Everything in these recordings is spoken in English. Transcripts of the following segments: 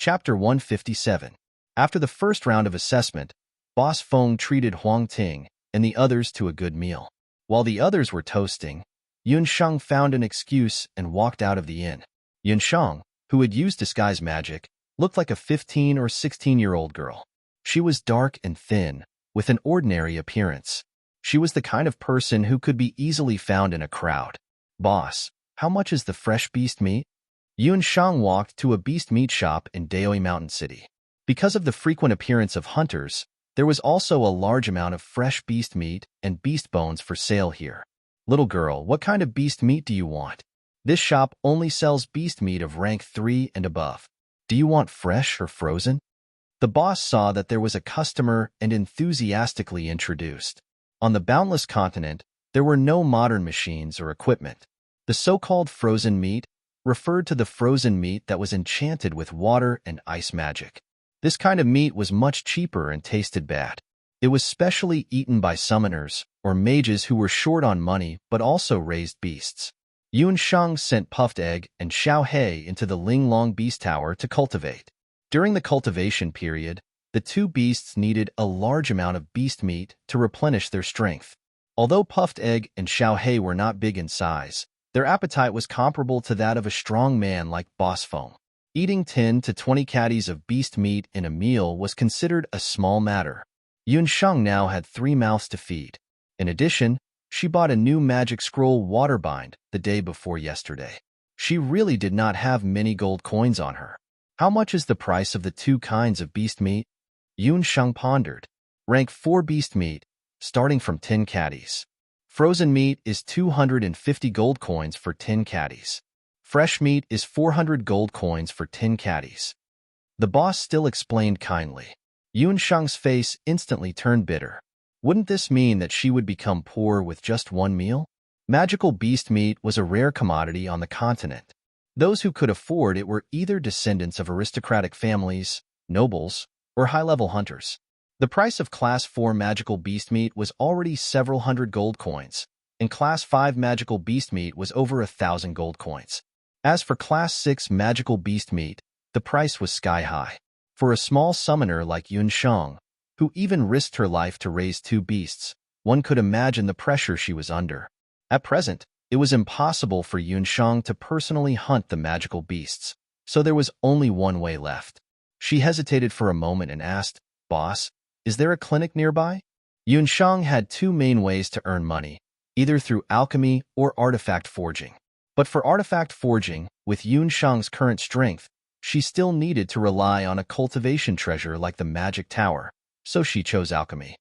Chapter 157. After the first round of assessment, Boss Feng treated Huang Ting and the others to a good meal. While the others were toasting, Yunsheng found an excuse and walked out of the inn. Yunsheng, who had used disguise magic, looked like a 15 or 16-year-old girl. She was dark and thin, with an ordinary appearance. She was the kind of person who could be easily found in a crowd. "Boss, how much is the fresh beast meat?" Yunsheng walked to a beast meat shop in Daoi Mountain City. Because of the frequent appearance of hunters, there was also a large amount of fresh beast meat and beast bones for sale here. "Little girl, what kind of beast meat do you want? This shop only sells beast meat of rank 3 and above. Do you want fresh or frozen?" The boss saw that there was a customer and enthusiastically introduced. On the boundless continent, there were no modern machines or equipment. The so-called frozen meat referred to the frozen meat that was enchanted with water and ice magic. This kind of meat was much cheaper and tasted bad. It was specially eaten by summoners or mages who were short on money but also raised beasts. Yunsheng sent Puffed Egg and Xiao He into the Linglong Beast Tower to cultivate. During the cultivation period, the two beasts needed a large amount of beast meat to replenish their strength. Although Puffed Egg and Xiao He were not big in size, their appetite was comparable to that of a strong man like Boss Feng. Eating 10 to 20 caddies of beast meat in a meal was considered a small matter. Yunsheng now had 3 mouths to feed. In addition, she bought a new magic scroll water bind the day before yesterday. She really did not have many gold coins on her. "How much is the price of the 2 kinds of beast meat?" Yunsheng pondered. "Rank 4 beast meat, starting from 10 caddies. Frozen meat is 250 gold coins for 10 caddies. Fresh meat is 400 gold coins for 10 caddies." The boss still explained kindly. Yunsheng's face instantly turned bitter. Wouldn't this mean that she would become poor with just one meal? Magical beast meat was a rare commodity on the continent. Those who could afford it were either descendants of aristocratic families, nobles, or high-level hunters. The price of Class 4 magical beast meat was already several hundred gold coins, and Class 5 magical beast meat was over 1,000 gold coins. As for Class 6 magical beast meat, the price was sky-high. For a small summoner like Yunsheng, who even risked her life to raise 2 beasts, one could imagine the pressure she was under. At present, it was impossible for Yunsheng to personally hunt the magical beasts, so there was only one way left. She hesitated for a moment and asked, "Boss, is there a clinic nearby?" Yunsheng had 2 main ways to earn money, either through alchemy or artifact forging. But for artifact forging, with Yunsheng's current strength, she still needed to rely on a cultivation treasure like the magic tower, so she chose alchemy.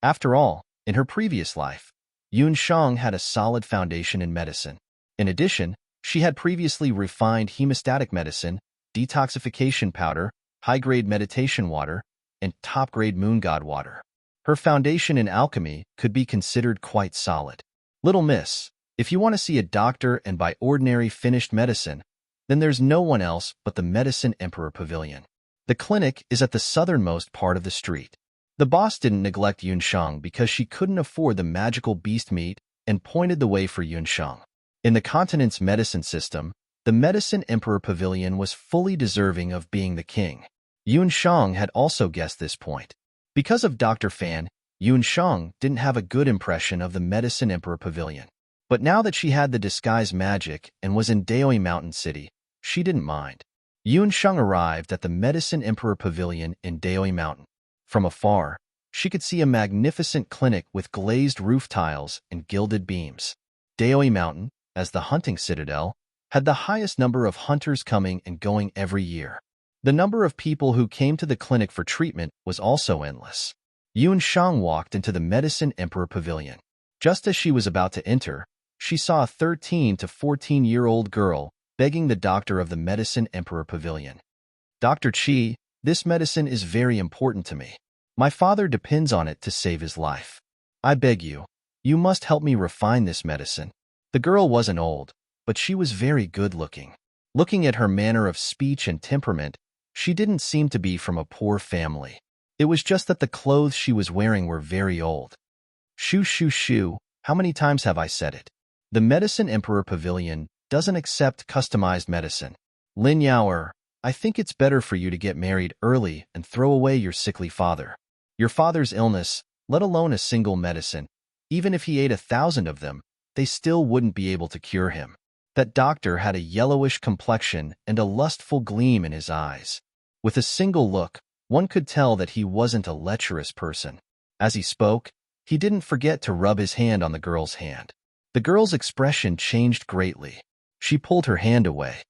After all, in her previous life, Yunsheng had a solid foundation in medicine. In addition, she had previously refined hemostatic medicine, detoxification powder, high-grade meditation water, and top-grade moon god water. Her foundation in alchemy could be considered quite solid. "Little miss, if you want to see a doctor and buy ordinary finished medicine, then there's no one else but the Medicine Emperor Pavilion. The clinic is at the southernmost part of the street." The boss didn't neglect Yunsheng because she couldn't afford the magical beast meat and pointed the way for Yunsheng. In the continent's medicine system, the Medicine Emperor Pavilion was fully deserving of being the king. Yunsheng had also guessed this point. Because of Dr. Fan, Yunsheng didn't have a good impression of the Medicine Emperor Pavilion. But now that she had the disguise magic and was in Daoi Mountain City, she didn't mind. Yunsheng arrived at the Medicine Emperor Pavilion in Daoi Mountain. From afar, she could see a magnificent clinic with glazed roof tiles and gilded beams. Daoi Mountain, as the hunting citadel, had the highest number of hunters coming and going every year. The number of people who came to the clinic for treatment was also endless. Yunsheng walked into the Medicine Emperor Pavilion. Just as she was about to enter, she saw a 13 to 14-year-old girl begging the doctor of the Medicine Emperor Pavilion. "Dr. Qi, this medicine is very important to me. My father depends on it to save his life. I beg you, you must help me refine this medicine." The girl wasn't old, but she was very good-looking. Looking at her manner of speech and temperament, she didn't seem to be from a poor family. It was just that the clothes she was wearing were very old. "Shoo shoo shoo, how many times have I said it? The Medicine Emperor Pavilion doesn't accept customized medicine. Lin Yaoer, I think it's better for you to get married early and throw away your sickly father. Your father's illness, let alone a single medicine, even if he ate 1,000 of them, they still wouldn't be able to cure him. That doctor had a yellowish complexion and a lustful gleam in his eyes. With a single look, one could tell that he wasn't a lecherous person. As he spoke, he didn't forget to rub his hand on the girl's hand. The girl's expression changed greatly. She pulled her hand away.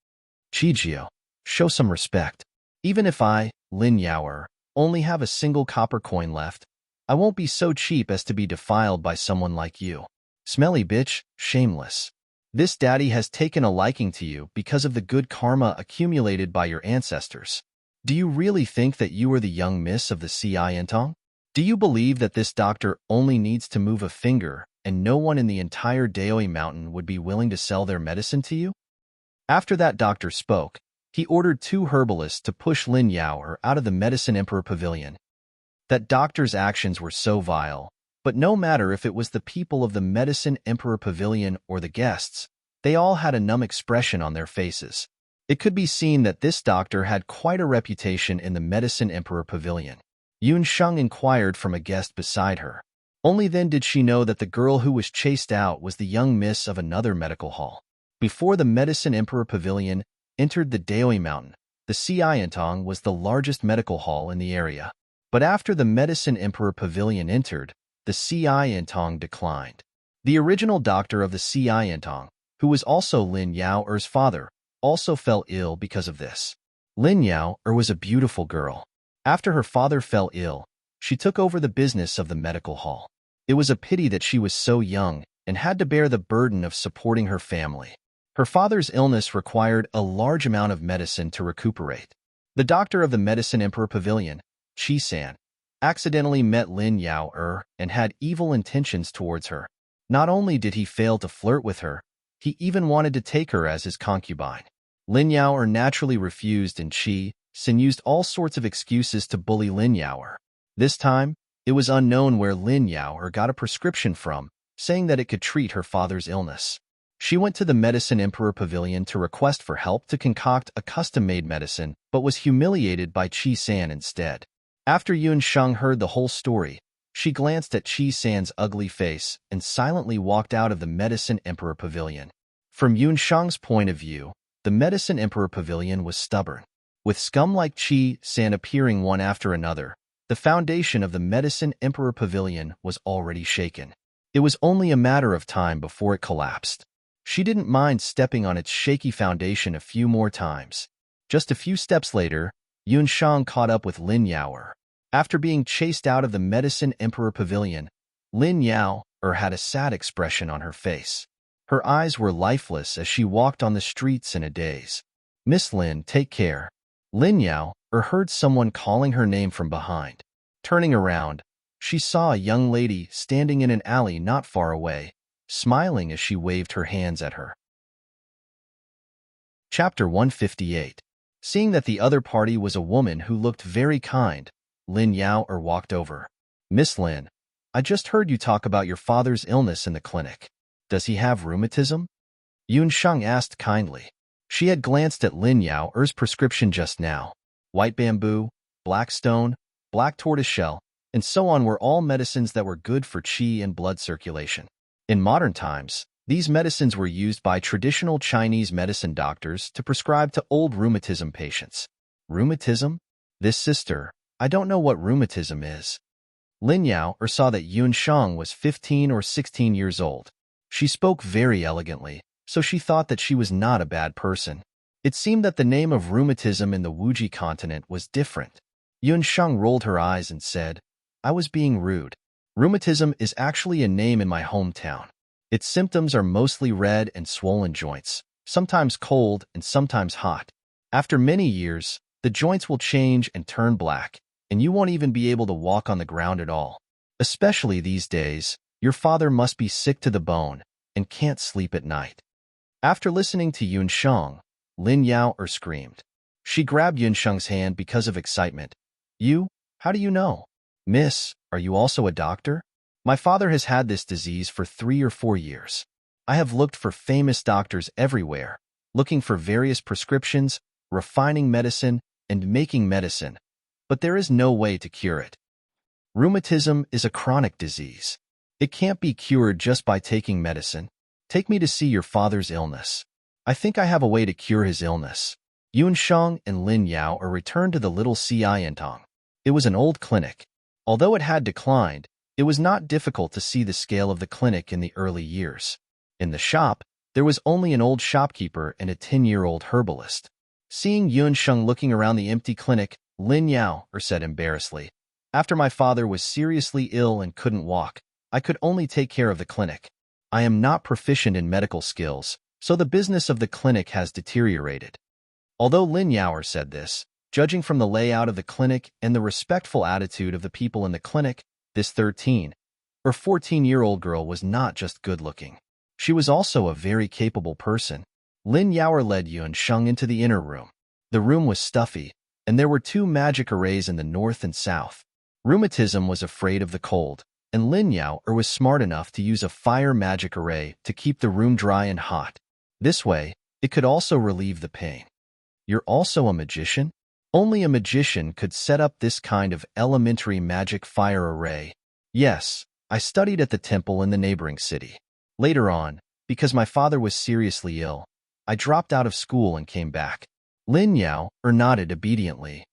Chijio, show some respect. Even if I, Lin Yaoer, only have a single copper coin left, I won't be so cheap as to be defiled by someone like you. Smelly bitch, shameless. This daddy has taken a liking to you because of the good karma accumulated by your ancestors. Do you really think that you are the young miss of the Entong? Do you believe that this doctor only needs to move a finger and no one in the entire Daoi mountain would be willing to sell their medicine to you? After that doctor spoke, he ordered 2 herbalists to push Lin Yaoer out of the Medicine Emperor Pavilion. That doctor's actions were so vile, but no matter if it was the people of the Medicine Emperor Pavilion or the guests, they all had a numb expression on their faces. It could be seen that this doctor had quite a reputation in the Medicine Emperor Pavilion. Yun Sheng inquired from a guest beside her. Only then did she know that the girl who was chased out was the young miss of another medical hall. Before the Medicine Emperor Pavilion entered the Daoi Mountain, the Entong was the largest medical hall in the area. But after the Medicine Emperor Pavilion entered, the Entong declined. The original doctor of the Entong, who was also Lin Yaoer's father, also fell ill because of this. Lin Yaoer was a beautiful girl. After her father fell ill, she took over the business of the medical hall. It was a pity that she was so young and had to bear the burden of supporting her family. Her father's illness required a large amount of medicine to recuperate. The doctor of the Medicine Emperor Pavilion, Chi-san, accidentally met Lin Yaoer and had evil intentions towards her. Not only did he fail to flirt with her, he even wanted to take her as his concubine. Lin Yaoer naturally refused, and Chi-san used all sorts of excuses to bully Lin Yaoer. This time, it was unknown where Lin Yaoer got a prescription from, saying that it could treat her father's illness. She went to the Medicine Emperor Pavilion to request for help to concoct a custom-made medicine, but was humiliated by Chi-san instead. After Yun Sheng heard the whole story, she glanced at Chi-san's ugly face and silently walked out of the Medicine Emperor Pavilion. From Yun Sheng's point of view, the Medicine Emperor Pavilion was stubborn. With scum like Chi-san appearing one after another, the foundation of the Medicine Emperor Pavilion was already shaken. It was only a matter of time before it collapsed. She didn't mind stepping on its shaky foundation a few more times. Just a few steps later, Yun Sheng caught up with Lin Yaoer. After being chased out of the Medicine Emperor Pavilion, Lin Yaoer had a sad expression on her face. Her eyes were lifeless as she walked on the streets in a daze. "Miss Lin, take care." Lin Yaoer heard someone calling her name from behind. Turning around, she saw a young lady standing in an alley not far away, smiling as she waved her hands at her. Chapter 158. Seeing that the other party was a woman who looked very kind, Lin Yaoer walked over. "Miss Lin, I just heard you talk about your father's illness in the clinic. Does he have rheumatism?" Yun Sheng asked kindly. She had glanced at Lin Yaoer's prescription just now. White bamboo, black stone, black tortoiseshell, and so on were all medicines that were good for qi and blood circulation. In modern times, these medicines were used by traditional Chinese medicine doctors to prescribe to old rheumatism patients. Rheumatism? This sister, I don't know what rheumatism is. Lin Yaoer saw that Yun Sheng was 15 or 16 years old. She spoke very elegantly, so she thought that she was not a bad person. It seemed that the name of rheumatism in the Wuji continent was different. Yun Sheng rolled her eyes and said, "I was being rude. Rheumatism is actually a name in my hometown. Its symptoms are mostly red and swollen joints, sometimes cold and sometimes hot. After many years, the joints will change and turn black, and you won't even be able to walk on the ground at all. Especially these days, your father must be sick to the bone and can't sleep at night." After listening to Yun Sheng, Lin Yaoer screamed. She grabbed Yun Sheng's hand because of excitement. "You? How do you know? Miss, are you also a doctor? My father has had this disease for 3 or 4 years. I have looked for famous doctors everywhere, looking for various prescriptions, refining medicine, and making medicine, but there is no way to cure it. Rheumatism is a chronic disease. It can't be cured just by taking medicine. Take me to see your father's illness. I think I have a way to cure his illness. Yun Sheng and Lin Yao are returned to the little Xiantong. It was an old clinic. Although it had declined, it was not difficult to see the scale of the clinic in the early years. In the shop, there was only an old shopkeeper and a 10-year-old herbalist. Seeing Yun Sheng looking around the empty clinic, Lin Yao said embarrassedly, "After my father was seriously ill and couldn't walk, I could only take care of the clinic. I am not proficient in medical skills, so the business of the clinic has deteriorated." Although Lin Yao said this, judging from the layout of the clinic and the respectful attitude of the people in the clinic, this 13 or 14-year-old girl was not just good-looking. She was also a very capable person. Lin Yao led Yun Sheng into the inner room. The room was stuffy, and there were 2 magic arrays in the north and south. Rheumatism was afraid of the cold, and Lin Yao was smart enough to use a fire magic array to keep the room dry and hot. This way, it could also relieve the pain. "You're also a magician?" Only a magician could set up this kind of elementary magic fire array. "Yes, I studied at the temple in the neighboring city. Later on, because my father was seriously ill, I dropped out of school and came back." Lin Yao nodded obediently.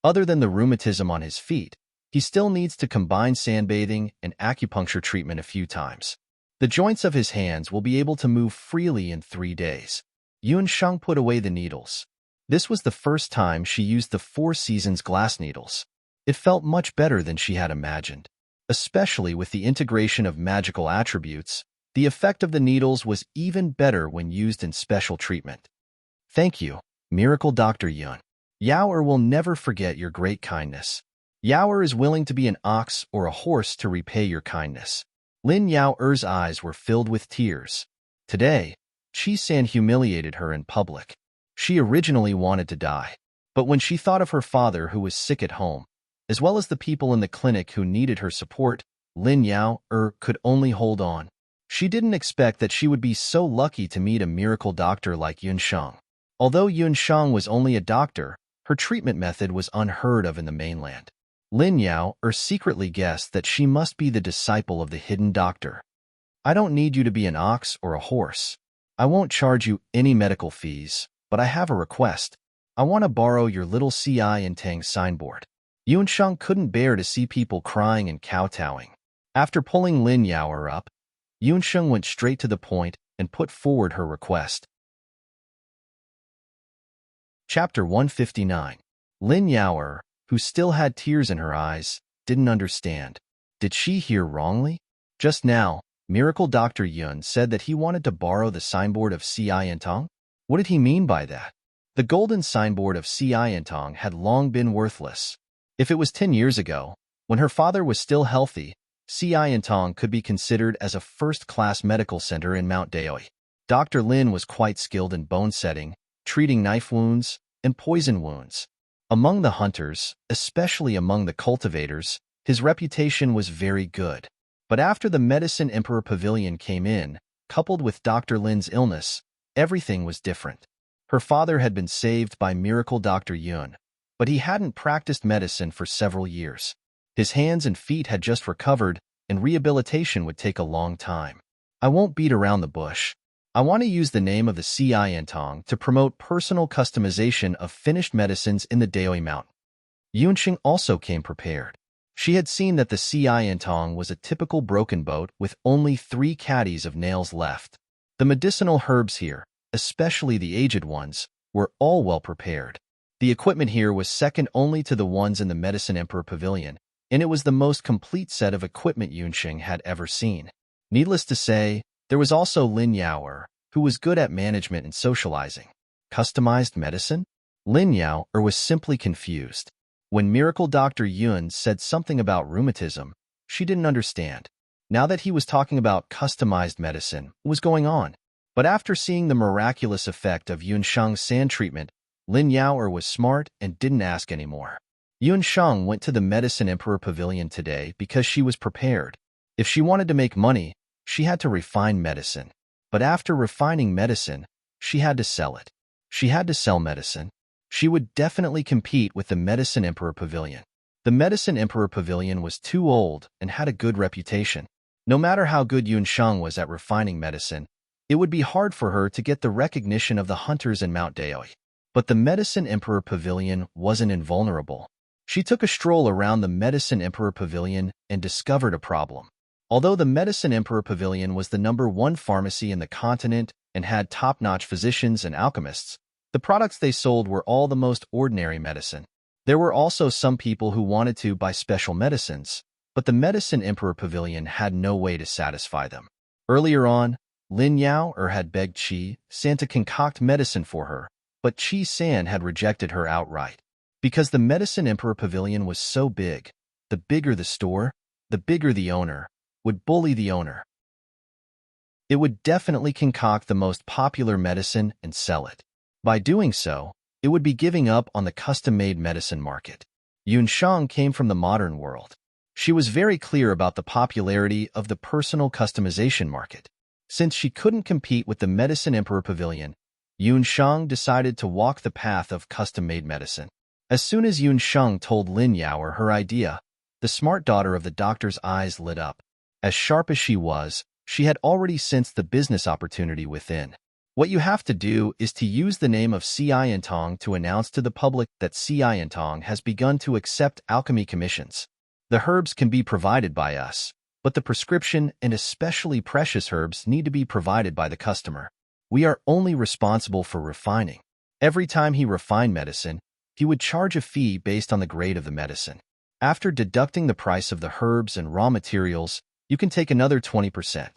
Other than the rheumatism on his feet, he still needs to combine sandbathing and acupuncture treatment a few times. The joints of his hands will be able to move freely in 3 days. Yun Sheng put away the needles. This was the first time she used the 4 Seasons glass needles. It felt much better than she had imagined. Especially with the integration of magical attributes, the effect of the needles was even better when used in special treatment. "Thank you, Miracle Dr. Yun. Yao will never forget your great kindness. Yao is willing to be an ox or a horse to repay your kindness." Lin Yao's eyes were filled with tears. Today, Chi-san humiliated her in public. She originally wanted to die, but when she thought of her father who was sick at home, as well as the people in the clinic who needed her support, Lin Yao could only hold on. She didn't expect that she would be so lucky to meet a miracle doctor like Yun Sheng. Although Yun Sheng was only a doctor, her treatment method was unheard of in the mainland. Lin Yao secretly guessed that she must be the disciple of the hidden doctor. "I don't need you to be an ox or a horse. I won't charge you any medical fees, but I have a request. I want to borrow your little Xiantang signboard." Yun Sheng couldn't bear to see people crying and kowtowing. After pulling Lin Yao up, Yun Sheng went straight to the point and put forward her request. Chapter 159. Lin Yao, who still had tears in her eyes, didn't understand. Did she hear wrongly? Just now, Miracle Dr. Yun said that he wanted to borrow the signboard of Xiantong? What did he mean by that? The golden signboard of Xiantong had long been worthless. If it was 10 years ago, when her father was still healthy, Xiantong could be considered as a first-class medical center in Mount Daoi. Dr. Lin was quite skilled in bone setting, treating knife wounds, and poison wounds. Among the hunters, especially among the cultivators, his reputation was very good. But after the Medicine Emperor Pavilion came in, coupled with Dr. Lin's illness, everything was different. Her father had been saved by Miracle Dr. Yun, but he hadn't practiced medicine for several years. His hands and feet had just recovered, and rehabilitation would take a long time. "I won't beat around the bush. I want to use the name of the Xiantong to promote personal customization of finished medicines in the Daoi Mountain." Yunxing also came prepared. She had seen that the Xiantong was a typical broken boat with only 3 caddies of nails left. The medicinal herbs here, especially the aged ones, were all well prepared. The equipment here was second only to the ones in the Medicine Emperor Pavilion, and it was the most complete set of equipment Yunxing had ever seen. Needless to say, there was also Lin Yao, who was good at management and socializing. Customized medicine? Lin Yao was simply confused. When Miracle Dr. Yun said something about rheumatism, she didn't understand. Now that he was talking about customized medicine, what was going on? But after seeing the miraculous effect of Yun Sheng's sand treatment, Lin Yao was smart and didn't ask anymore. Yun Sheng went to the Medicine Emperor Pavilion today because she was prepared. If she wanted to make money, she had to refine medicine. But after refining medicine, she had to sell it. She had to sell medicine. She would definitely compete with the Medicine Emperor Pavilion. The Medicine Emperor Pavilion was too old and had a good reputation. No matter how good Yunsheng was at refining medicine, it would be hard for her to get the recognition of the hunters in Mount Daoi. But the Medicine Emperor Pavilion wasn't invulnerable. She took a stroll around the Medicine Emperor Pavilion and discovered a problem. Although the Medicine Emperor Pavilion was the #1 pharmacy in the continent and had top-notch physicians and alchemists, the products they sold were all the most ordinary medicine. There were also some people who wanted to buy special medicines, but the Medicine Emperor Pavilion had no way to satisfy them. Earlier on, Lin Yao had begged Qi San to concoct medicine for her, but Qi San had rejected her outright. Because the Medicine Emperor Pavilion was so big, the bigger the store, the bigger the owner, would bully the owner. It would definitely concoct the most popular medicine and sell it. By doing so, it would be giving up on the custom-made medicine market. Yunsheng came from the modern world. She was very clear about the popularity of the personal customization market. Since she couldn't compete with the Medicine Emperor Pavilion, Yunsheng decided to walk the path of custom-made medicine. As soon as Yunsheng told Lin Yao her idea, the smart daughter of the doctor's eyes lit up. As sharp as she was, she had already sensed the business opportunity within. What you have to do is to use the name of enchanting to announce to the public that enchanting has begun to accept alchemy commissions. The herbs can be provided by us, but the prescription and especially precious herbs need to be provided by the customer. We are only responsible for refining. Every time he refined medicine, he would charge a fee based on the grade of the medicine. After deducting the price of the herbs and raw materials, you can take another 20%.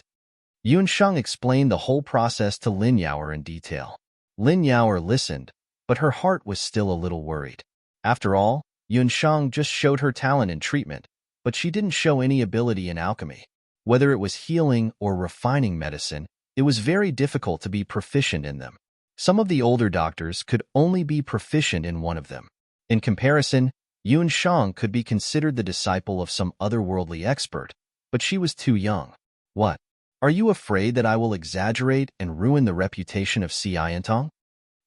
Yunsheng explained the whole process to Lin Yao in detail. Lin Yao listened, but her heart was still a little worried. After all, Yunsheng just showed her talent in treatment, but she didn't show any ability in alchemy. Whether it was healing or refining medicine, it was very difficult to be proficient in them. Some of the older doctors could only be proficient in one of them. In comparison, Yunsheng could be considered the disciple of some otherworldly expert, but she was too young. What? Are you afraid that I will exaggerate and ruin the reputation of enchanting?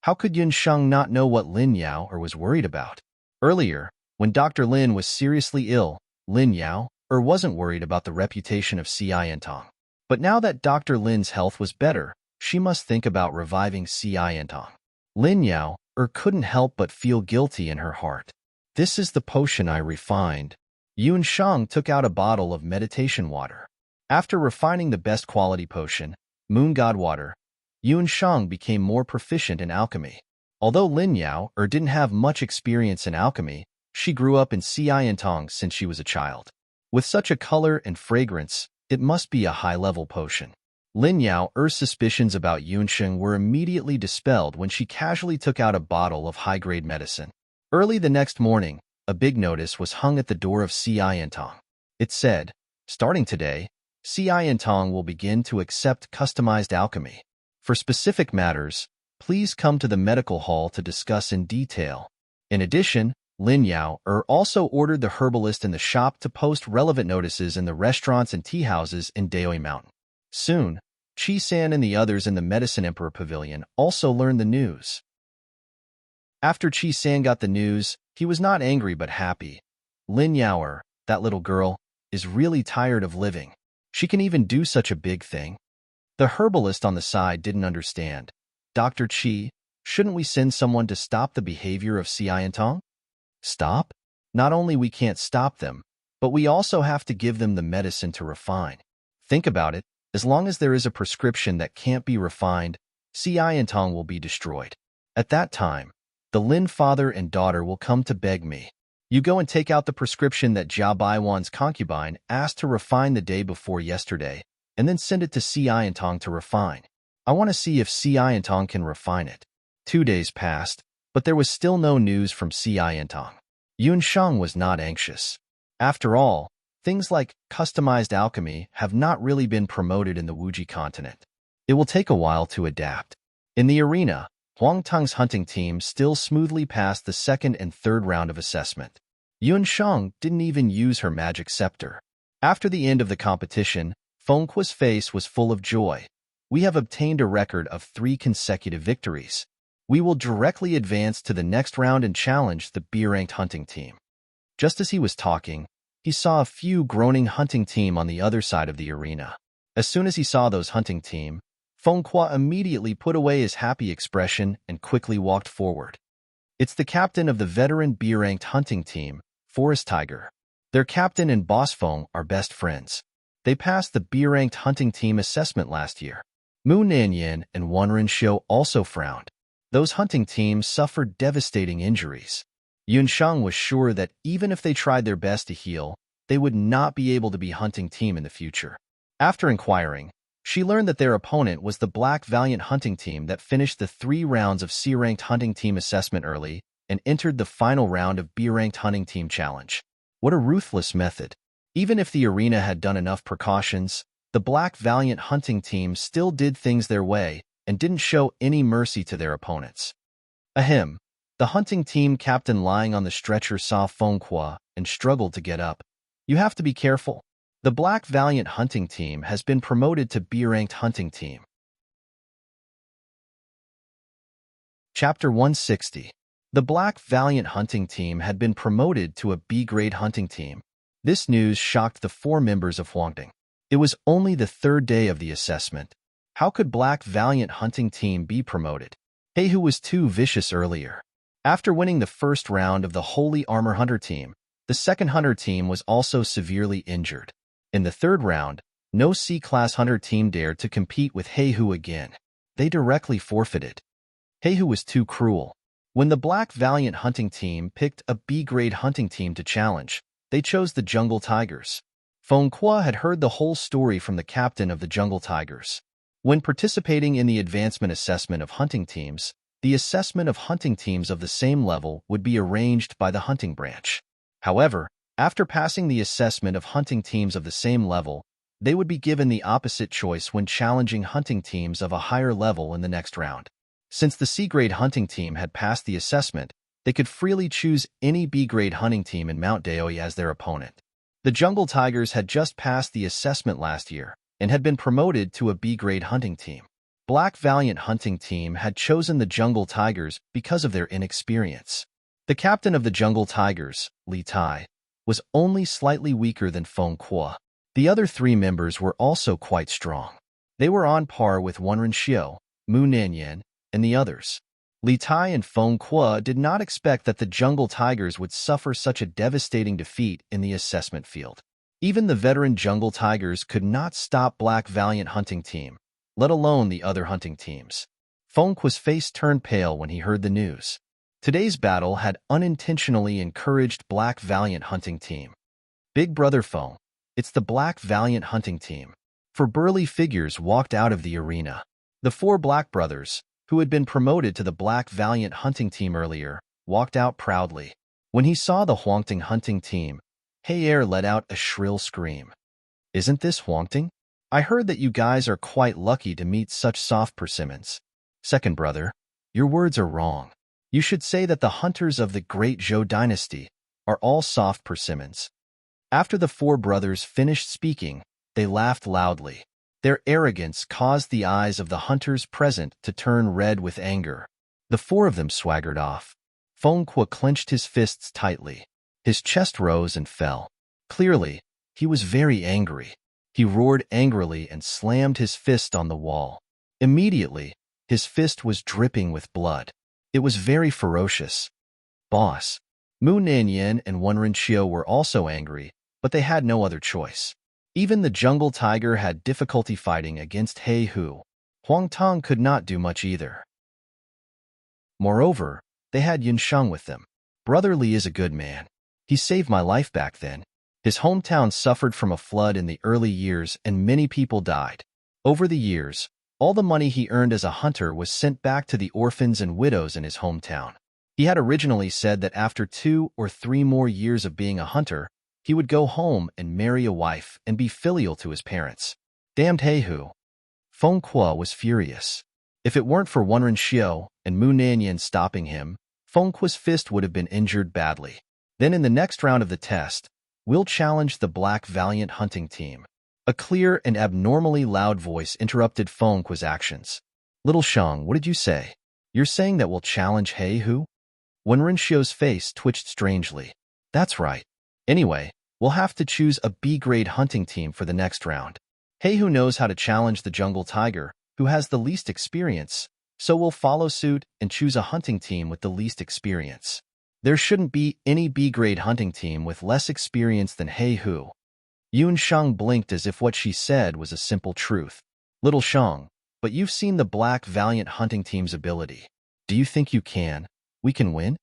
How could Yunsheng not know what Lin Yao was worried about? Earlier, when Dr. Lin was seriously ill, Lin Yao wasn't worried about the reputation of enchanting. But now that Dr. Lin's health was better, she must think about reviving enchanting. Lin Yao couldn't help but feel guilty in her heart. This is the potion I refined. Yunsheng took out a bottle of meditation water. After refining the best quality potion, Moon God Water, Yunsheng became more proficient in alchemy. Although Lin Yao didn't have much experience in alchemy, she grew up in enchanting since she was a child. With such a color and fragrance, it must be a high-level potion. Lin Yao's suspicions about Yunsheng were immediately dispelled when she casually took out a bottle of high-grade medicine. Early the next morning, a big notice was hung at the door of enchanting. It said, "Starting today, enchanting will begin to accept customized alchemy. For specific matters, please come to the medical hall to discuss in detail." In addition, Lin Yao also ordered the herbalist in the shop to post relevant notices in the restaurants and tea houses in Daoi Mountain. Soon, Qi San and the others in the Medicine Emperor Pavilion also learned the news. After Qi San got the news, he was not angry but happy. Lin Yao, that little girl, is really tired of living. She can even do such a big thing. The herbalist on the side didn't understand. "Dr. Qi, shouldn't we send someone to stop the behavior of enchanting?" "Stop? Not only we can't stop them, but we also have to give them the medicine to refine. Think about it, as long as there is a prescription that can't be refined, enchanting will be destroyed. At that time, the Lin father and daughter will come to beg me. You go and take out the prescription that Jia Baiwan's concubine asked to refine the day before yesterday, and then send it to enchanting to refine. I want to see if enchanting can refine it." 2 days passed, but there was still no news from enchanting. Yunsheng was not anxious. After all, things like customized alchemy have not really been promoted in the Wuji continent. It will take a while to adapt. In the arena, Huang Teng's hunting team still smoothly passed the second and third round of assessment. Yunsheng didn't even use her magic scepter. After the end of the competition, Fengqua's face was full of joy. "We have obtained a record of 3 consecutive victories. We will directly advance to the next round and challenge the B-ranked hunting team. Just as he was talking, he saw a few groaning hunting team on the other side of the arena. As soon as he saw those hunting team, Feng Kuo immediately put away his happy expression and quickly walked forward. It's the captain of the veteran B-ranked hunting team, Forest Tiger. Their captain and boss Feng are best friends. They passed the B-ranked hunting team assessment last year. Mu Nanyan and Wanren Xiu also frowned. Those hunting teams suffered devastating injuries. Yunsheng was sure that even if they tried their best to heal, they would not be able to be hunting team in the future. After inquiring, she learned that their opponent was the Black Valiant hunting team that finished the 3 rounds of C-ranked hunting team assessment early and entered the final round of B-ranked hunting team challenge. What a ruthless method. Even if the arena had done enough precautions, the Black Valiant hunting team still did things their way and didn't show any mercy to their opponents. Ahem. The hunting team captain lying on the stretcher saw Feng Kuo and struggled to get up. You have to be careful. The Black Valiant hunting team has been promoted to B-ranked hunting team. Chapter 160. The Black Valiant hunting team had been promoted to a B-grade hunting team. This news shocked the 4 members of Huangding. It was only the 3rd day of the assessment. How could Black Valiant hunting team be promoted? He who was too vicious earlier. After winning the first round of the Holy Armor Hunter team, the second hunter team was also severely injured. In the 3rd round, no C-class hunter team dared to compete with Heihu again. They directly forfeited. Heihu was too cruel. When the Black Valiant hunting team picked a B-grade hunting team to challenge, they chose the Jungle Tigers. Feng Kuo had heard the whole story from the captain of the Jungle Tigers. When participating in the advancement assessment of hunting teams, the assessment of hunting teams of the same level would be arranged by the hunting branch. However, after passing the assessment of hunting teams of the same level, they would be given the opposite choice when challenging hunting teams of a higher level in the next round. Since the C-grade hunting team had passed the assessment, they could freely choose any B-grade hunting team in Mount Daoi as their opponent. The Jungle Tigers had just passed the assessment last year and had been promoted to a B-grade hunting team. Black Valiant hunting team had chosen the Jungle Tigers because of their inexperience. The captain of the Jungle Tigers, Li Tai, was only slightly weaker than Feng Kuo. The other 3 members were also quite strong. They were on par with Wanren Xiu, Mu Nanyan, and the others. Li Tai and Feng Kuo did not expect that the Jungle Tigers would suffer such a devastating defeat in the assessment field. Even the veteran Jungle Tigers could not stop Black Valiant hunting team, let alone the other hunting teams. Feng Kuo's face turned pale when he heard the news. Today's battle had unintentionally encouraged Black Valiant hunting team. Big brother Feng, it's the Black Valiant hunting team. 4 burly figures walked out of the arena. The 4 black brothers, who had been promoted to the Black Valiant hunting team earlier, walked out proudly. When he saw the Huangting hunting team, Heier let out a shrill scream. Isn't this Huangting? I heard that you guys are quite lucky to meet such soft persimmons. Second brother, your words are wrong. You should say that the hunters of the great Zhou dynasty are all soft persimmons. After the 4 brothers finished speaking, they laughed loudly. Their arrogance caused the eyes of the hunters present to turn red with anger. The 4 of them swaggered off. Feng Kuo clenched his fists tightly. His chest rose and fell. Clearly, he was very angry. He roared angrily and slammed his fist on the wall. Immediately, his fist was dripping with blood. It was very ferocious. Boss. Mu Nanyan and Wanren Xiu were also angry, but they had no other choice. Even the Jungle Tiger had difficulty fighting against Heihu. Huang Tong could not do much either. Moreover, they had Yunsheng with them. Brother Li is a good man. He saved my life back then. His hometown suffered from a flood in the early years and many people died. Over the years, all the money he earned as a hunter was sent back to the orphans and widows in his hometown. He had originally said that after 2 or 3 more years of being a hunter, he would go home and marry a wife and be filial to his parents. Damned Heihu. Feng Kuo was furious. If it weren't for Wanren Xiu and Mu Nanyan stopping him, Feng Kuo's fist would have been injured badly. Then in the next round of the test, we'll challenge the Black Valiant hunting team. A clear and abnormally loud voice interrupted Feng Kuo's actions. Little Sheng, what did you say? You're saying that we'll challenge Heihu? Wenrenshio's face twitched strangely. That's right. Anyway, we'll have to choose a B-grade hunting team for the next round. Heihu knows how to challenge the jungle tiger, who has the least experience, so we'll follow suit and choose a hunting team with the least experience. There shouldn't be any B-grade hunting team with less experience than Heihu. Yun Sheng blinked as if what she said was a simple truth. Little Sheng, but you've seen the Black Valiant hunting team's ability. Do you think you can? We can win?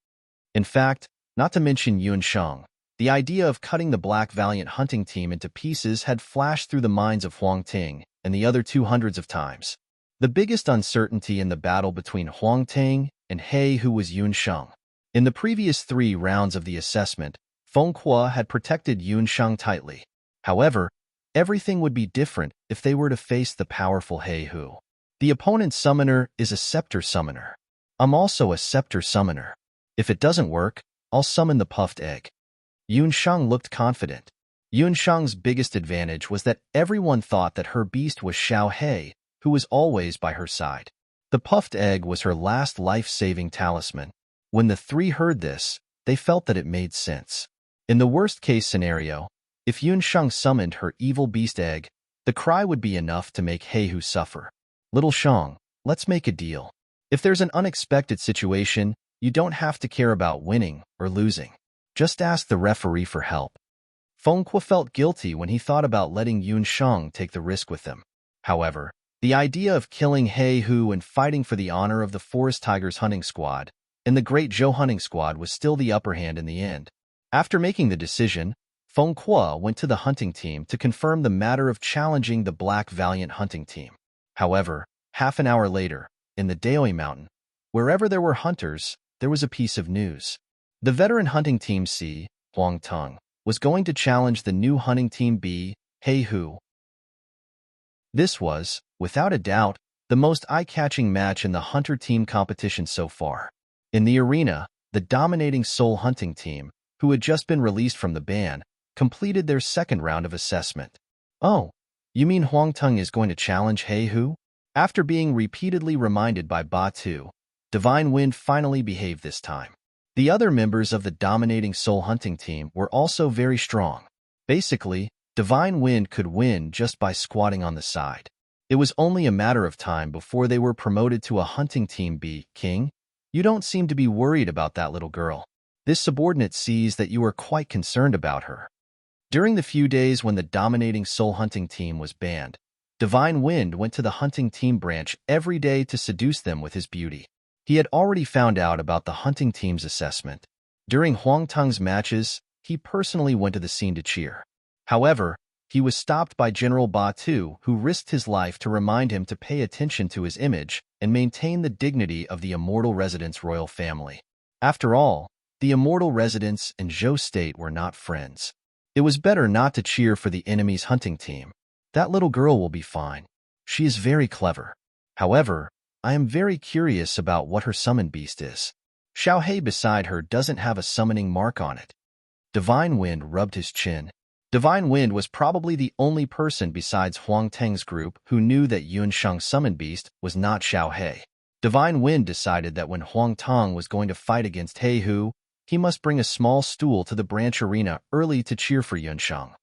In fact, not to mention Yun Sheng, the idea of cutting the Black Valiant hunting team into pieces had flashed through the minds of Huang Ting and the other 200s of times. The biggest uncertainty in the battle between Huang Ting and Heihu was Yun Sheng. In the previous 3 rounds of the assessment, Feng Kuo had protected Yun Sheng tightly. However, everything would be different if they were to face the powerful Heihu. The opponent's summoner is a scepter summoner. I'm also a scepter summoner. If it doesn't work, I'll summon the puffed egg. Yun Sheng looked confident. Yun Sheng's biggest advantage was that everyone thought that her beast was Xiao He, who was always by her side. The puffed egg was her last life-saving talisman. When the 3 heard this, they felt that it made sense. In the worst-case scenario, if Yun Sheng summoned her evil beast egg, the cry would be enough to make Heihu suffer. Little Sheng, let's make a deal. If there's an unexpected situation, you don't have to care about winning or losing. Just ask the referee for help. Feng Kuo felt guilty when he thought about letting Yun Sheng take the risk with him. However, the idea of killing Heihu and fighting for the honor of the Forest Tigers hunting squad and the Great Zhou hunting squad was still the upper hand in the end. After making the decision, Feng Kuo went to the hunting team to confirm the matter of challenging the Black Valiant hunting team. However, half an hour later, in the Daoi Mountain, wherever there were hunters, there was a piece of news. The veteran hunting team C, Huang Teng, was going to challenge the new hunting team B, Heihu. This was, without a doubt, the most eye-catching match in the hunter team competition so far. In the arena, the dominating soul hunting team, who had just been released from the ban, completed their second round of assessment. Oh, you mean Huang Teng is going to challenge Heihu? After being repeatedly reminded by Batu, Divine Wind finally behaved this time. The other members of the dominating soul hunting team were also very strong. Basically, Divine Wind could win just by squatting on the side. It was only a matter of time before they were promoted to a hunting team B. King, you don't seem to be worried about that little girl. This subordinate sees that you are quite concerned about her. During the few days when the dominating soul hunting team was banned, Divine Wind went to the hunting team branch every day to seduce them with his beauty. He had already found out about the hunting team's assessment. During Huang Teng's matches, he personally went to the scene to cheer. However, he was stopped by General Batu, who risked his life to remind him to pay attention to his image and maintain the dignity of the immortal residents' royal family. After all, the immortal residents and Zhou State were not friends. It was better not to cheer for the enemy's hunting team. That little girl will be fine. She is very clever. However, I am very curious about what her summon beast is. Xiao He beside her doesn't have a summoning mark on it. Divine Wind rubbed his chin. Divine Wind was probably the only person besides Huang Teng's group who knew that Yun Sheng's summon beast was not Xiao He. Divine Wind decided that when Huang Teng was going to fight against Heihu, he must bring a small stool to the branch arena early to cheer for Yun Sheng.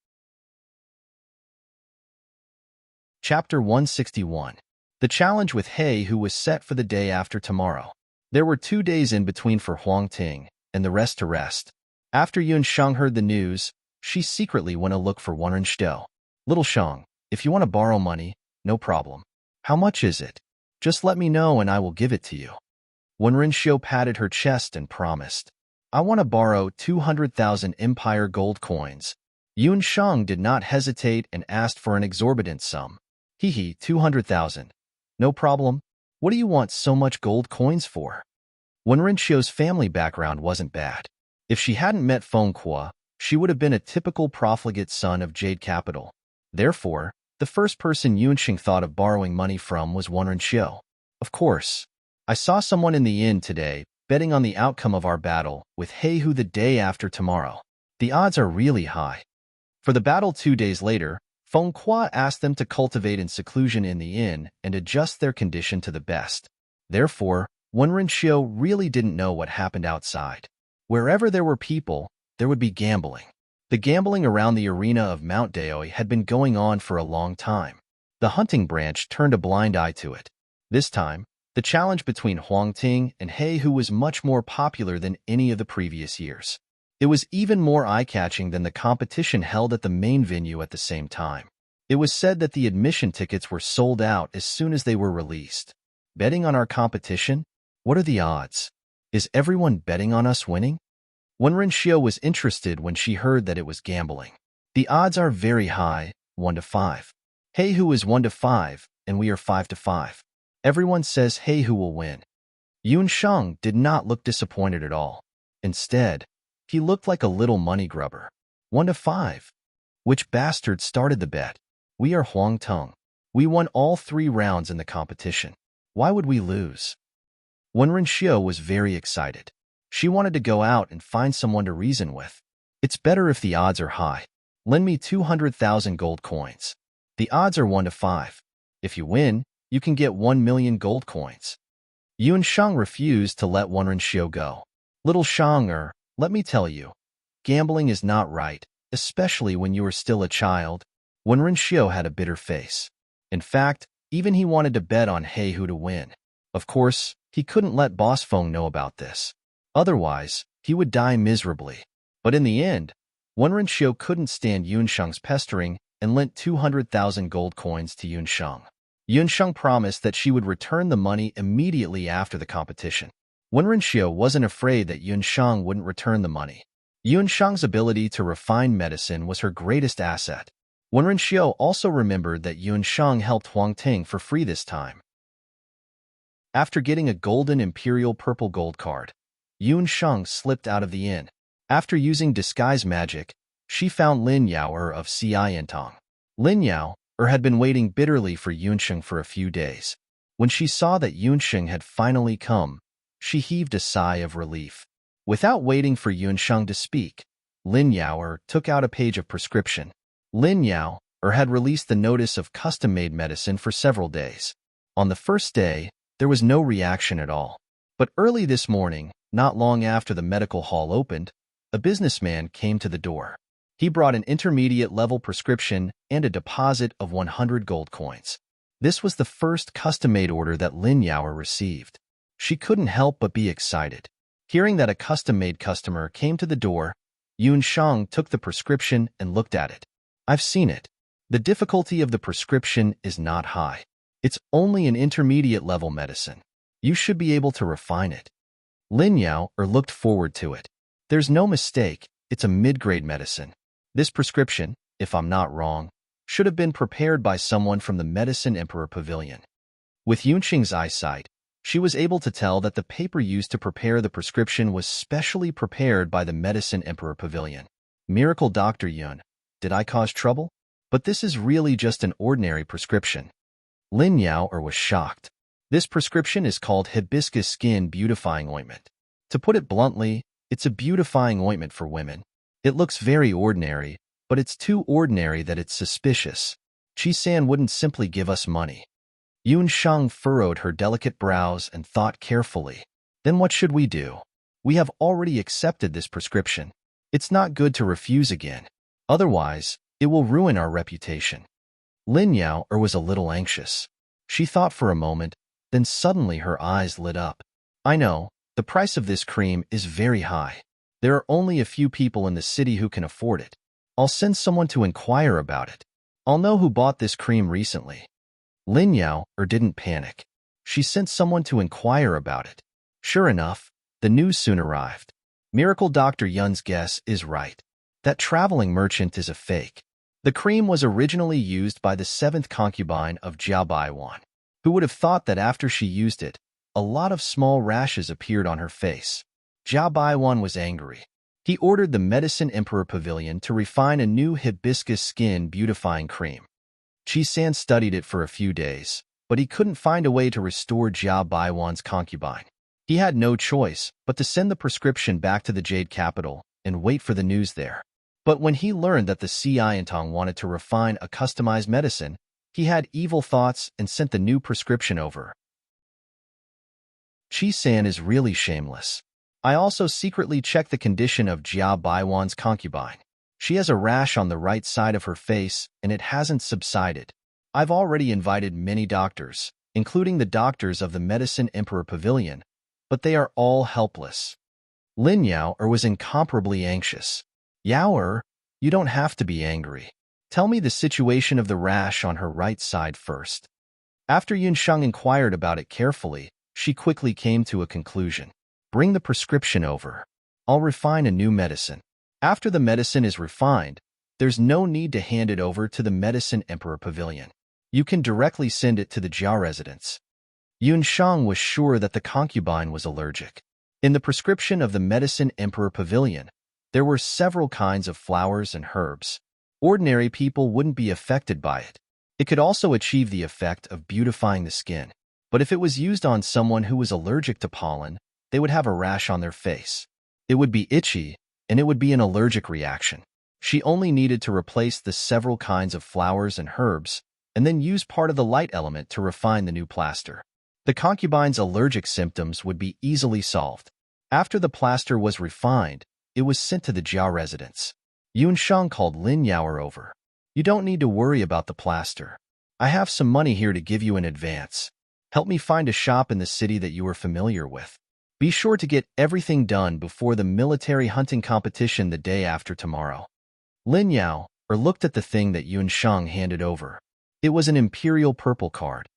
Chapter 161. The challenge with Heihu was set for the day after tomorrow. There were 2 days in between for Huang Ting, and the rest to rest. After Yun Sheng heard the news, she secretly went to look for Wenrenshio. Little Sheng, if you want to borrow money, no problem. How much is it? Just let me know and I will give it to you. Wenrenshio patted her chest and promised. I want to borrow 200,000 Empire gold coins. Yun Sheng did not hesitate and asked for an exorbitant sum. 200,000. No problem. What do you want so much gold coins for? Wenrenshio's family background wasn't bad. If she hadn't met Feng Kuo, she would have been a typical profligate son of Jade Capital. Therefore, the first person Yunxing thought of borrowing money from was Wenrenshio. Of course. I saw someone in the inn today betting on the outcome of our battle with Heihu the day after tomorrow. The odds are really high. For the battle 2 days later, Feng Kuo asked them to cultivate in seclusion in the inn and adjust their condition to the best. Therefore, Wenren really didn't know what happened outside. Wherever there were people, there would be gambling. The gambling around the arena of Mount Daoi had been going on for a long time. The hunting branch turned a blind eye to it. This time, the challenge between Huangting and He Hu was much more popular than any of the previous years. It was even more eye-catching than the competition held at the main venue at the same time. It was said that the admission tickets were sold out as soon as they were released. Betting on our competition? What are the odds? Is everyone betting on us winning? Wenren was interested when she heard that it was gambling. The odds are very high, 1 to 5. He Hu is 1 to 5, and we are 5 to 5. Everyone says He Hu will win. Yunsheng did not look disappointed at all. Instead, he looked like a little money grubber. 1 to 5. Which bastard started the bet? We are Huangtung. We won all 3 rounds in the competition. Why would we lose? Wenren was very excited. She wanted to go out and find someone to reason with. It's better if the odds are high. Lend me 200,000 gold coins. The odds are 1 to 5. If you win, you can get 1 million gold coins. Yunsheng refused to let Wenren go. Little Shang, let me tell you, gambling is not right, especially when you are still a child. Wenren had a bitter face. In fact, even he wanted to bet on He Hu to win. Of course, he couldn't let Boss Feng know about this. Otherwise, he would die miserably. But in the end, Wenren couldn't stand Yunsheng's pestering and lent 200,000 gold coins to Yunsheng. Yunsheng promised that she would return the money immediately after the competition. Wenren wasn't afraid that Yunsheng wouldn't return the money. Yunsheng's ability to refine medicine was her greatest asset. Wenren also remembered that Yunsheng helped Huangting for free this time. After getting a golden imperial purple gold card, Yunsheng slipped out of the inn. After using disguise magic, she found Lin Yao of Xiantong. Lin Yao had been waiting bitterly for Yunsheng for a few days. When she saw that Yunsheng had finally come, she heaved a sigh of relief. Without waiting for Yunsheng to speak, Lin Yao took out a page of prescription. Lin Yao had released the notice of custom-made medicine for several days. On the first day, there was no reaction at all. But early this morning, not long after the medical hall opened, a businessman came to the door. He brought an intermediate-level prescription and a deposit of 100 gold coins. This was the first custom-made order that Lin Yao received. She couldn't help but be excited. Hearing that a custom-made customer came to the door, Yunsheng took the prescription and looked at it. I've seen it. The difficulty of the prescription is not high. It's only an intermediate-level medicine. You should be able to refine it. Lin Yao looked forward to it. There's no mistake, it's a mid-grade medicine. This prescription, if I'm not wrong, should have been prepared by someone from the Medicine Emperor Pavilion. With Yunsheng's eyesight, she was able to tell that the paper used to prepare the prescription was specially prepared by the Medicine Emperor Pavilion. Miracle Dr. Yun, did I cause trouble? But this is really just an ordinary prescription. Lin Yao was shocked. This prescription is called Hibiscus Skin Beautifying Ointment. To put it bluntly, it's a beautifying ointment for women. It looks very ordinary, but it's too ordinary that it's suspicious. Chi-san wouldn't simply give us money. Yunsheng furrowed her delicate brows and thought carefully. Then what should we do? We have already accepted this prescription. It's not good to refuse again. Otherwise, it will ruin our reputation. Lin Yao was a little anxious. She thought for a moment, then suddenly her eyes lit up. I know, the price of this cream is very high. There are only a few people in the city who can afford it. I'll send someone to inquire about it. I'll know who bought this cream recently. Lin Yao didn't panic. She sent someone to inquire about it. Sure enough, the news soon arrived. Miracle Dr. Yun's guess is right. That traveling merchant is a fake. The cream was originally used by the 7th concubine of Jia Baiwan. Who would have thought that after she used it, a lot of small rashes appeared on her face. Jia Baiwan was angry. He ordered the Medicine Emperor Pavilion to refine a new hibiscus skin beautifying cream. Chi-san studied it for a few days, but he couldn't find a way to restore Jia Baiwan's concubine. He had no choice but to send the prescription back to the Jade Capital and wait for the news there. But when he learned that the Xiantong wanted to refine a customized medicine, he had evil thoughts and sent the new prescription over. Chi-san is really shameless. I also secretly checked the condition of Jia Baiwan's concubine. She has a rash on the right side of her face, and it hasn't subsided. I've already invited many doctors, including the doctors of the Medicine Emperor Pavilion, but they are all helpless. Lin Yao was incomparably anxious. Yao, you don't have to be angry. Tell me the situation of the rash on her right side first. After Yunsheng inquired about it carefully, she quickly came to a conclusion. Bring the prescription over. I'll refine a new medicine. After the medicine is refined, there's no need to hand it over to the Medicine Emperor Pavilion. You can directly send it to the Jia residence. Yunsheng was sure that the concubine was allergic. In the prescription of the Medicine Emperor Pavilion, there were several kinds of flowers and herbs. Ordinary people wouldn't be affected by it. It could also achieve the effect of beautifying the skin. But if it was used on someone who was allergic to pollen, they would have a rash on their face. It would be itchy, and it would be an allergic reaction. She only needed to replace the several kinds of flowers and herbs, and then use part of the light element to refine the new plaster. The concubine's allergic symptoms would be easily solved. After the plaster was refined, it was sent to the Jia residence. Yunsheng called Lin Yao over. You don't need to worry about the plaster. I have some money here to give you in advance. Help me find a shop in the city that you are familiar with. Be sure to get everything done before the military hunting competition the day after tomorrow. Lin Yao looked at the thing that Yunsheng handed over. It was an imperial purple card.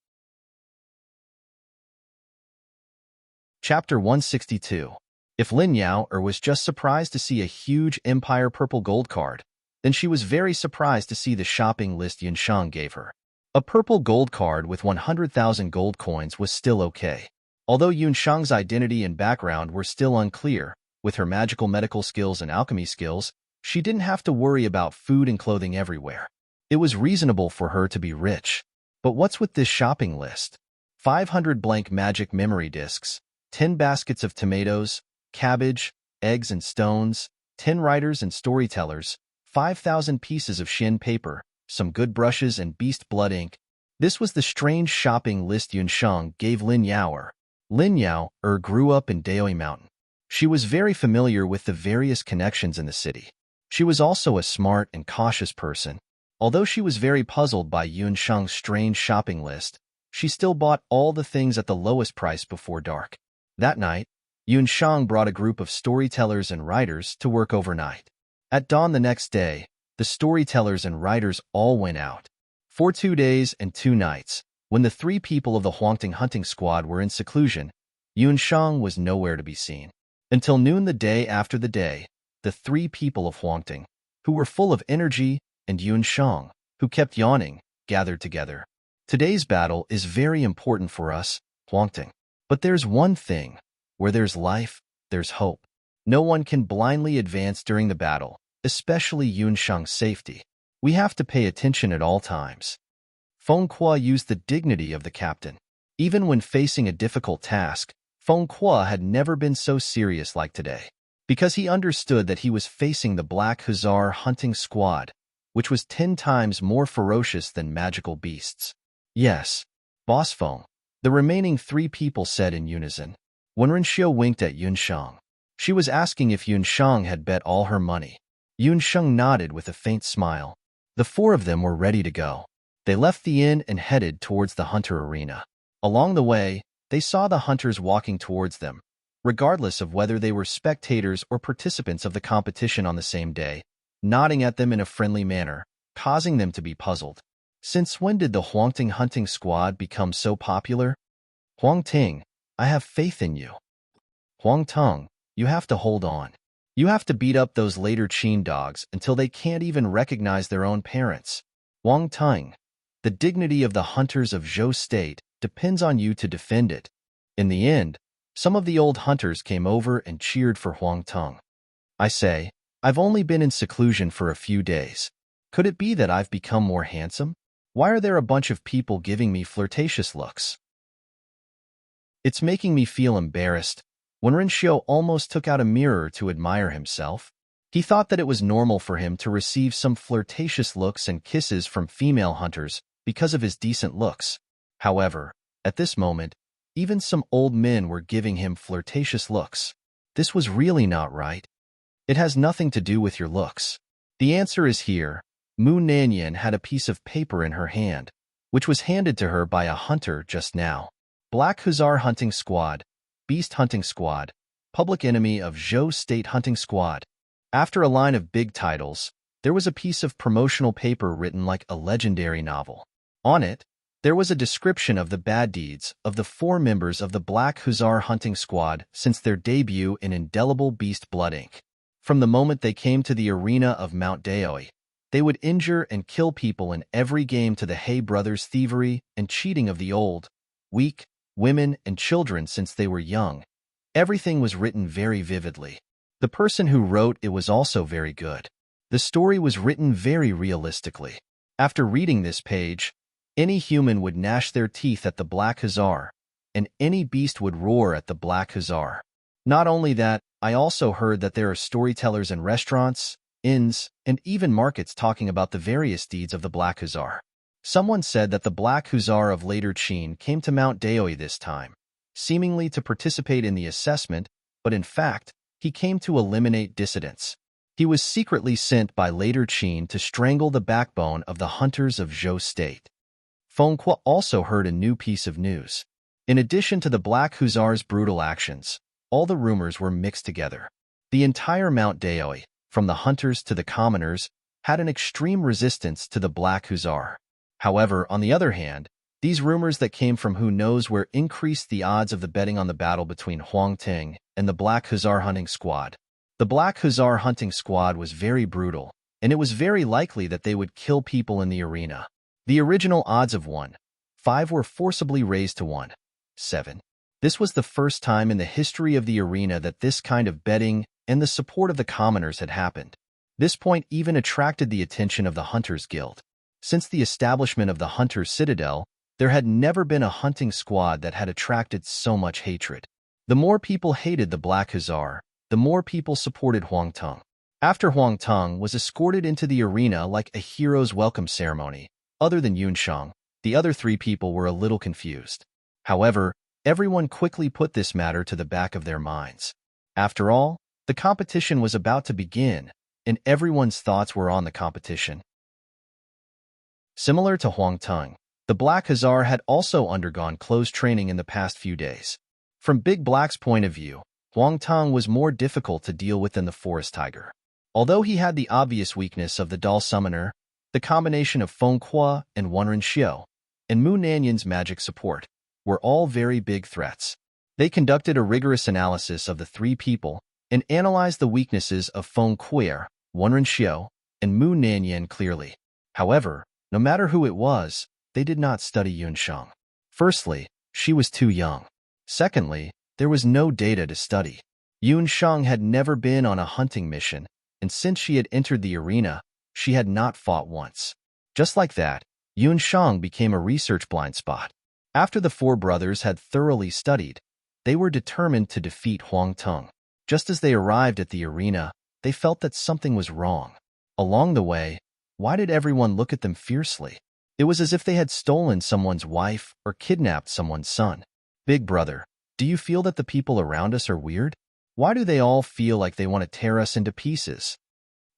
Chapter 162. If Lin Yao was just surprised to see a huge Empire purple gold card, then she was very surprised to see the shopping list Yunsheng gave her. A purple gold card with 100,000 gold coins was still okay. Although Yunsheng's identity and background were still unclear, with her magical medical skills and alchemy skills, she didn't have to worry about food and clothing everywhere. It was reasonable for her to be rich. But what's with this shopping list? 500 blank magic memory discs, 10 baskets of tomatoes, cabbage, eggs and stones, 10 writers and storytellers, 5,000 pieces of shin paper, some good brushes and beast blood ink. This was the strange shopping list Yunsheng gave Lin Yao. Lin Yao grew up in Daoi Mountain. She was very familiar with the various connections in the city. She was also a smart and cautious person. Although she was very puzzled by Yunsheng's strange shopping list, she still bought all the things at the lowest price before dark. That night, Yunsheng brought a group of storytellers and writers to work overnight. At dawn the next day, the storytellers and writers all went out. For 2 days and 2 nights, when the 3 people of the Huangting hunting squad were in seclusion, Yunsheng was nowhere to be seen. Until noon the day after the day, the 3 people of Huangting, who were full of energy, and Yunsheng, who kept yawning, gathered together. Today's battle is very important for us, Huangting. But there's one thing. Where there's life, there's hope. No one can blindly advance during the battle, especially Yunsheng's safety. We have to pay attention at all times. Feng Kuo used the dignity of the captain. Even when facing a difficult task, Feng Kuo had never been so serious like today, because he understood that he was facing the Black Hussar hunting squad, which was 10 times more ferocious than magical beasts. Yes, Boss Feng, the remaining 3 people said in unison. When Renxiu winked at Yunsheng, she was asking if Yunsheng had bet all her money. Yunsheng nodded with a faint smile. The 4 of them were ready to go. They left the inn and headed towards the hunter arena. Along the way, they saw the hunters walking towards them. Regardless of whether they were spectators or participants of the competition on the same day, nodding at them in a friendly manner, causing them to be puzzled. Since when did the Huangting hunting squad become so popular? Huangting, I have faith in you. Huangtong, you have to hold on. You have to beat up those later Qin dogs until they can't even recognize their own parents. Huangtong, the dignity of the hunters of Zhou State depends on you to defend it. In the end, some of the old hunters came over and cheered for Huangtong. I say, I've only been in seclusion for a few days. Could it be that I've become more handsome? Why are there a bunch of people giving me flirtatious looks? It's making me feel embarrassed. When Renxiu almost took out a mirror to admire himself, he thought that it was normal for him to receive some flirtatious looks and kisses from female hunters because of his decent looks. However, at this moment, Even some old men were giving him flirtatious looks. This was really not right. It has nothing to do with your looks. The answer is here. Mu Nanyan had a piece of paper in her hand, which was handed to her by a hunter just now. Black Hussar Hunting Squad, Beast Hunting Squad, Public Enemy of Zhou State Hunting Squad. After a line of big titles, there was a piece of promotional paper written like a legendary novel. On it, there was a description of the bad deeds of the 4 members of the Black Hussar Hunting Squad since their debut in indelible Beast Blood Ink. From the moment they came to the arena of Mount Daoi, they would injure and kill people in every game to the Hay brothers' thievery and cheating of the old, weak, women and children since they were young. Everything was written very vividly. The person who wrote it was also very good. The story was written very realistically. After reading this page, any human would gnash their teeth at the Black Hussar, and any beast would roar at the Black Hussar. Not only that, I also heard that there are storytellers in restaurants, inns, and even markets talking about the various deeds of the Black Hussar. Someone said that the Black Hussar of later Qin came to Mount Daoi this time, seemingly to participate in the assessment, but in fact, he came to eliminate dissidents. He was secretly sent by later Qin to strangle the backbone of the hunters of Zhou State. Feng Kuo also heard a new piece of news. In addition to the Black Hussar's brutal actions, all the rumors were mixed together. The entire Mount Daoi, from the hunters to the commoners, had an extreme resistance to the Black Hussar. However, on the other hand, these rumors that came from who knows where increased the odds of the betting on the battle between Huang Ting and the Black Hussar Hunting Squad. The Black Hussar Hunting Squad was very brutal, and it was very likely that they would kill people in the arena. The original odds of 1.5 were forcibly raised to 1.7. This was the first time in the history of the arena that this kind of betting and the support of the commoners had happened. This point even attracted the attention of the Hunters Guild. Since the establishment of the Hunters Citadel, there had never been a hunting squad that had attracted so much hatred. The more people hated the Black Hussar, the more people supported Huang Teng. After Huang Teng was escorted into the arena like a hero's welcome ceremony, other than Yunsheng, the other 3 people were a little confused. However, everyone quickly put this matter to the back of their minds. After all, the competition was about to begin, and everyone's thoughts were on the competition. Similar to Huang Teng, the Black Hussar had also undergone close training in the past few days. From Big Black's point of view, Huang Teng was more difficult to deal with than the forest tiger. Although he had the obvious weakness of the doll summoner, the combination of Feng Kuo and Wenren Xiu, and Mu Nanyan's magic support, were all very big threats. They conducted a rigorous analysis of the 3 people and analyzed the weaknesses of Feng Kuo, Wenren Xiu, and Mu Nanyan clearly. However, no matter who it was, they did not study Yunsheng. Firstly, she was too young. Secondly, there was no data to study. Yunsheng had never been on a hunting mission, and since she had entered the arena, she had not fought once. Just like that, Yunsheng became a research blind spot. After the 4 brothers had thoroughly studied, they were determined to defeat Huang Teng. Just as they arrived at the arena, they felt that something was wrong. Along the way, why did everyone look at them fiercely? It was as if they had stolen someone's wife or kidnapped someone's son. Big brother, do you feel that the people around us are weird? Why do they all feel like they want to tear us into pieces?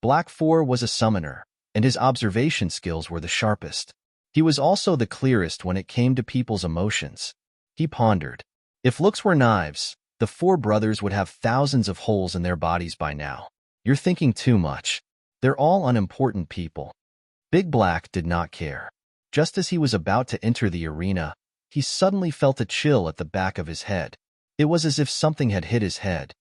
Black 4 was a summoner, and his observation skills were the sharpest. He was also the clearest when it came to people's emotions. He pondered. If looks were knives, the 4 brothers would have thousands of holes in their bodies by now. You're thinking too much. They're all unimportant people. Big Black did not care. Just as he was about to enter the arena, he suddenly felt a chill at the back of his head. It was as if something had hit his head.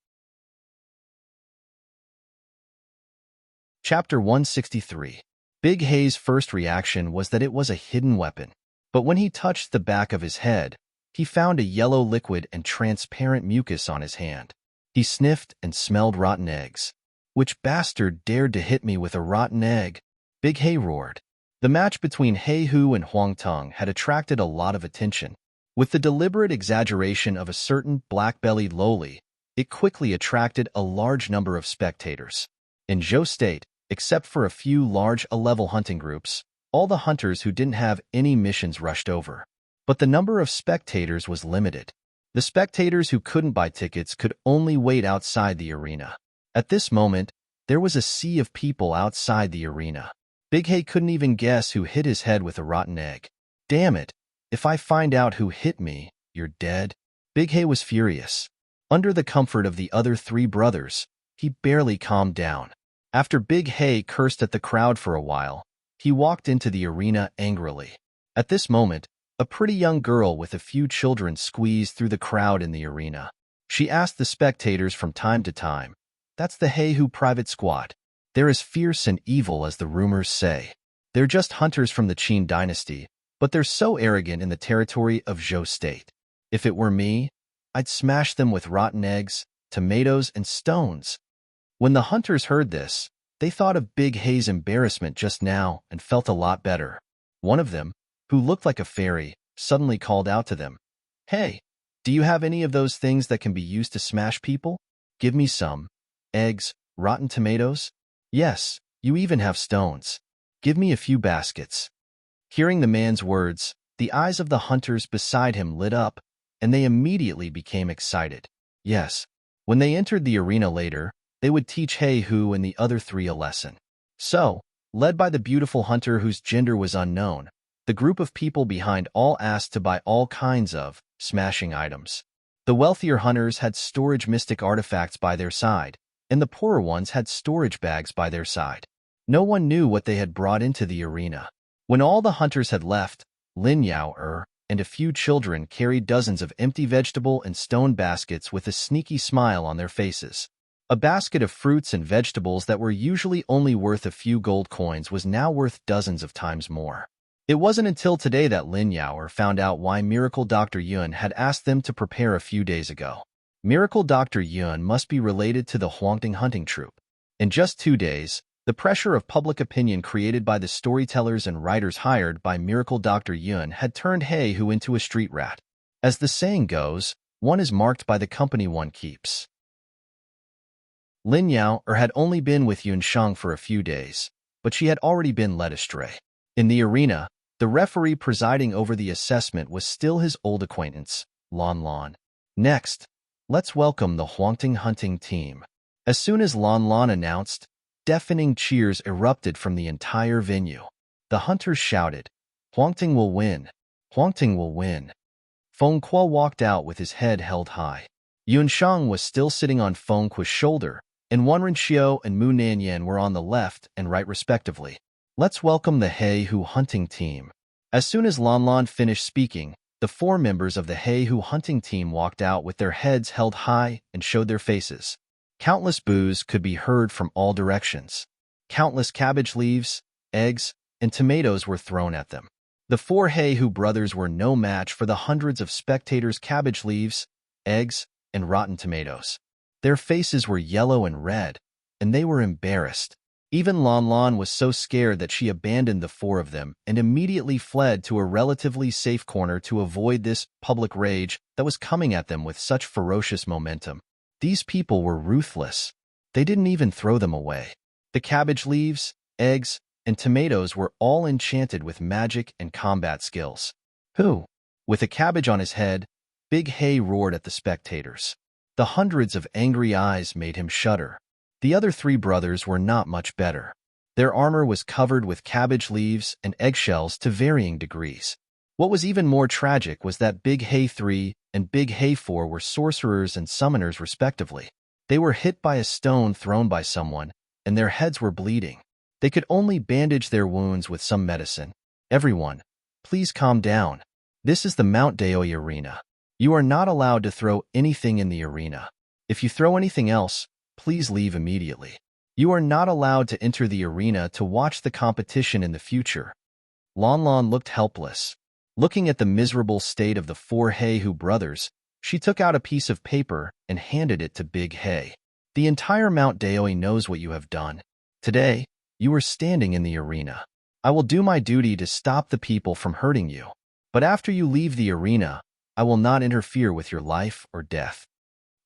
Chapter 163. Big Hay's first reaction was that it was a hidden weapon. But when he touched the back of his head, he found a yellow liquid and transparent mucus on his hand. He sniffed and smelled rotten eggs. Which bastard dared to hit me with a rotten egg? Big Hay roared. The match between He Hu and Huang Teng had attracted a lot of attention. With the deliberate exaggeration of a certain black-bellied loli, it quickly attracted a large number of spectators. In Zhou State, except for a few large A-level hunting groups, all the hunters who didn't have any missions rushed over. But the number of spectators was limited. The spectators who couldn't buy tickets could only wait outside the arena. At this moment, there was a sea of people outside the arena. Big Hay couldn't even guess who hit his head with a rotten egg. Damn it, if I find out who hit me, you're dead. Big Hay was furious. Under the comfort of the other three brothers, he barely calmed down. After Big Hay cursed at the crowd for a while, he walked into the arena angrily. At this moment, a pretty young girl with a few children squeezed through the crowd in the arena. She asked the spectators from time to time, "That's the Hay Who private squad. They're as fierce and evil as the rumors say. They're just hunters from the Qin dynasty, but they're so arrogant in the territory of Zhou state. If it were me, I'd smash them with rotten eggs, tomatoes, and stones." When the hunters heard this, they thought of Big Hay's embarrassment just now and felt a lot better. One of them, who looked like a fairy, suddenly called out to them, "Hey, do you have any of those things that can be used to smash people? Give me some. Eggs, rotten tomatoes? Yes, you even have stones. Give me a few baskets." Hearing the man's words, the eyes of the hunters beside him lit up, and they immediately became excited. Yes, when they entered the arena later, they would teach Hay Hu and the other three a lesson. So, led by the beautiful hunter whose gender was unknown, the group of people behind all asked to buy all kinds of smashing items. The wealthier hunters had storage mystic artifacts by their side, and the poorer ones had storage bags by their side. No one knew what they had brought into the arena. When all the hunters had left, Lin Yao and a few children carried dozens of empty vegetable and stone baskets with a sneaky smile on their faces. A basket of fruits and vegetables that were usually only worth a few gold coins was now worth dozens of times more. It wasn't until today that Lin Yao found out why Miracle Dr. Yun had asked them to prepare a few days ago. Miracle Dr. Yun must be related to the Huangting hunting troupe. In just 2 days, the pressure of public opinion created by the storytellers and writers hired by Miracle Dr. Yun had turned Hay Hu into a street rat. As the saying goes, one is marked by the company one keeps. Lin Yao had only been with Yun Shang for a few days, but she had already been led astray. In the arena, the referee presiding over the assessment was still his old acquaintance, Lan Lan. Next, let's welcome the Huangting hunting team. As soon as Lan Lan announced, deafening cheers erupted from the entire venue. The hunters shouted, "Huangting will win! Huangting will win!" Feng Kuo walked out with his head held high. Yun Shang was still sitting on Feng Kuo's shoulder, and Wanren Xiao and Mu Nanyan were on the left and right respectively. Let's welcome the Hay Hu hunting team. As soon as Lan Lan finished speaking, the 4 members of the Hay Hu hunting team walked out with their heads held high and showed their faces. Countless boos could be heard from all directions. Countless cabbage leaves, eggs, and tomatoes were thrown at them. The 4 Hay Hu brothers were no match for the hundreds of spectators' cabbage leaves, eggs, and rotten tomatoes. Their faces were yellow and red, and they were embarrassed. Even Lan Lan was so scared that she abandoned the 4 of them and immediately fled to a relatively safe corner to avoid this public rage that was coming at them with such ferocious momentum. These people were ruthless. They didn't even throw them away. The cabbage leaves, eggs, and tomatoes were all enchanted with magic and combat skills. Who? With a cabbage on his head, Big Hay roared at the spectators. The hundreds of angry eyes made him shudder. The other 3 brothers were not much better. Their armor was covered with cabbage leaves and eggshells to varying degrees. What was even more tragic was that Big Hay 3 and Big Hay 4 were sorcerers and summoners respectively. They were hit by a stone thrown by someone, and their heads were bleeding. They could only bandage their wounds with some medicine. Everyone, please calm down. This is the Mount Daoi arena. You are not allowed to throw anything in the arena. If you throw anything else, please leave immediately. You are not allowed to enter the arena to watch the competition in the future. Lan Lan looked helpless. Looking at the miserable state of the 4 Hay Hu brothers, she took out a piece of paper and handed it to Big Hay. The entire Mount Daoi knows what you have done. Today, you are standing in the arena. I will do my duty to stop the people from hurting you. But after you leave the arena, I will not interfere with your life or death.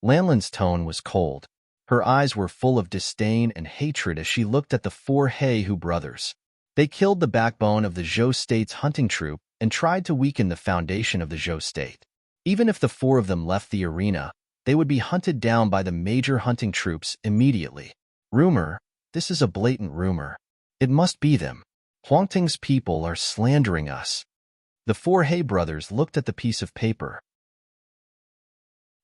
Lanlan's tone was cold. Her eyes were full of disdain and hatred as she looked at the 4 Hay Hu brothers. They killed the backbone of the Zhou state's hunting troupe and tried to weaken the foundation of the Zhou state. Even if the four of them left the arena, they would be hunted down by the major hunting troops immediately. Rumor, this is a blatant rumor. It must be them. Huangting's people are slandering us. The four He brothers looked at the piece of paper.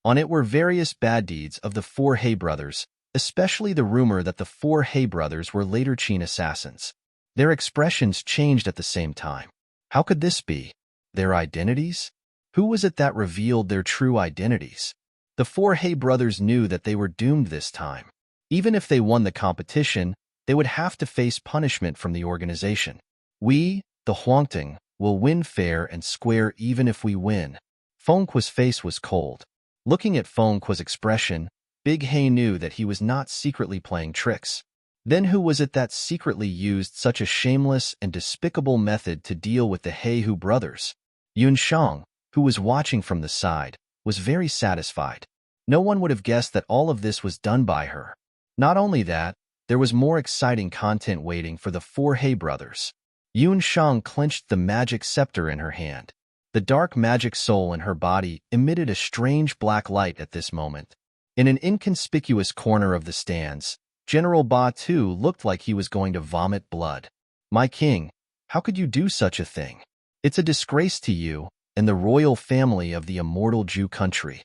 On it were various bad deeds of the four He brothers, especially the rumor that the four He brothers were later Qin assassins. Their expressions changed at the same time. How could this be? Their identities? Who was it that revealed their true identities? The four He brothers knew that they were doomed this time. Even if they won the competition, they would have to face punishment from the organization. We, the Huangting, will win fair and square even if we win. Feng Kuo's face was cold. Looking at Feng Kuo's expression, Big He knew that he was not secretly playing tricks. Then who was it that secretly used such a shameless and despicable method to deal with the He brothers? Yunshang, who was watching from the side, was very satisfied. No one would have guessed that all of this was done by her. Not only that, there was more exciting content waiting for the four He brothers. Yunshang clenched the magic scepter in her hand. The dark magic soul in her body emitted a strange black light at this moment. In an inconspicuous corner of the stands, General Ba Tu looked like he was going to vomit blood. My king, how could you do such a thing? It's a disgrace to you and the royal family of the immortal Ju country.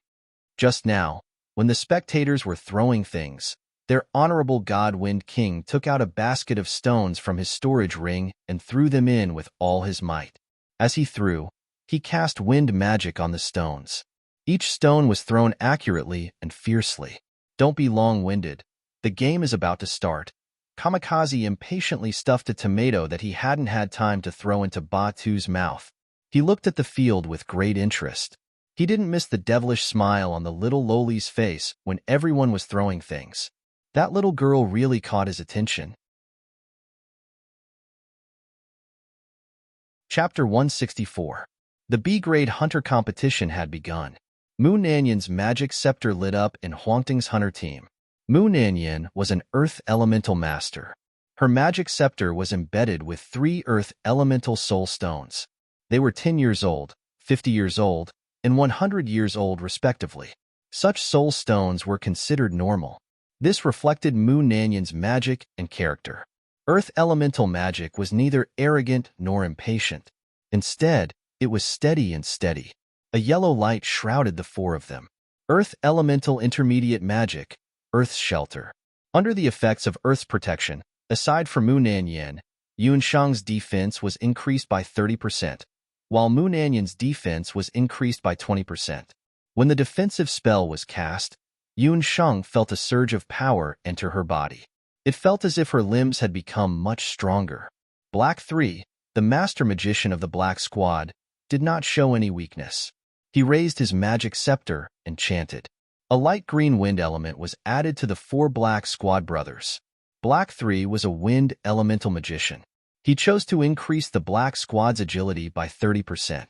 Just now, when the spectators were throwing things, their honorable God-Wind King took out a basket of stones from his storage ring and threw them in with all his might. As he threw, he cast wind magic on the stones. Each stone was thrown accurately and fiercely. Don't be long-winded. The game is about to start. Kamikaze impatiently stuffed a tomato that he hadn't had time to throw into Ba Tu's mouth. He looked at the field with great interest. He didn't miss the devilish smile on the little Loli's face when everyone was throwing things. That little girl really caught his attention. Chapter 164. The B-grade hunter competition had begun. Mu Nanyan's magic scepter lit up in Huangting's hunter team. Mu Nanyan was an earth elemental master. Her magic scepter was embedded with 3 earth elemental soul stones. They were 10 years old, 50 years old, and 100 years old respectively. Such soul stones were considered normal. This reflected Mu Nanyan's magic and character. Earth elemental magic was neither arrogant nor impatient. Instead, it was steady and steady. A yellow light shrouded the 4 of them. Earth elemental intermediate magic, Earth's shelter. Under the effects of Earth's protection, aside from Mu Nanyan, Yunshang's defense was increased by 30%, while Mu Nanyan's defense was increased by 20%. When the defensive spell was cast, Yunshang felt a surge of power enter her body. It felt as if her limbs had become much stronger. Black 3, the master magician of the Black Squad, did not show any weakness. He raised his magic scepter and chanted. A light green wind element was added to the 4 Black Squad brothers. Black 3 was a wind elemental magician. He chose to increase the Black Squad's agility by 30%.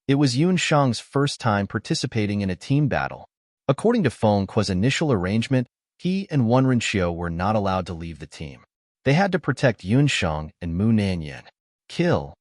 It was Yunshang's first time participating in a team battle. According to Feng Kuo's initial arrangement, he and Wenrenqiu were not allowed to leave the team. They had to protect Yunshang and Mu Nanyan. Kill.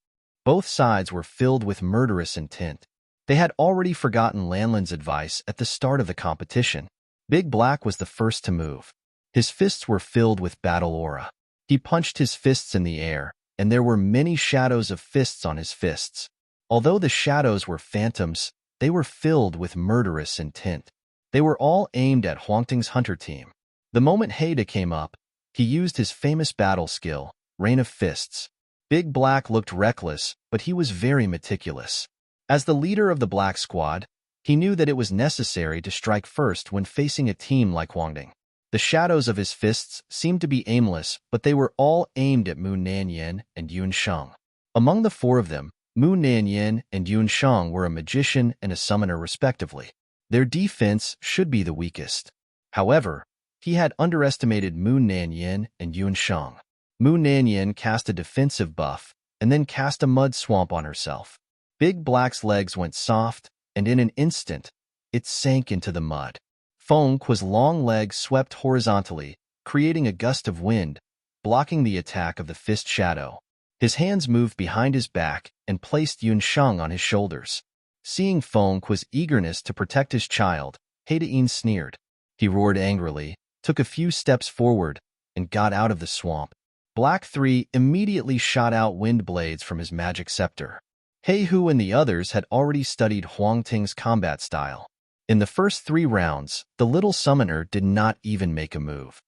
Both sides were filled with murderous intent. They had already forgotten Lanlin's advice at the start of the competition. Big Black was the first to move. His fists were filled with battle aura. He punched his fists in the air, and there were many shadows of fists on his fists. Although the shadows were phantoms, they were filled with murderous intent. They were all aimed at Huangting's hunter team. The moment Haida came up, he used his famous battle skill, Rain of Fists. Big Black looked reckless, but he was very meticulous. As the leader of the Black Squad, he knew that it was necessary to strike first when facing a team like Huangting. The shadows of his fists seemed to be aimless, but they were all aimed at Mu Nanyan and Yunshang. Among the 4 of them, Mu Nanyan and Yunshang were a magician and a summoner respectively. Their defense should be the weakest. However, he had underestimated Mu Nanyan and Yunshang. Mu Nanyan cast a defensive buff and then cast a mud swamp on herself. Big Black's legs went soft, and in an instant, it sank into the mud. Feng Kuo's long legs swept horizontally, creating a gust of wind, blocking the attack of the fist shadow. His hands moved behind his back and placed Yunshang on his shoulders. Seeing Feng Kuo's eagerness to protect his child, Haida'in sneered. He roared angrily, took a few steps forward, and got out of the swamp. Black 3 immediately shot out wind blades from his magic scepter. Heihu and the others had already studied Huang Ting's combat style. In the first 3 rounds, the little summoner did not even make a move.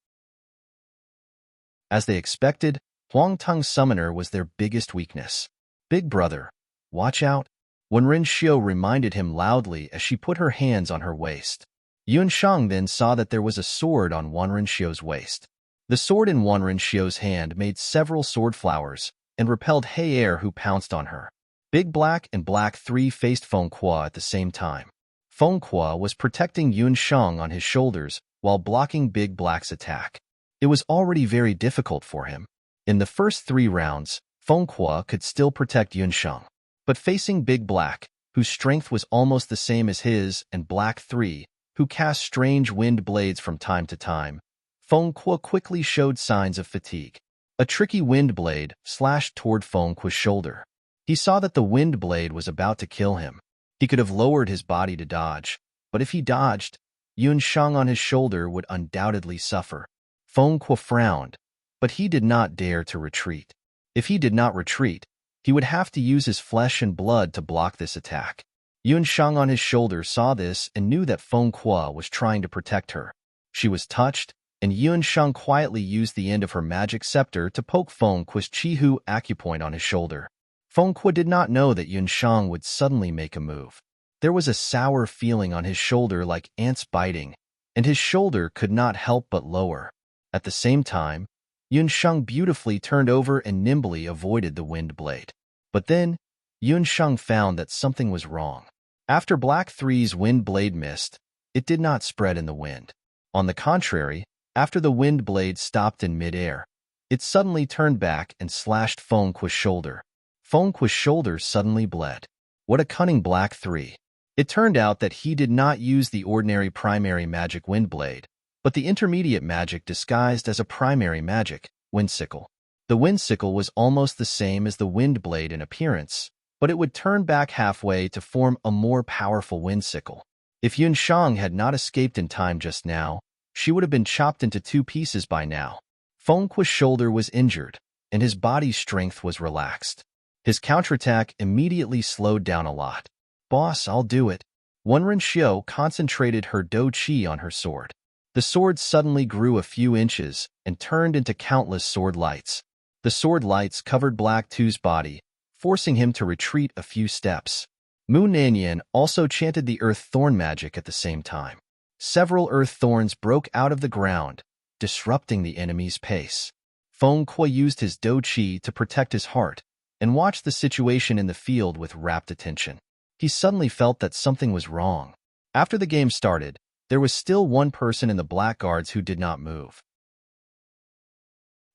As they expected, Huang Tung's summoner was their biggest weakness. Big brother, watch out, Wenren Xiu reminded him loudly as she put her hands on her waist. Yunsheng then saw that there was a sword on Wenren Xiu's waist. The sword in Wenren Xiu's hand made several sword flowers and repelled He Er, who pounced on her. Big Black and Black 3 faced Feng Kuo at the same time. Feng Kuo was protecting Yunsheng on his shoulders while blocking Big Black's attack. It was already very difficult for him. In the first 3 rounds, Feng Kuo could still protect Yunsheng. But facing Big Black, whose strength was almost the same as his, and Black 3, who cast strange wind blades from time to time, Feng Kuo quickly showed signs of fatigue. A tricky wind blade slashed toward Feng Kuo's shoulder. He saw that the wind blade was about to kill him. He could have lowered his body to dodge, but if he dodged, Yunsheng on his shoulder would undoubtedly suffer. Feng Kuo frowned, but he did not dare to retreat. If he did not retreat, he would have to use his flesh and blood to block this attack. Yunsheng on his shoulder saw this and knew that Feng Kuo was trying to protect her. She was touched, and Yunsheng quietly used the end of her magic scepter to poke Feng Kuo's Chihu acupoint on his shoulder. Feng Kuo did not know that Yunsheng would suddenly make a move. There was a sour feeling on his shoulder like ants biting, and his shoulder could not help but lower. At the same time, Yunsheng beautifully turned over and nimbly avoided the wind blade. But then, Yunsheng found that something was wrong. After Black 3's wind blade missed, it did not spread in the wind. On the contrary, after the wind blade stopped in mid-air, it suddenly turned back and slashed Feng Kuo's shoulder. Feng Kuo's shoulder suddenly bled. What a cunning Black 3. It turned out that he did not use the ordinary primary magic wind blade, but the intermediate magic disguised as a primary magic, wind sickle. The wind sickle was almost the same as the wind blade in appearance, but it would turn back halfway to form a more powerful wind sickle. If Yunsheng had not escaped in time just now, she would have been chopped into 2 pieces by now. Feng Kuo's shoulder was injured, and his body's strength was relaxed. His counterattack immediately slowed down a lot. Boss, I'll do it. Wenren Xiu concentrated her Do Qi on her sword. The sword suddenly grew a few inches and turned into countless sword lights. The sword lights covered Black 2's body, forcing him to retreat a few steps. Mu Nanyan also chanted the earth thorn magic at the same time. Several earth thorns broke out of the ground, disrupting the enemy's pace. Feng Kuo used his Do Qi to protect his heart and watched the situation in the field with rapt attention. He suddenly felt that something was wrong. After the game started, there was still one person in the Black Guards who did not move.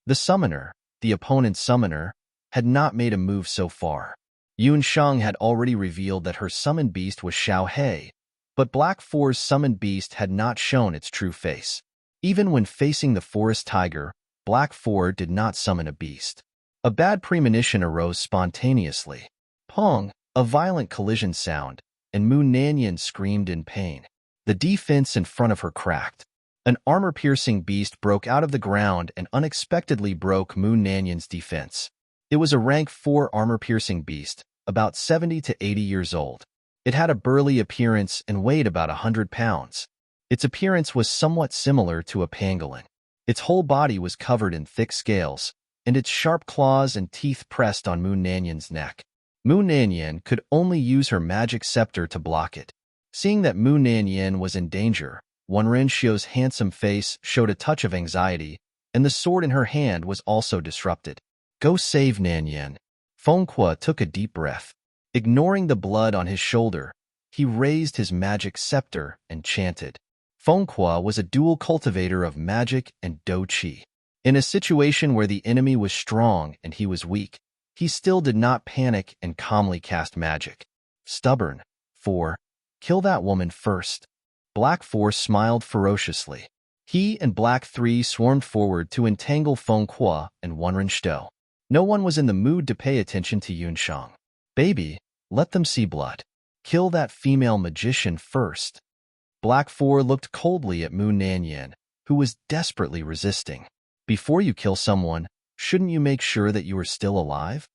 The summoner, the opponent's summoner, had not made a move so far. Yunsheng had already revealed that her summoned beast was Xiao He, but Black 4's summoned beast had not shown its true face. Even when facing the forest tiger, Black 4 did not summon a beast. A bad premonition arose spontaneously. Pong, a violent collision sound, and Mu Nanyan screamed in pain. The defense in front of her cracked. An armor-piercing beast broke out of the ground and unexpectedly broke Mu Nanyan's defense. It was a rank 4 armor-piercing beast, about 70 to 80 years old. It had a burly appearance and weighed about 100 pounds. Its appearance was somewhat similar to a pangolin. Its whole body was covered in thick scales, and its sharp claws and teeth pressed on Mu Nanyan's neck. Mu Nanyan could only use her magic scepter to block it. Seeing that Mu Nanyan was in danger, Wenren Xiu's handsome face showed a touch of anxiety, and the sword in her hand was also disrupted. Go save Nanyan. Feng Kuo took a deep breath. Ignoring the blood on his shoulder, he raised his magic scepter and chanted. Feng Kuo was a dual cultivator of magic and Do Qi. In a situation where the enemy was strong and he was weak, he still did not panic and calmly cast magic. Stubborn. 4. Kill that woman first. Black 4 smiled ferociously. He and Black 3 swarmed forward to entangle Feng Kuo and Wenren Xiu. No one was in the mood to pay attention to Yunsheng. Baby, let them see blood. Kill that female magician first. Black 4 looked coldly at Mu Nanyan, who was desperately resisting. Before you kill someone, shouldn't you make sure that you are still alive?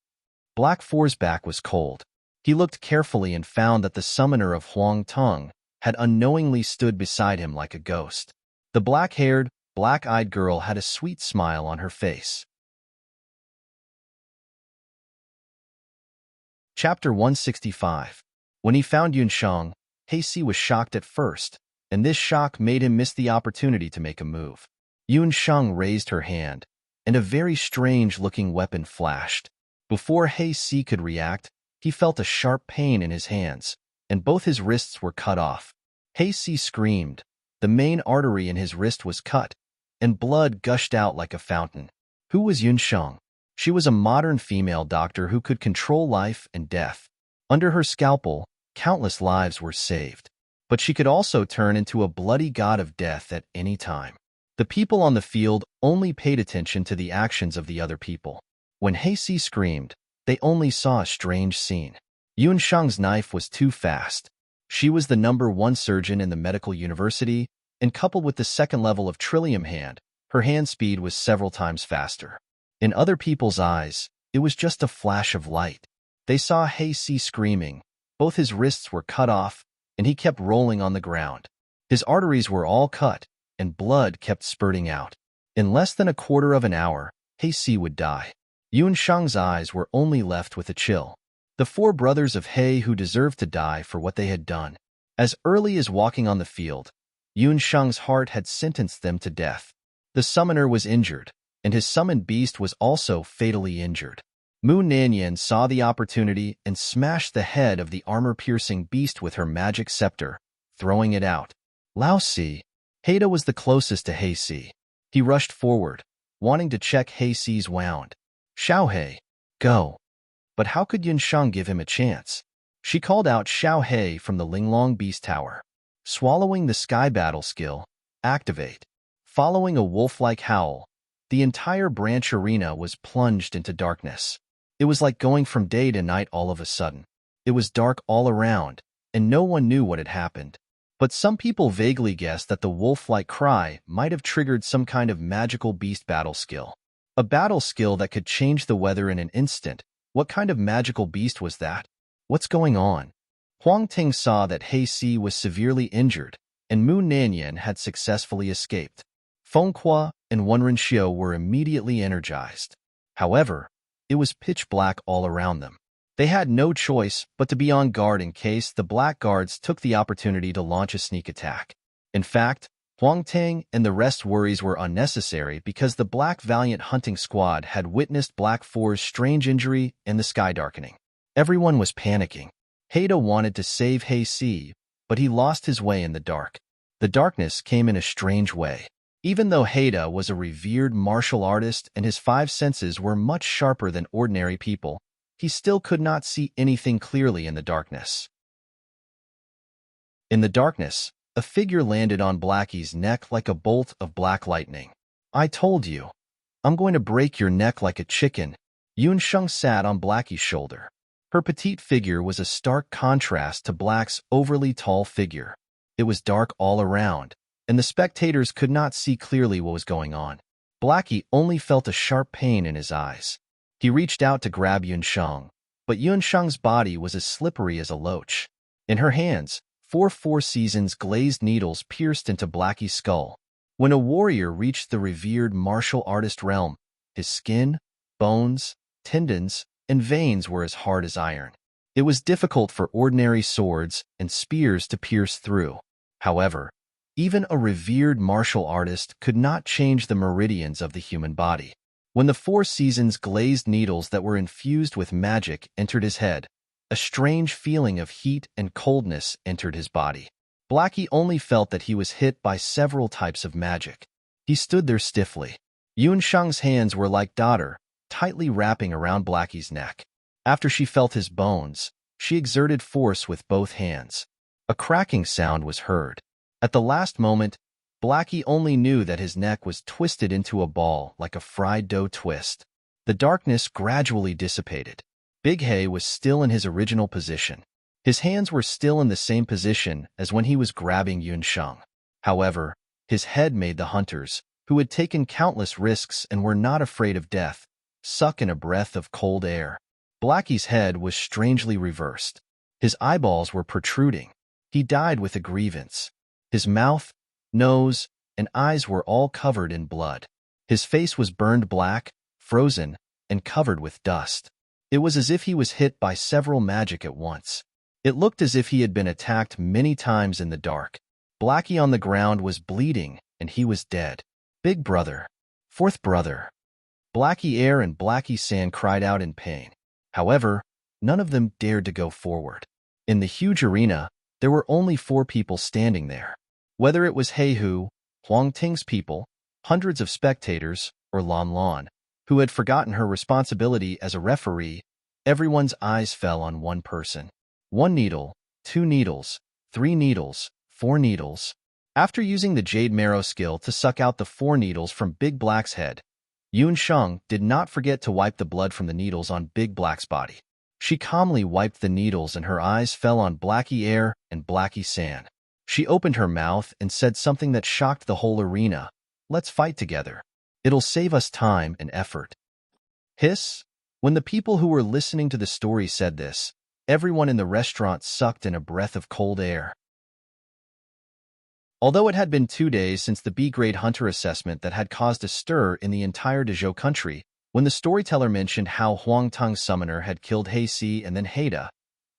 Black 4's back was cold. He looked carefully and found that the summoner of Huang Tong had unknowingly stood beside him like a ghost. The black-haired, black-eyed girl had a sweet smile on her face. Chapter 165. When he found Yunsheng, He was shocked at first, and this shock made him miss the opportunity to make a move. Yunsheng raised her hand, and a very strange-looking weapon flashed. Before He could react, he felt a sharp pain in his hands, and both his wrists were cut off. He screamed. The main artery in his wrist was cut, and blood gushed out like a fountain. Who was Yunsheng? She was a modern female doctor who could control life and death. Under her scalpel, countless lives were saved. But she could also turn into a bloody god of death at any time. The people on the field only paid attention to the actions of the other people. When He screamed, they only saw a strange scene. Yunsheng's knife was too fast. She was the #1 surgeon in the medical university, and coupled with the second level of Trillium Hand, her hand speed was several times faster. In other people's eyes, it was just a flash of light. They saw He screaming. Both his wrists were cut off, and he kept rolling on the ground. His arteries were all cut, and blood kept spurting out. In less than a quarter of an hour, He would die. Yunsheng's eyes were only left with a chill. The 4 brothers of He who deserved to die for what they had done. As early as walking on the field, Yunsheng's heart had sentenced them to death. The summoner was injured, and his summoned beast was also fatally injured. Mu Nanyan saw the opportunity and smashed the head of the armor-piercing beast with her magic scepter, throwing it out. Lao Si. Haida was the closest to He. He rushed forward, wanting to check He's wound. Xiaohe, go. But how could Yunsheng give him a chance? She called out Xiaohe from the Linglong Beast Tower. Swallowing the Sky Battle skill, activate. Following a wolf-like howl, the entire branch arena was plunged into darkness. It was like going from day to night all of a sudden. It was dark all around, and no one knew what had happened. But some people vaguely guessed that the wolf-like cry might have triggered some kind of magical beast battle skill. A battle skill that could change the weather in an instant. What kind of magical beast was that? What's going on? Huang Ting saw that He was severely injured, and Mu Nanyan had successfully escaped. Feng Kuo and Wenrenxiu were immediately energized. However, it was pitch black all around them. They had no choice but to be on guard in case the black guards took the opportunity to launch a sneak attack. In fact, Huang Ting and the rest's worries were unnecessary because the Black Valiant hunting squad had witnessed Black 4's strange injury and the sky darkening. Everyone was panicking. Haida wanted to save He, but he lost his way in the dark. The darkness came in a strange way. Even though Haida was a revered martial artist and his 5 senses were much sharper than ordinary people, he still could not see anything clearly in the darkness. In the darkness, a figure landed on Blackie's neck like a bolt of black lightning. I told you. I'm going to break your neck like a chicken. Yunsheng sat on Blackie's shoulder. Her petite figure was a stark contrast to Black's overly tall figure. It was dark all around, and the spectators could not see clearly what was going on. Blackie only felt a sharp pain in his eyes. He reached out to grab Yunsheng, but Yunsheng's body was as slippery as a loach. In her hands, 4 seasons glazed needles pierced into Blackie's skull. When a warrior reached the revered martial artist realm, his skin, bones, tendons, and veins were as hard as iron. It was difficult for ordinary swords and spears to pierce through. However, even a revered martial artist could not change the meridians of the human body. When the 4 seasons glazed needles that were infused with magic entered his head, a strange feeling of heat and coldness entered his body. Blackie only felt that he was hit by several types of magic. He stood there stiffly. Yunsheng's hands were like daughter, tightly wrapping around Blackie's neck. After she felt his bones, she exerted force with both hands. A cracking sound was heard. At the last moment, Blackie only knew that his neck was twisted into a ball like a fried dough twist. The darkness gradually dissipated. Big He was still in his original position. His hands were still in the same position as when he was grabbing Yunsheng. However, his head made the hunters, who had taken countless risks and were not afraid of death, suck in a breath of cold air. Blackie's head was strangely reversed. His eyeballs were protruding. He died with a grievance. His mouth, nose, and eyes were all covered in blood. His face was burned black, frozen, and covered with dust. It was as if he was hit by several magic at once. It looked as if he had been attacked many times in the dark. Blackie on the ground was bleeding, and he was dead. Big brother. Fourth brother. Blackie Air and Blackie San cried out in pain. However, none of them dared to go forward. In the huge arena, there were only 4 people standing there. Whether it was Heihu, Huang Ting's people, hundreds of spectators, or Lan Lan, who had forgotten her responsibility as a referee, everyone's eyes fell on one person. 1 needle, 2 needles, 3 needles, 4 needles. After using the Jade Marrow skill to suck out the 4 needles from Big Black's head, Yunsheng did not forget to wipe the blood from the needles on Big Black's body. She calmly wiped the needles and her eyes fell on Blackie Air and Blackie San. She opened her mouth and said something that shocked the whole arena. Let's fight together. It'll save us time and effort. Hiss. When the people who were listening to the story said this, everyone in the restaurant sucked in a breath of cold air. Although it had been 2 days since the B-grade hunter assessment that had caused a stir in the entire Dezhou country, when the storyteller mentioned how Huang Tung's summoner had killed He Si and then Haida,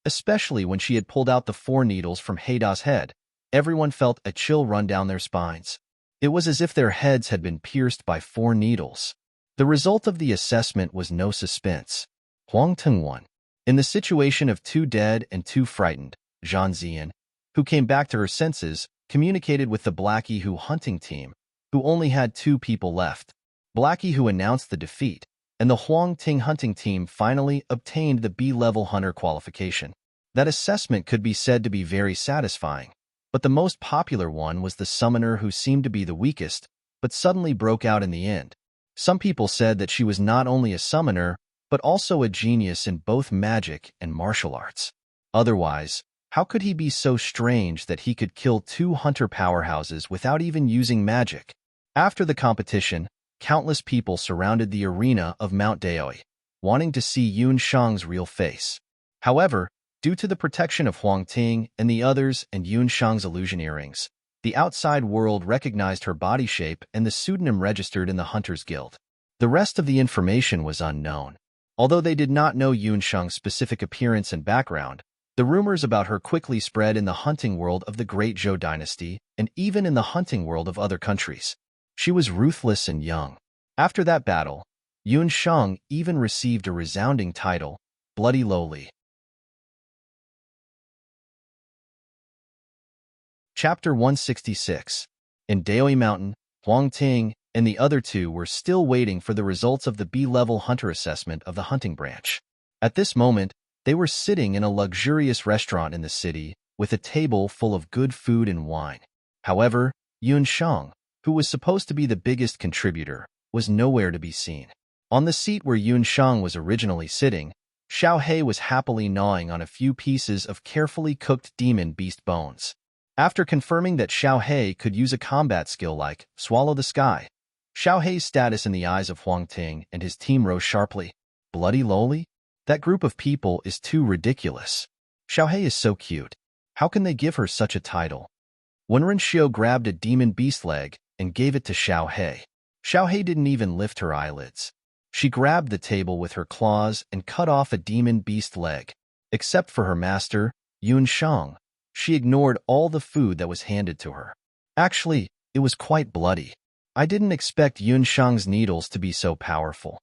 especially when she had pulled out the 4 needles from Haida's head, everyone felt a chill run down their spines. It was as if their heads had been pierced by 4 needles. The result of the assessment was no suspense. Huang Tung won. In the situation of 2 dead and 2 frightened, Zhan Zian, who came back to her senses, communicated with the Blackie Hu hunting team, who only had 2 people left. Blackie Hu announced the defeat, and the Huang Ting hunting team finally obtained the B-level hunter qualification. That assessment could be said to be very satisfying, but the most popular one was the summoner who seemed to be the weakest, but suddenly broke out in the end. Some people said that she was not only a summoner, but also a genius in both magic and martial arts. Otherwise, how could he be so strange that he could kill 2 hunter powerhouses without even using magic? After the competition, countless people surrounded the arena of Mount Daoi, wanting to see Yunsheng's real face. However, due to the protection of Huang Ting and the others and Yunsheng's illusion earrings, the outside world recognized her body shape and the pseudonym registered in the Hunters Guild. The rest of the information was unknown. Although they did not know Yunsheng's specific appearance and background, the rumors about her quickly spread in the hunting world of the Great Zhou dynasty and even in the hunting world of other countries. She was ruthless and young. After that battle, Yunsheng even received a resounding title, Bloody Lowly. Chapter 166. In Daoi Mountain, Huang Ting and the other 2 were still waiting for the results of the B-level hunter assessment of the hunting branch. At this moment, they were sitting in a luxurious restaurant in the city with a table full of good food and wine. However, Yunsheng, who was supposed to be the biggest contributor, was nowhere to be seen. On the seat where Yunsheng was originally sitting, Xiao He was happily gnawing on a few pieces of carefully cooked demon beast bones. After confirming that Xiao He could use a combat skill like Swallow the Sky, Xiao He's status in the eyes of Huang Ting and his team rose sharply. Bloody Lowly? That group of people is too ridiculous. Xiao He is so cute. How can they give her such a title? Wenren Xiao grabbed a demon beast leg and gave it to Xiao He. Xiao He didn't even lift her eyelids. She grabbed the table with her claws and cut off a demon beast leg. Except for her master, Yunsheng, she ignored all the food that was handed to her. Actually, it was quite bloody. I didn't expect Yunsheng's needles to be so powerful.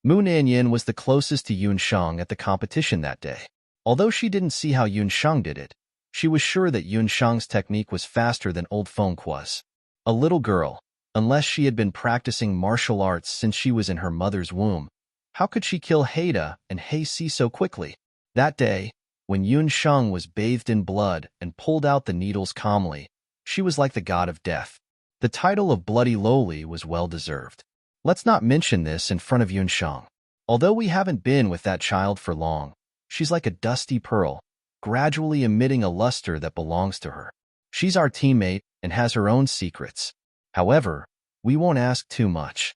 Mu Nanyan was the closest to Yunsheng at the competition that day. Although she didn't see how Yunsheng did it, she was sure that Yunsheng's technique was faster than old Feng was. A little girl, unless she had been practicing martial arts since she was in her mother's womb, how could she kill Haida and He Si so quickly? That day, when Yunsheng was bathed in blood and pulled out the needles calmly, she was like the god of death. The title of Bloody Lowly was well-deserved. Let's not mention this in front of Yunsheng. Although we haven't been with that child for long, she's like a dusty pearl, gradually emitting a luster that belongs to her. She's our teammate and has her own secrets. However, we won't ask too much.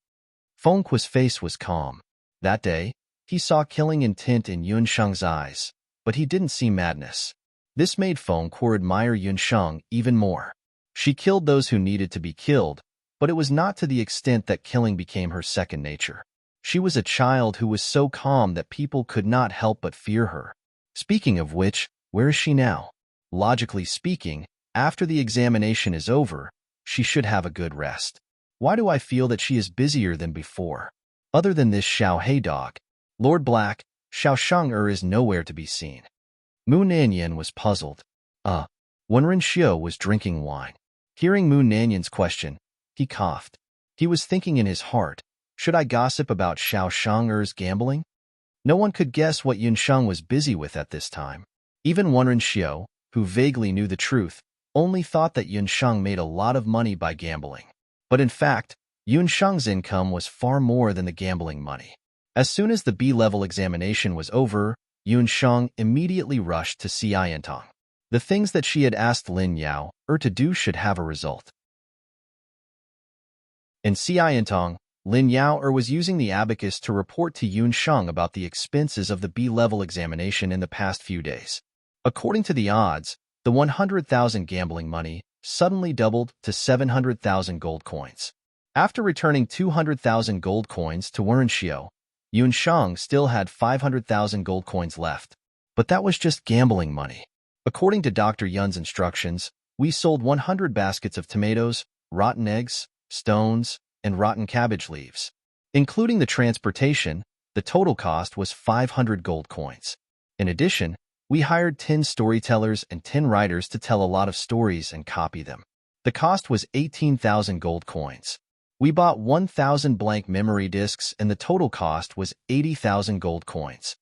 Fengqua's face was calm. That day, he saw killing intent in Yunsheng's eyes, but he didn't see madness. This made Fengqua admire Yunsheng even more. She killed those who needed to be killed, but it was not to the extent that killing became her second nature. She was a child who was so calm that people could not help but fear her. Speaking of which, where is she now? Logically speaking, after the examination is over, she should have a good rest. Why do I feel that she is busier than before? Other than this Xiao Hei dog, Lord Black, Xiao Shang is nowhere to be seen. Mu Nanyan was puzzled. Wenren Xiu was drinking wine. Hearing Mu Nanyan's question, he coughed. He was thinking in his heart, should I gossip about Xiao Shang's gambling? No one could guess what Yunsheng was busy with at this time. Even Wenren Xiu, who vaguely knew the truth, only thought that Yunsheng made a lot of money by gambling. But in fact, Yunsheng's income was far more than the gambling money. As soon as the B-level examination was over, Yunsheng immediately rushed to see Yentong. The things that she had asked Lin Yao to do should have a result. In Yentong, Lin Yao was using the abacus to report to Yunsheng about the expenses of the B-level examination in the past few days. According to the odds, the 100,000 gambling money suddenly doubled to 700,000 gold coins. After returning 200,000 gold coins to Wenren Xiu, Yunsheng still had 500,000 gold coins left. But that was just gambling money. According to Dr. Yun's instructions, we sold 100 baskets of tomatoes, rotten eggs, stones, and rotten cabbage leaves. Including the transportation, the total cost was 500 gold coins. In addition, we hired 10 storytellers and 10 writers to tell a lot of stories and copy them. The cost was 18,000 gold coins. We bought 1,000 blank memory disks and the total cost was 80,000 gold coins.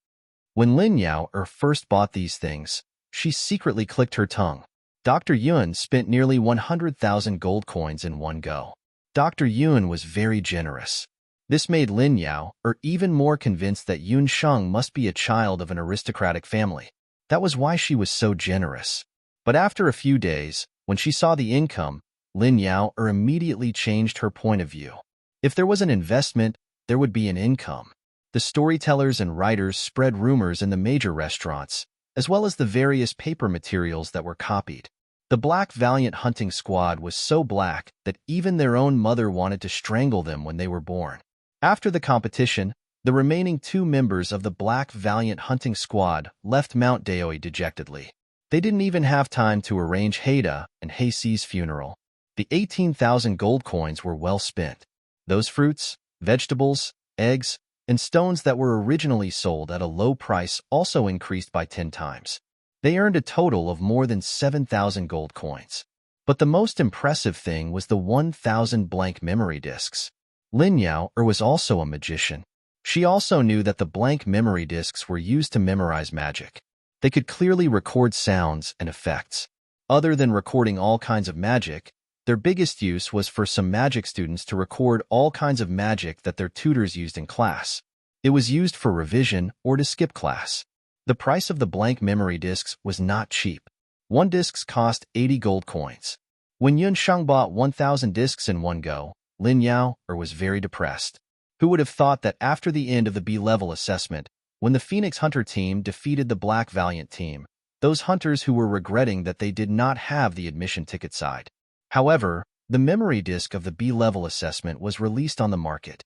When Lin Yao first bought these things, she secretly clicked her tongue. Dr. Yun spent nearly 100,000 gold coins in one go. Dr. Yun was very generous. This made Lin Yao even more convinced that Yunsheng must be a child of an aristocratic family. That was why she was so generous. But after a few days, when she saw the income, Lin Yao immediately changed her point of view. If there was an investment, there would be an income. The storytellers and writers spread rumors in the major restaurants, as well as the various paper materials that were copied. The Black Valiant hunting squad was so black that even their own mother wanted to strangle them when they were born. After the competition, the remaining 2 members of the Black Valiant hunting squad left Mount Daoi dejectedly. They didn't even have time to arrange Haida and Heixi's funeral. The 18,000 gold coins were well spent. Those fruits, vegetables, eggs, and stones that were originally sold at a low price also increased by 10 times. They earned a total of more than 7,000 gold coins. But the most impressive thing was the 1,000 blank memory disks. Lin Yao was also a magician. She also knew that the blank memory disks were used to memorize magic. They could clearly record sounds and effects. Other than recording all kinds of magic, their biggest use was for some magic students to record all kinds of magic that their tutors used in class. It was used for revision or to skip class. The price of the blank memory disks was not cheap. One discs cost 80 gold coins. When Yunsheng bought 1,000 discs in one go, Lin Yao was very depressed. Who would have thought that after the end of the B-level assessment, when the Phoenix Hunter team defeated the Black Valiant team, those hunters who were regretting that they did not have the admission ticket side. However, the memory disc of the B-level assessment was released on the market.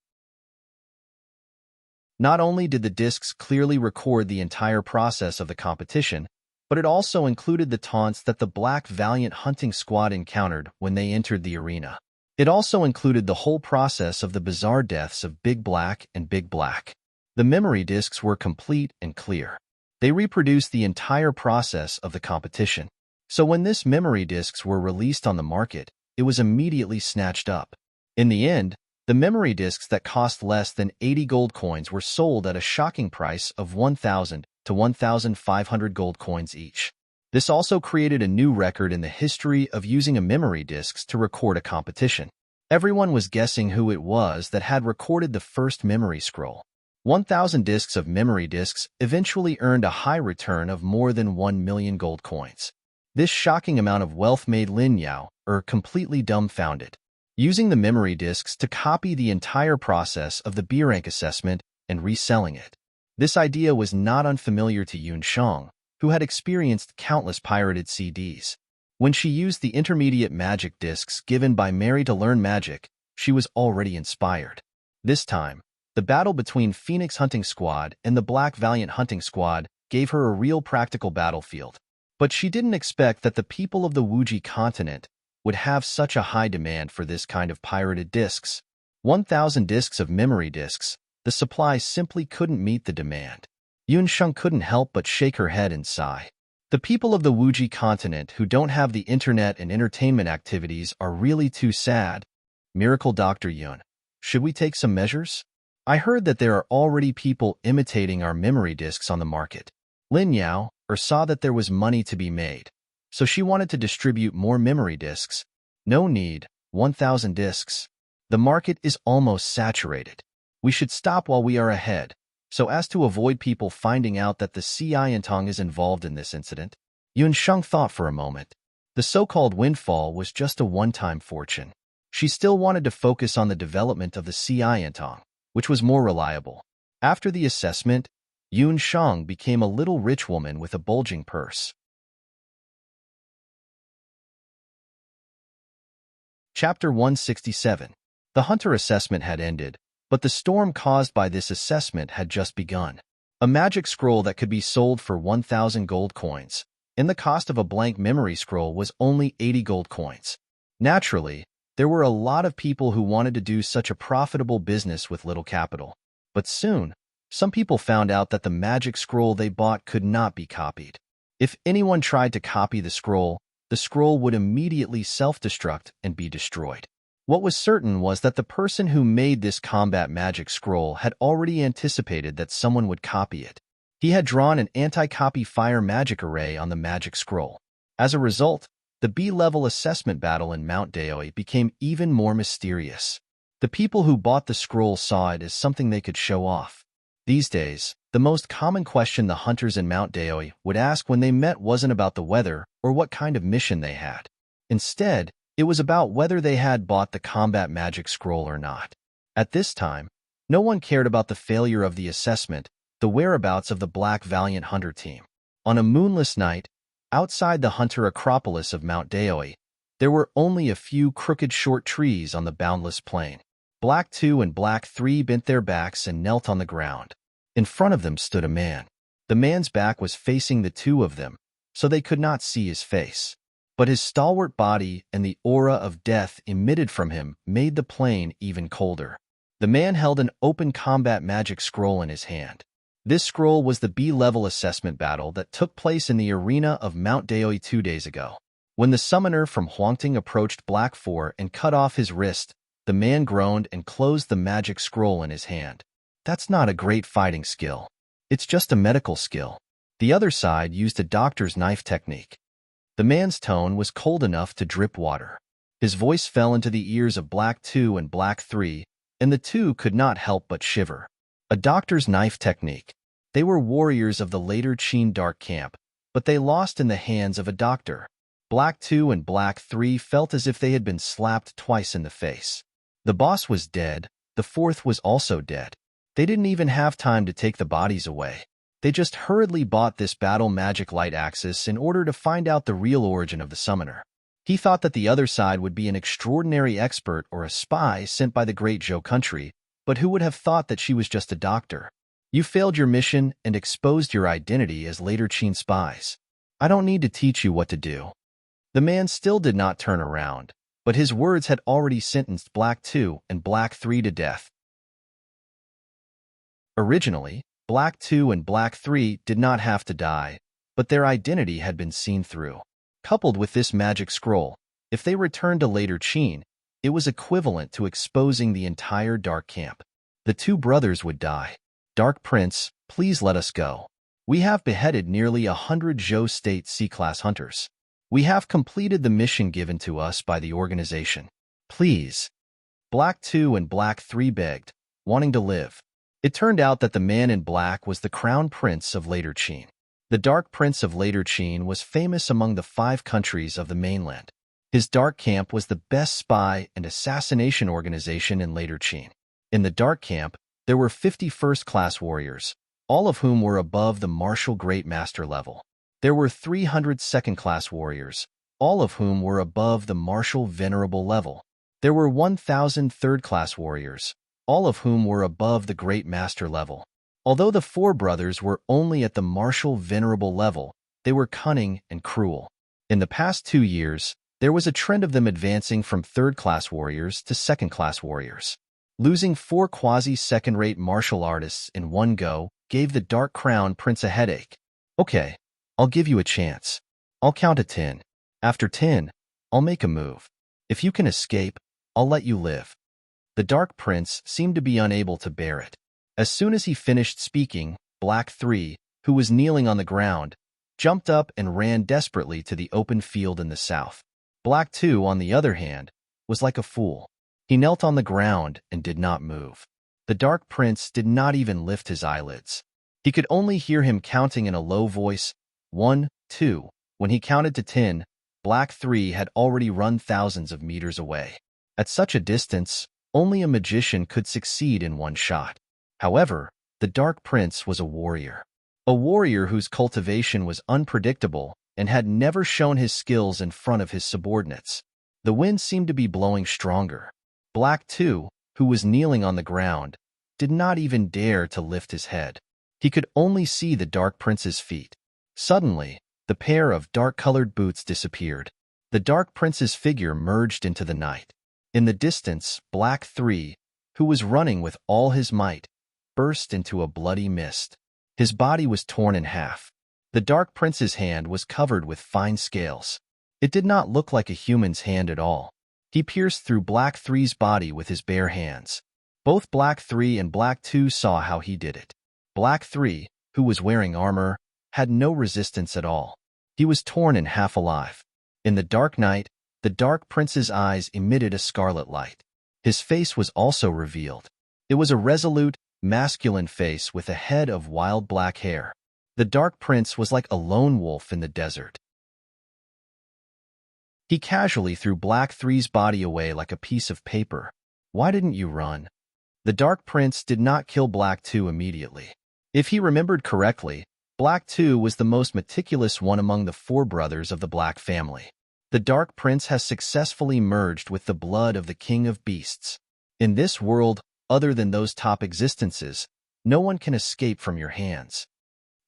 Not only did the discs clearly record the entire process of the competition, but it also included the taunts that the Black Valiant hunting squad encountered when they entered the arena. It also included the whole process of the bizarre deaths of Big Black and Big Black. The memory discs were complete and clear. They reproduced the entire process of the competition. So when these memory discs were released on the market, it was immediately snatched up. In the end, the memory discs that cost less than 80 gold coins were sold at a shocking price of 1,000 to 1,500 gold coins each. This also created a new record in the history of using a memory discs to record a competition. Everyone was guessing who it was that had recorded the first memory scroll. 1,000 discs of memory discs eventually earned a high return of more than 1 million gold coins. This shocking amount of wealth made Lin Yao completely dumbfounded. Using the memory discs to copy the entire process of the B rank assessment and reselling it. This idea was not unfamiliar to Yun Shang, who had experienced countless pirated CDs. When she used the intermediate magic discs given by Mary to learn magic, she was already inspired. This time, the battle between Phoenix Hunting Squad and the Black Valiant Hunting Squad gave her a real practical battlefield. But she didn't expect that the people of the Wuji continent would have such a high demand for this kind of pirated discs. 1,000 discs of memory discs, the supply simply couldn't meet the demand. Yun Sheng couldn't help but shake her head and sigh. The people of the Wuji continent who don't have the internet and entertainment activities are really too sad. Miracle Dr. Yun, should we take some measures? I heard that there are already people imitating our memory discs on the market. Lin Yao saw that there was money to be made, so she wanted to distribute more memory discs. No need, 1,000 discs. The market is almost saturated. We should stop while we are ahead, so as to avoid people finding out that the enchanting is involved in this incident. Yun Sheng thought for a moment. The so-called windfall was just a one-time fortune. She still wanted to focus on the development of the enchanting, which was more reliable. After the assessment, Yun Sheng became a little rich woman with a bulging purse. Chapter 167. The hunter assessment had ended, but the storm caused by this assessment had just begun. A magic scroll that could be sold for 1,000 gold coins, and the cost of a blank memory scroll was only 80 gold coins. Naturally, there were a lot of people who wanted to do such a profitable business with little capital. But soon, some people found out that the magic scroll they bought could not be copied. If anyone tried to copy the scroll would immediately self-destruct and be destroyed. What was certain was that the person who made this combat magic scroll had already anticipated that someone would copy it. He had drawn an anti-copy fire magic array on the magic scroll. As a result, the B-level assessment battle in Mount Daoi became even more mysterious. The people who bought the scroll saw it as something they could show off. These days, the most common question the hunters in Mount Daoi would ask when they met wasn't about the weather or what kind of mission they had. Instead, it was about whether they had bought the combat magic scroll or not. At this time, no one cared about the failure of the assessment, the whereabouts of the Black Valiant Hunter team. On a moonless night, outside the hunter acropolis of Mount Daoi, there were only a few crooked short trees on the boundless plain. Black 2 and Black 3 bent their backs and knelt on the ground. In front of them stood a man. The man's back was facing the two of them, so they could not see his face. But his stalwart body and the aura of death emitted from him made the plain even colder. The man held an open combat magic scroll in his hand. This scroll was the B-level assessment battle that took place in the arena of Mount Daoi 2 days ago. When the summoner from Huangting approached Black 4 and cut off his wrist, the man groaned and closed the magic scroll in his hand. That's not a great fighting skill. It's just a medical skill. The other side used a doctor's knife technique. The man's tone was cold enough to drip water. His voice fell into the ears of Black 2 and Black 3, and the two could not help but shiver. A doctor's knife technique. They were warriors of the later Qin Dark Camp, but they lost in the hands of a doctor. Black 2 and Black 3 felt as if they had been slapped twice in the face. The boss was dead, the fourth was also dead. They didn't even have time to take the bodies away. They just hurriedly bought this battle magic light axis in order to find out the real origin of the summoner. He thought that the other side would be an extraordinary expert or a spy sent by the great Zhou country, but who would have thought that she was just a doctor? You failed your mission and exposed your identity as later Qin spies. I don't need to teach you what to do. The man still did not turn around, but his words had already sentenced Black 2 and Black 3 to death. Originally, Black 2 and Black 3 did not have to die, but their identity had been seen through. Coupled with this magic scroll, if they returned to later Qin, it was equivalent to exposing the entire Dark Camp. The two brothers would die. Dark Prince, please let us go. We have beheaded nearly 100 Zhou State C-class hunters. We have completed the mission given to us by the organization. Please. Black 2 and Black 3 begged, wanting to live. It turned out that the man in black was the crown prince of Later Qin. The Dark Prince of Later Qin was famous among the 5 countries of the mainland. His Dark Camp was the best spy and assassination organization in Later Qin. In the Dark Camp, there were 50 first-class warriors, all of whom were above the martial Great Master level. There were 300 second-class warriors, all of whom were above the martial Venerable level. There were 1,000 third-class warriors, all of whom were above the Great Master level. Although the 4 brothers were only at the martial Venerable level, they were cunning and cruel. In the past 2 years, there was a trend of them advancing from third-class warriors to second-class warriors. Losing 4 quasi-second-rate martial artists in one go gave the Dark Crown Prince a headache. Okay, I'll give you a chance. I'll count to 10. After 10, I'll make a move. If you can escape, I'll let you live. The Dark Prince seemed to be unable to bear it. As soon as he finished speaking, Black 3, who was kneeling on the ground, jumped up and ran desperately to the open field in the south. Black 2, on the other hand, was like a fool. He knelt on the ground and did not move. The Dark Prince did not even lift his eyelids. He could only hear him counting in a low voice, 1, 2. When he counted to 10, Black 3 had already run thousands of meters away. At such a distance, only a magician could succeed in one shot. However, the Dark Prince was a warrior whose cultivation was unpredictable and had never shown his skills in front of his subordinates. The wind seemed to be blowing stronger. Black 2, who was kneeling on the ground, did not even dare to lift his head. He could only see the Dark Prince's feet. Suddenly, the pair of dark-colored boots disappeared. The Dark Prince's figure merged into the night. In the distance, Black 3, who was running with all his might, burst into a bloody mist. His body was torn in half. The Dark Prince's hand was covered with fine scales. It did not look like a human's hand at all. He pierced through Black 3's body with his bare hands. Both Black 3 and Black 2 saw how he did it. Black 3, who was wearing armor, had no resistance at all. He was torn in half alive. In the dark night, the Dark Prince's eyes emitted a scarlet light. His face was also revealed. It was a resolute, masculine face with a head of wild black hair. The Dark Prince was like a lone wolf in the desert. He casually threw Black 3's body away like a piece of paper. Why didn't you run? The Dark Prince did not kill Black 2 immediately. If he remembered correctly, Black 2 was the most meticulous one among the 4 brothers of the Black family. The Dark Prince has successfully merged with the blood of the King of Beasts. In this world, other than those top existences, no one can escape from your hands.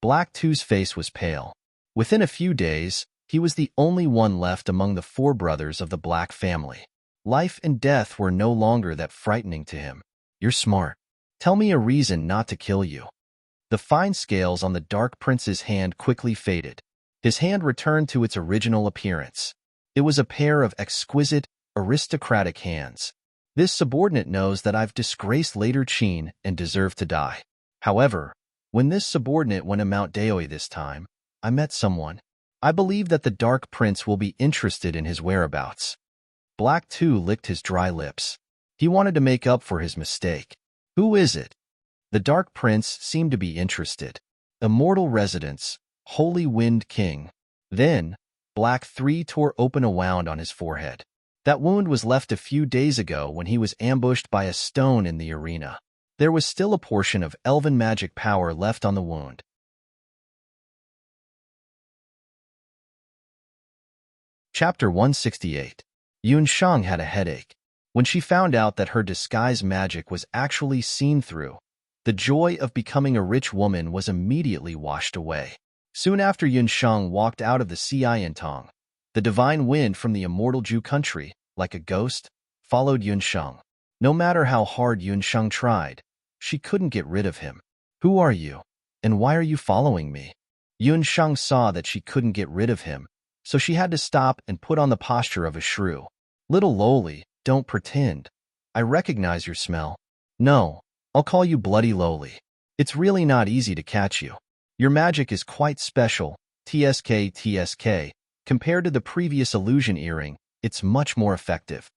Black 2's face was pale. Within a few days, he was the only one left among the 4 brothers of the Black family. Life and death were no longer that frightening to him. You're smart. Tell me a reason not to kill you. The fine scales on the Dark Prince's hand quickly faded. His hand returned to its original appearance. It was a pair of exquisite, aristocratic hands. This subordinate knows that I've disgraced Later Qin and deserve to die. However, when this subordinate went to Mount Daoi this time, I met someone. I believe that the Dark Prince will be interested in his whereabouts. Black 2 licked his dry lips. He wanted to make up for his mistake. Who is it? The Dark Prince seemed to be interested. Immortal Residence, Holy Wind King. Then, Black 3 tore open a wound on his forehead. That wound was left a few days ago when he was ambushed by a stone in the arena. There was still a portion of elven magic power left on the wound. Chapter 168. Yun Shang had a headache. When she found out that her disguise magic was actually seen through, the joy of becoming a rich woman was immediately washed away. Soon after Yun Shang walked out of the Xiantong, the divine wind from the immortal Zhu country, like a ghost, followed Yun Shang. No matter how hard Yun Shang tried, she couldn't get rid of him. Who are you? And why are you following me? Yun Shang saw that she couldn't get rid of him, so she had to stop and put on the posture of a shrew. Little lowly, don't pretend. I recognize your smell. No, I'll call you Bloody Lowly. It's really not easy to catch you. Your magic is quite special, TSK. Compared to the previous illusion earring, it's much more effective.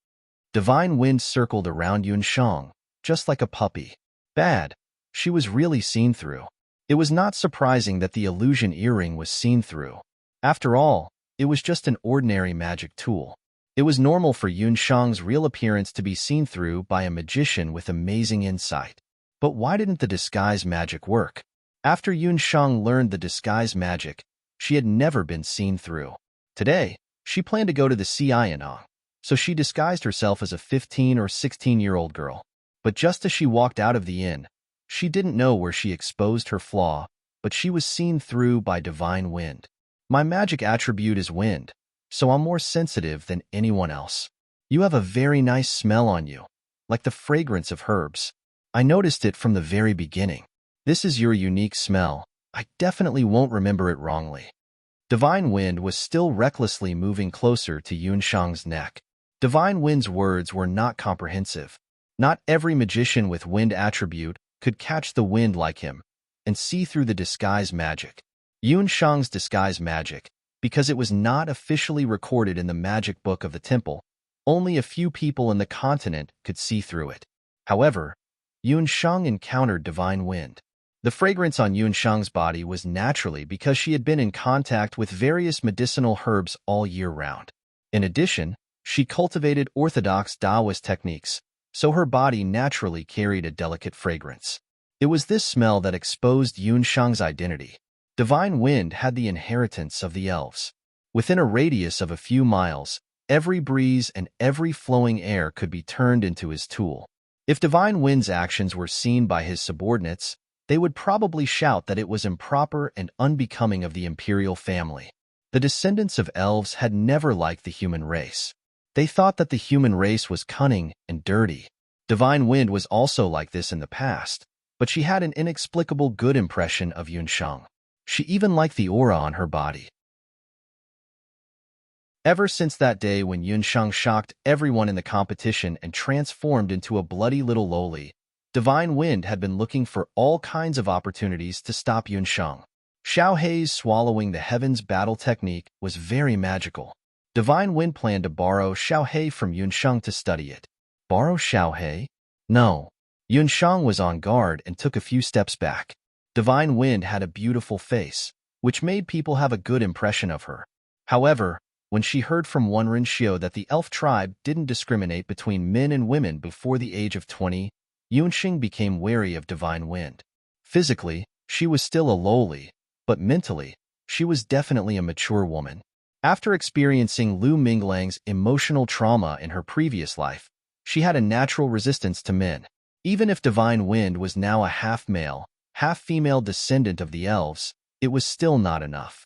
Divine wind circled around Yun Shang, just like a puppy. Bad. She was really seen through. It was not surprising that the illusion earring was seen through. After all, it was just an ordinary magic tool. It was normal for Yunshang's real appearance to be seen through by a magician with amazing insight. But why didn't the disguise magic work? After Yunshang learned the disguise magic, she had never been seen through. Today, she planned to go to the Xianong, so she disguised herself as a 15 or 16-year-old girl. But just as she walked out of the inn, she didn't know where she exposed her flaw, but she was seen through by divine wind. My magic attribute is wind, so I'm more sensitive than anyone else. You have a very nice smell on you, like the fragrance of herbs. I noticed it from the very beginning. This is your unique smell. I definitely won't remember it wrongly. Divine Wind was still recklessly moving closer to Yunshang's neck. Divine Wind's words were not comprehensive. Not every magician with wind attribute could catch the wind like him and see through the disguise magic. Yunshang's disguise magic, because it was not officially recorded in the magic book of the temple, only a few people in the continent could see through it. However, Yunshang encountered divine wind. The fragrance on Yunshang's body was naturally because she had been in contact with various medicinal herbs all year round. In addition, she cultivated orthodox Taoist techniques, so her body naturally carried a delicate fragrance. It was this smell that exposed Yunshang's identity. Divine Wind had the inheritance of the elves. Within a radius of a few miles, every breeze and every flowing air could be turned into his tool. If Divine Wind's actions were seen by his subordinates, they would probably shout that it was improper and unbecoming of the imperial family. The descendants of elves had never liked the human race. They thought that the human race was cunning and dirty. Divine Wind was also like this in the past, but she had an inexplicable good impression of Yunshang. She even liked the aura on her body. Ever since that day when Yunshang shocked everyone in the competition and transformed into a bloody little loli, Divine Wind had been looking for all kinds of opportunities to stop Yunshang. Xiao Hei's swallowing the heavens battle technique was very magical. Divine Wind planned to borrow Xiao Hei from Yunshang to study it. Borrow Xiao Hei? No. Yunshang was on guard and took a few steps back. Divine Wind had a beautiful face, which made people have a good impression of her. However, when she heard from one Rinshio that the elf tribe didn't discriminate between men and women before the age of 20, Yunsheng became wary of Divine Wind. Physically, she was still a loli, but mentally, she was definitely a mature woman. After experiencing Lu Minglang's emotional trauma in her previous life, she had a natural resistance to men. Even if Divine Wind was now a half-male, half-female descendant of the elves, it was still not enough.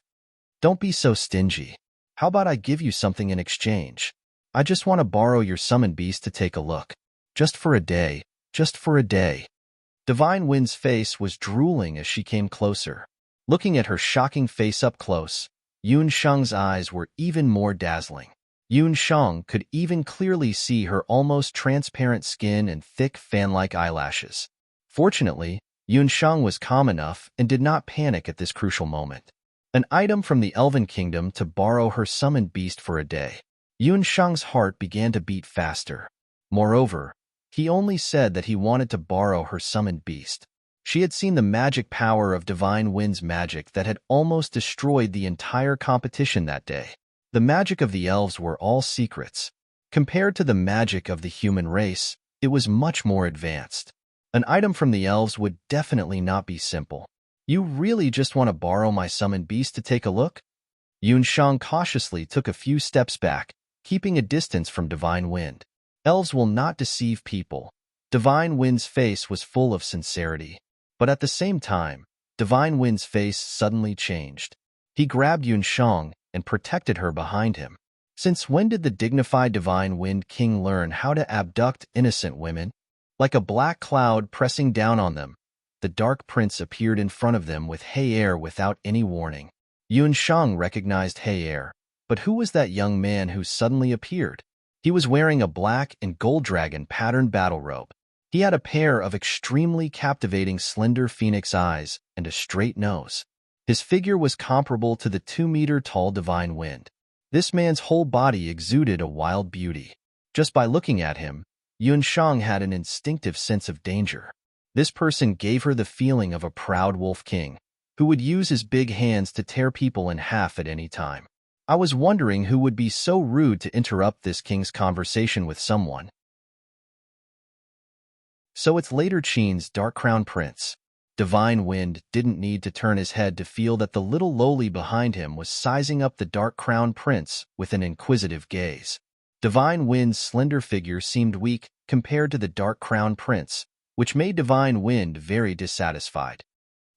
Don't be so stingy. How about I give you something in exchange? I just want to borrow your summoned beast to take a look. Just for a day. Just for a day. Divine Wind's face was drooling as she came closer. Looking at her shocking face up close, Yunshang's eyes were even more dazzling. Yunshang could even clearly see her almost transparent skin and thick fan-like eyelashes. Fortunately, Yunshang was calm enough and did not panic at this crucial moment. An item from the Elven Kingdom to borrow her summoned beast for a day. Yunshang's heart began to beat faster. Moreover, he only said that he wanted to borrow her summoned beast. She had seen the magic power of Divine Wind's magic that had almost destroyed the entire competition that day. The magic of the elves were all secrets. Compared to the magic of the human race, it was much more advanced. An item from the elves would definitely not be simple. You really just want to borrow my summoned beast to take a look? Yunshang cautiously took a few steps back, keeping a distance from Divine Wind. Elves will not deceive people. Divine Wind's face was full of sincerity. But at the same time, Divine Wind's face suddenly changed. He grabbed Yunshang and protected her behind him. Since when did the dignified Divine Wind King learn how to abduct innocent women? Like a black cloud pressing down on them, the Dark Prince appeared in front of them with Hei'er without any warning. Yunshang recognized Hei'er, but who was that young man who suddenly appeared? He was wearing a black and gold dragon patterned battle robe. He had a pair of extremely captivating slender phoenix eyes and a straight nose. His figure was comparable to the 2-meter-tall Divine Wind. This man's whole body exuded a wild beauty. Just by looking at him, Yunshang had an instinctive sense of danger. This person gave her the feeling of a proud wolf king, who would use his big hands to tear people in half at any time. I was wondering who would be so rude to interrupt this king's conversation with someone. So it's later Qin's Dark Crown Prince. Divine Wind didn't need to turn his head to feel that the little lowly behind him was sizing up the Dark Crown Prince with an inquisitive gaze. Divine Wind's slender figure seemed weak compared to the Dark Crown Prince, which made Divine Wind very dissatisfied.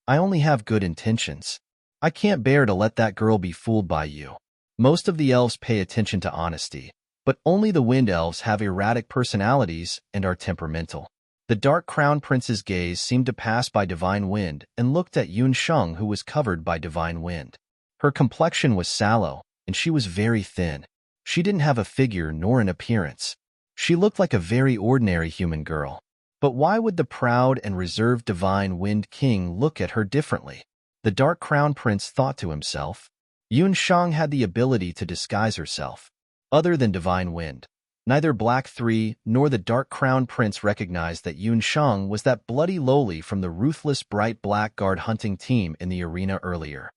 I only have good intentions. I can't bear to let that girl be fooled by you. Most of the elves pay attention to honesty, but only the Wind Elves have erratic personalities and are temperamental. The Dark Crown Prince's gaze seemed to pass by Divine Wind and looked at Yunsheng, who was covered by Divine Wind. Her complexion was sallow, and she was very thin. She didn't have a figure nor an appearance. She looked like a very ordinary human girl. But why would the proud and reserved Divine Wind King look at her differently? The Dark Crown Prince thought to himself. Yunsheng had the ability to disguise herself. Other than Divine Wind, neither Black 3 nor the Dark Crown Prince recognized that Yunsheng was that bloody lowly from the ruthless Bright Blackguard hunting team in the arena earlier.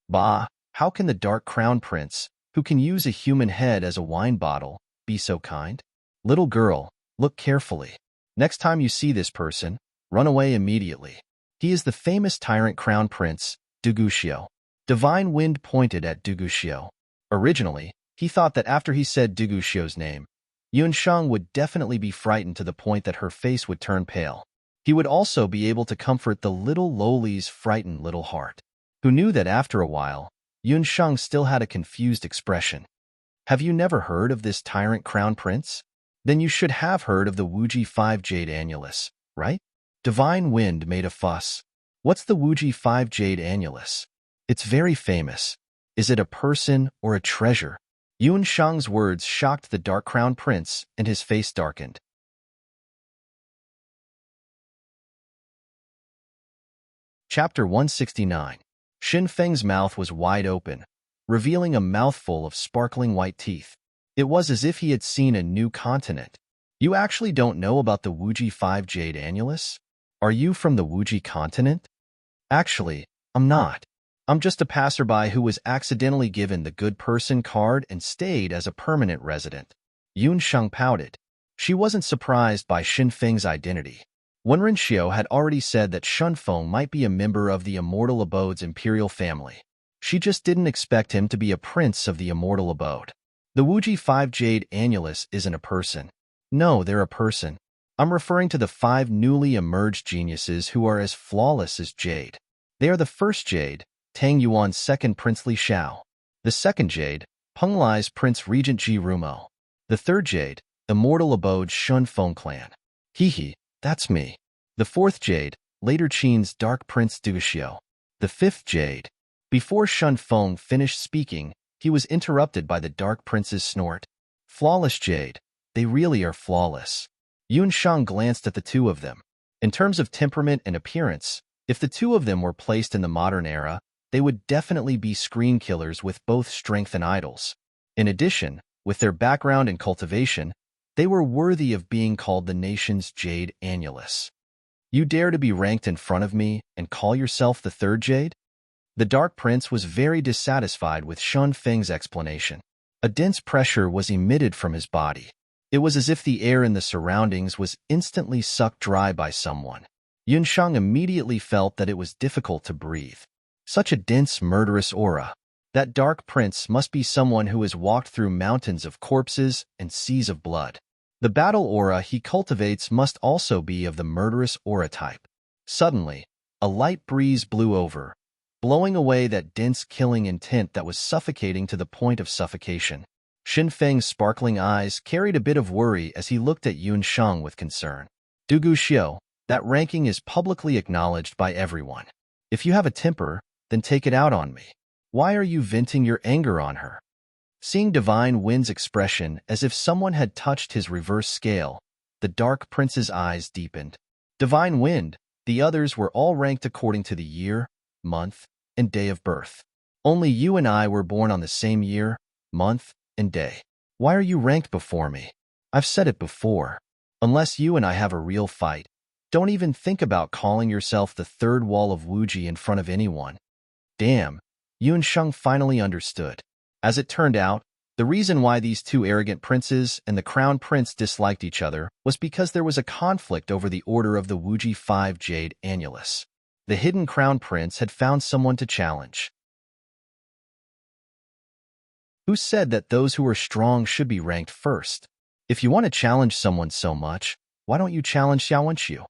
Bah, how can the Dark Crown Prince, who can use a human head as a wine bottle, be so kind? Little girl, look carefully. Next time you see this person, run away immediately. He is the famous Tyrant Crown Prince, Duguxiu. Divine Wind pointed at Duguxiu. Originally, he thought that after he said Duguxiu's name, Yunsheng would definitely be frightened to the point that her face would turn pale. He would also be able to comfort the little lowly's frightened little heart, who knew that after a while, Yunsheng still had a confused expression. Have you never heard of this Tyrant Crown Prince? Then you should have heard of the Wuji 5 Jade Annulus, right? Divine Wind made a fuss. What's the Wuji 5 Jade Annulus? It's very famous. Is it a person or a treasure? Yunsheng's words shocked the Dark Crown Prince, and his face darkened. Chapter 169. Xin Feng's mouth was wide open, revealing a mouthful of sparkling white teeth. It was as if he had seen a new continent. You actually don't know about the Wuji 5 Jade Annulus? Are you from the Wuji continent? Actually, I'm not. I'm just a passerby who was accidentally given the good person card and stayed as a permanent resident. Yunsheng pouted. She wasn't surprised by Xin Feng's identity. Wenren Xiu had already said that Shunfeng might be a member of the Immortal Abode's imperial family. She just didn't expect him to be a prince of the Immortal Abode. The Wuji 5 Jade Annulus isn't a person. No, they're a person. I'm referring to the 5 newly emerged geniuses who are as flawless as Jade. They are the first Jade, Tang Yuan's second Prince Li Xiao. The second Jade, Peng Lai's Prince Regent Ji Rumo. The third Jade, Immortal Abode's Shunfeng clan. Hee, that's me. The fourth Jade, later Qin's Dark Prince Duguxiu. The fifth Jade. Before Shunfeng finished speaking, he was interrupted by the Dark Prince's snort. Flawless Jade. They really are flawless. Yunsheng glanced at the two of them. In terms of temperament and appearance, if the two of them were placed in the modern era, they would definitely be screen killers with both strength and idols. In addition, with their background and cultivation, they were worthy of being called the nation's Jade Annulus. You dare to be ranked in front of me and call yourself the third Jade? The Dark Prince was very dissatisfied with Shun Feng's explanation. A dense pressure was emitted from his body. It was as if the air in the surroundings was instantly sucked dry by someone. Yunsheng immediately felt that it was difficult to breathe. Such a dense, murderous aura. That Dark Prince must be someone who has walked through mountains of corpses and seas of blood. The battle aura he cultivates must also be of the murderous aura type. Suddenly, a light breeze blew over, blowing away that dense killing intent that was suffocating to the point of suffocation. Xin Feng's sparkling eyes carried a bit of worry as he looked at Yunsheng with concern. Duguxiu, that ranking is publicly acknowledged by everyone. If you have a temper, then take it out on me. Why are you venting your anger on her? Seeing Divine Wind's expression as if someone had touched his reverse scale, the Dark Prince's eyes deepened. Divine Wind, the others were all ranked according to the year, month, and day of birth. Only you and I were born on the same year, month, and day. Why are you ranked before me? I've said it before. Unless you and I have a real fight, Don't even think about calling yourself the third wall of Wuji in front of anyone. Damn, Yunsheng finally understood. As it turned out, the reason why these two arrogant princes and the crown prince disliked each other was because there was a conflict over the order of the Wuji 5 Jade Annulus. The hidden crown prince had found someone to challenge. Who said that those who are strong should be ranked first? If you want to challenge someone so much, why don't you challenge Xiaowenqiu?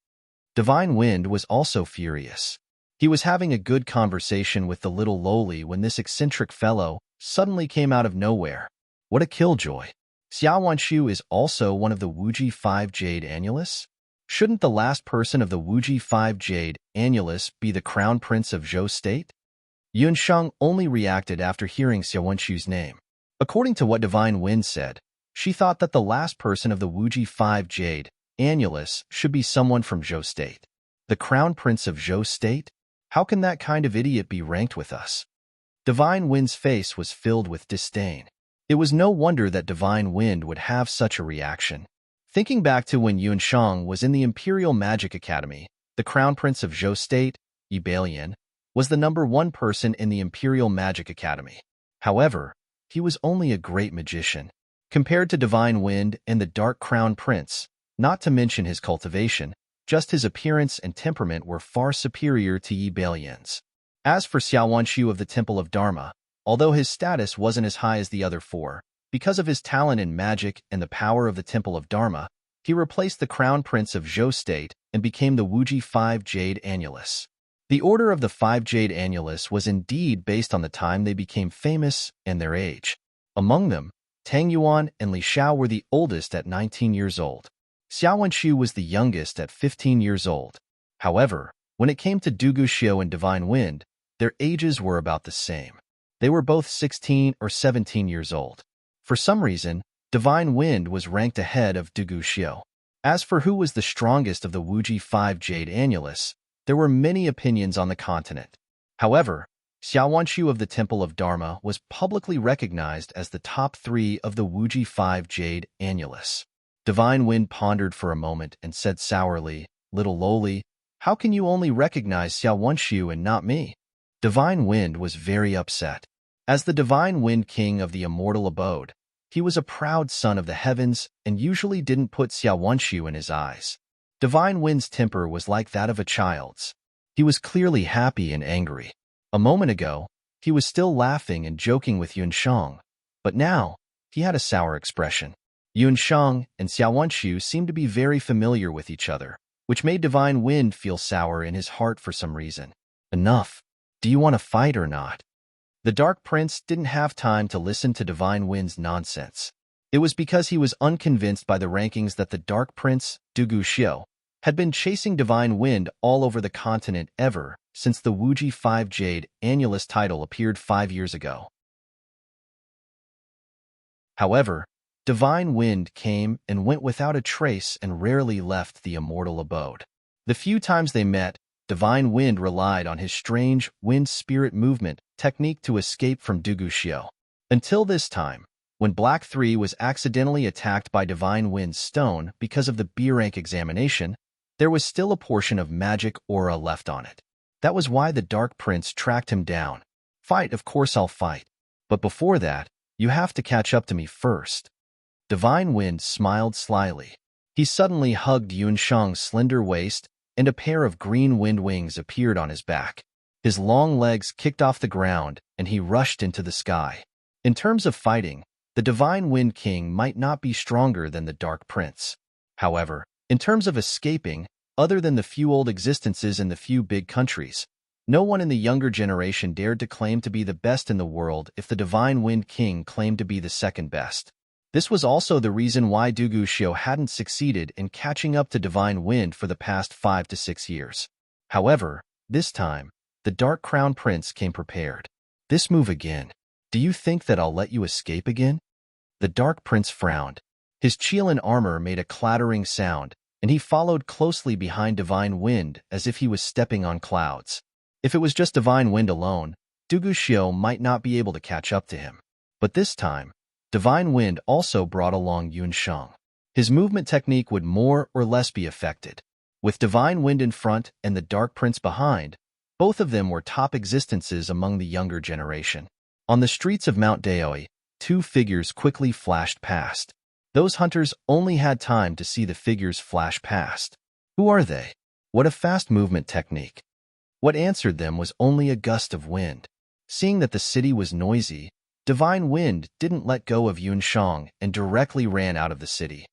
Divine Wind was also furious. He was having a good conversation with the little lowly when this eccentric fellow suddenly came out of nowhere. What a killjoy. Xiaowenqiu is also one of the Wuji 5 Jade Annulus? Shouldn't the last person of the Wuji 5 Jade Annulus be the crown prince of Zhou State? Yunsheng only reacted after hearing Xiaowenqiu's name. According to what Divine Wind said, she thought that the last person of the Wuji 5 Jade Annulus should be someone from Zhou State. The crown prince of Zhou State? How can that kind of idiot be ranked with us? Divine Wind's face was filled with disdain. It was no wonder that Divine Wind would have such a reaction. Thinking back to when Yunsheng was in the Imperial Magic Academy, the crown prince of Zhou State, Yi Balian, was the #1 person in the Imperial Magic Academy. However, he was only a great magician. Compared to Divine Wind and the Dark Crown Prince, not to mention his cultivation, just his appearance and temperament were far superior to Yi Balian's. As for Xiaowenqiu of the Temple of Dharma, although his status wasn't as high as the other four, because of his talent in magic and the power of the Temple of Dharma, he replaced the Crown Prince of Zhou State and became the Wuji 5 Jade Annulus. The order of the 5 Jade Annulus was indeed based on the time they became famous and their age. Among them, Tang Yuan and Li Xiao were the oldest at 19 years old. Xiaowenqiu was the youngest at 15 years old. However, when it came to Dugu Xiu and Divine Wind, their ages were about the same. They were both 16 or 17 years old. For some reason, Divine Wind was ranked ahead of Dugu Xiu. As for who was the strongest of the Wuji 5 Jade Annulus, there were many opinions on the continent. However, Xiaowenqiu of the Temple of Dharma was publicly recognized as the top 3 of the Wuji 5 Jade Annulus. Divine Wind pondered for a moment and said sourly, "Little lowly, how can you only recognize Xiaowenqiu and not me?" Divine Wind was very upset. As the Divine Wind King of the Immortal Abode, he was a proud son of the heavens and usually didn't put Xiaowenqiu in his eyes. Divine Wind's temper was like that of a child's. He was clearly happy and angry. A moment ago, he was still laughing and joking with Yunsheng, but now he had a sour expression. Yunsheng and Xiaowenqiu seemed to be very familiar with each other, which made Divine Wind feel sour in his heart for some reason. Enough. Do you want to fight or not? The Dark Prince didn't have time to listen to Divine Wind's nonsense. It was because he was unconvinced by the rankings that the Dark Prince, Dugu Xiu, had been chasing Divine Wind all over the continent ever since the Wuji 5 Jade Annulus title appeared 5 years ago. However, Divine Wind came and went without a trace and rarely left the immortal abode. The few times they met, Divine Wind relied on his strange wind spirit movement technique to escape from Dugu Xiu. Until this time, when Black 3 was accidentally attacked by Divine Wind's stone because of the B rank examination, there was still a portion of magic aura left on it. That was why the Dark Prince tracked him down. Fight, of course I'll fight. But before that, you have to catch up to me first. Divine Wind smiled slyly. He suddenly hugged Yunsheng's slender waist, and a pair of green wind wings appeared on his back. His long legs kicked off the ground, and he rushed into the sky. In terms of fighting, the Divine Wind King might not be stronger than the Dark Prince. However, in terms of escaping, other than the few old existences in the few big countries, no one in the younger generation dared to claim to be the best in the world if the Divine Wind King claimed to be the second best. This was also the reason why Dugu Xiu hadn't succeeded in catching up to Divine Wind for the past 5 to 6 years. However, this time, the Dark Crown Prince came prepared. This move again. Do you think that I'll let you escape again? The Dark Prince frowned. His Qilin armor made a clattering sound, and he followed closely behind Divine Wind as if he was stepping on clouds. If it was just Divine Wind alone, Dugu Xiu might not be able to catch up to him. But this time, Divine Wind also brought along Yunsheng. His movement technique would more or less be affected. With Divine Wind in front and the Dark Prince behind, both of them were top existences among the younger generation. On the streets of Mount Daoi, two figures quickly flashed past. Those hunters only had time to see the figures flash past. Who are they? What a fast movement technique. What answered them was only a gust of wind. Seeing that the city was noisy, Divine Wind didn't let go of Yunshang and directly ran out of the city.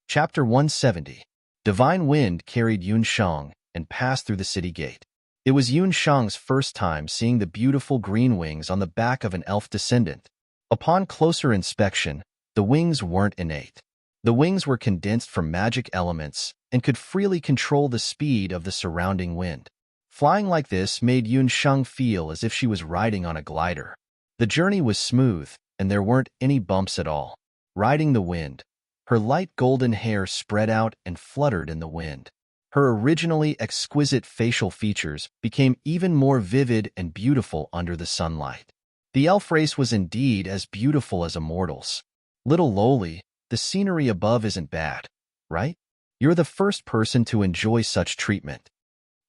Chapter 170. Divine Wind carried Yunshang and passed through the city gate. It was Yunshang's first time seeing the beautiful green wings on the back of an elf descendant. Upon closer inspection, the wings weren't innate. The wings were condensed from magic elements and could freely control the speed of the surrounding wind. Flying like this made Yunshang feel as if she was riding on a glider. The journey was smooth, and there weren't any bumps at all. Riding the wind, her light golden hair spread out and fluttered in the wind. Her originally exquisite facial features became even more vivid and beautiful under the sunlight. The elf race was indeed as beautiful as immortals. Little lowly, the scenery above isn't bad, right? You're the first person to enjoy such treatment.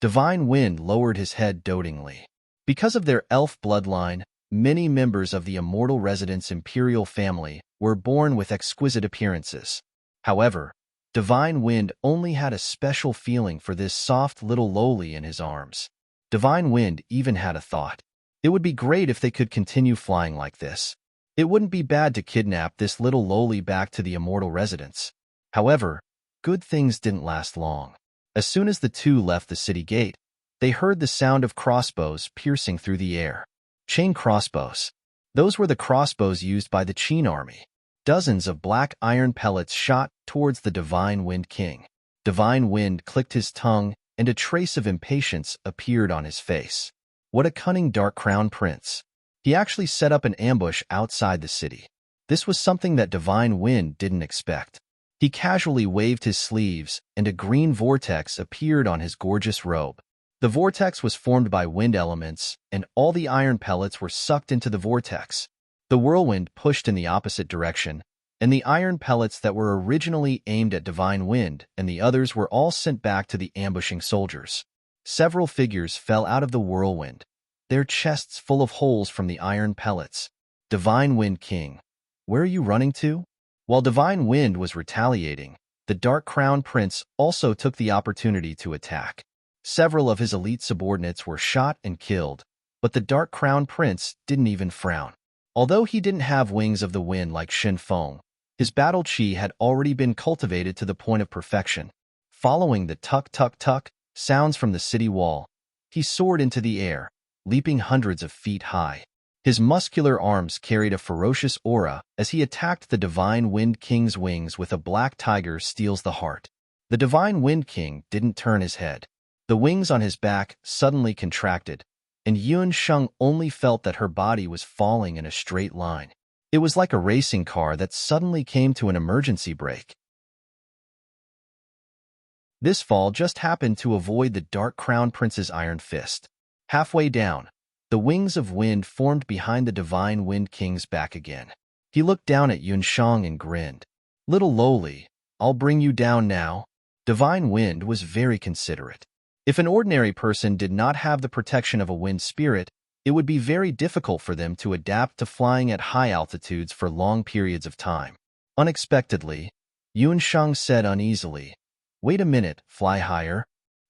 Divine Wind lowered his head dotingly. Because of their elf bloodline, many members of the immortal resident's imperial family were born with exquisite appearances. However, Divine Wind only had a special feeling for this soft little lowly in his arms. Divine Wind even had a thought. It would be great if they could continue flying like this. It wouldn't be bad to kidnap this little lowly back to the immortal residence. However, good things didn't last long. As soon as the two left the city gate, they heard the sound of crossbows piercing through the air. Chain crossbows. Those were the crossbows used by the Qin army. Dozens of black iron pellets shot towards the Divine Wind King. Divine Wind clicked his tongue, and a trace of impatience appeared on his face. What a cunning Dark Crown Prince. He actually set up an ambush outside the city. This was something that Divine Wind didn't expect. He casually waved his sleeves, and a green vortex appeared on his gorgeous robe. The vortex was formed by wind elements, and all the iron pellets were sucked into the vortex. The whirlwind pushed in the opposite direction, and the iron pellets that were originally aimed at Divine Wind and the others were all sent back to the ambushing soldiers. Several figures fell out of the whirlwind, their chests full of holes from the iron pellets. Divine Wind King, where are you running to? While Divine Wind was retaliating, the Dark Crown Prince also took the opportunity to attack. Several of his elite subordinates were shot and killed, but the Dark Crown Prince didn't even frown. Although he didn't have wings of the wind like Shin Feng, his battle chi had already been cultivated to the point of perfection. Following the tuck-tuck-tuck sounds from the city wall, he soared into the air, leaping hundreds of feet high. His muscular arms carried a ferocious aura as he attacked the Divine Wind King's wings with a black tiger steals the heart. The Divine Wind King didn't turn his head. The wings on his back suddenly contracted, and Yunshang only felt that her body was falling in a straight line. It was like a racing car that suddenly came to an emergency brake. This fall just happened to avoid the Dark Crown Prince's iron fist. Halfway down, the wings of wind formed behind the Divine Wind King's back again. He looked down at Yunshang and grinned. Little lowly, I'll bring you down now. Divine Wind was very considerate. If an ordinary person did not have the protection of a wind spirit, it would be very difficult for them to adapt to flying at high altitudes for long periods of time. Unexpectedly, Yunshang said uneasily, "Wait a minute, fly higher.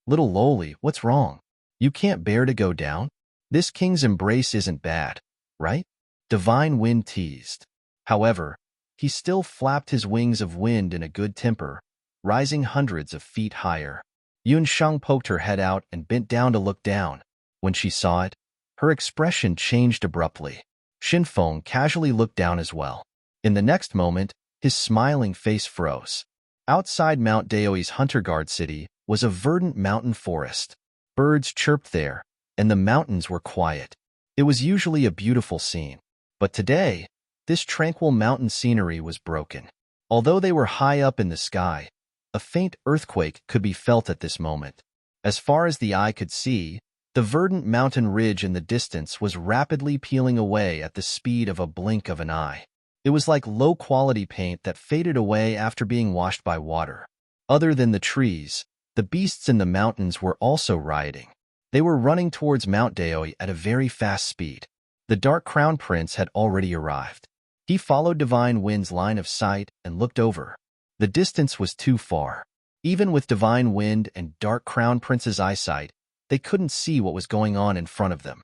Little lowly, what's wrong? You can't bear to go down? This king's embrace isn't bad, right?" Divine Wind teased. However, he still flapped his wings of wind in a good temper, rising hundreds of feet higher. Yunshang poked her head out and bent down to look down. When she saw it, her expression changed abruptly. Shin Feng casually looked down as well. In the next moment, his smiling face froze. Outside Mount Daoi's Hunter Guard city was a verdant mountain forest. Birds chirped there, and the mountains were quiet. It was usually a beautiful scene, but today, this tranquil mountain scenery was broken. Although they were high up in the sky, a faint earthquake could be felt at this moment. As far as the eye could see, the verdant mountain ridge in the distance was rapidly peeling away at the speed of a blink of an eye. It was like low-quality paint that faded away after being washed by water. Other than the trees, the beasts in the mountains were also rioting. They were running towards Mount Daoi at a very fast speed. The Dark Crown Prince had already arrived. He followed Divine Wind's line of sight and looked over. The distance was too far. Even with Divine Wind and Dark Crown Prince's eyesight, they couldn't see what was going on in front of them.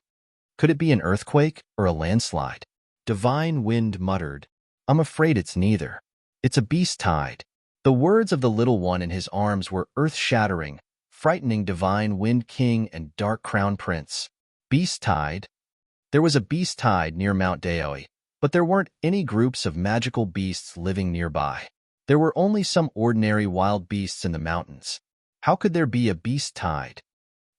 Could it be an earthquake or a landslide? Divine Wind muttered, "I'm afraid it's neither. It's a beast tide." The words of the little one in his arms were earth-shattering, frightening Divine Wind King and Dark Crown Prince. Beast tide? There was a beast tide near Mount Daoi, but there weren't any groups of magical beasts living nearby. There were only some ordinary wild beasts in the mountains. How could there be a beast tide?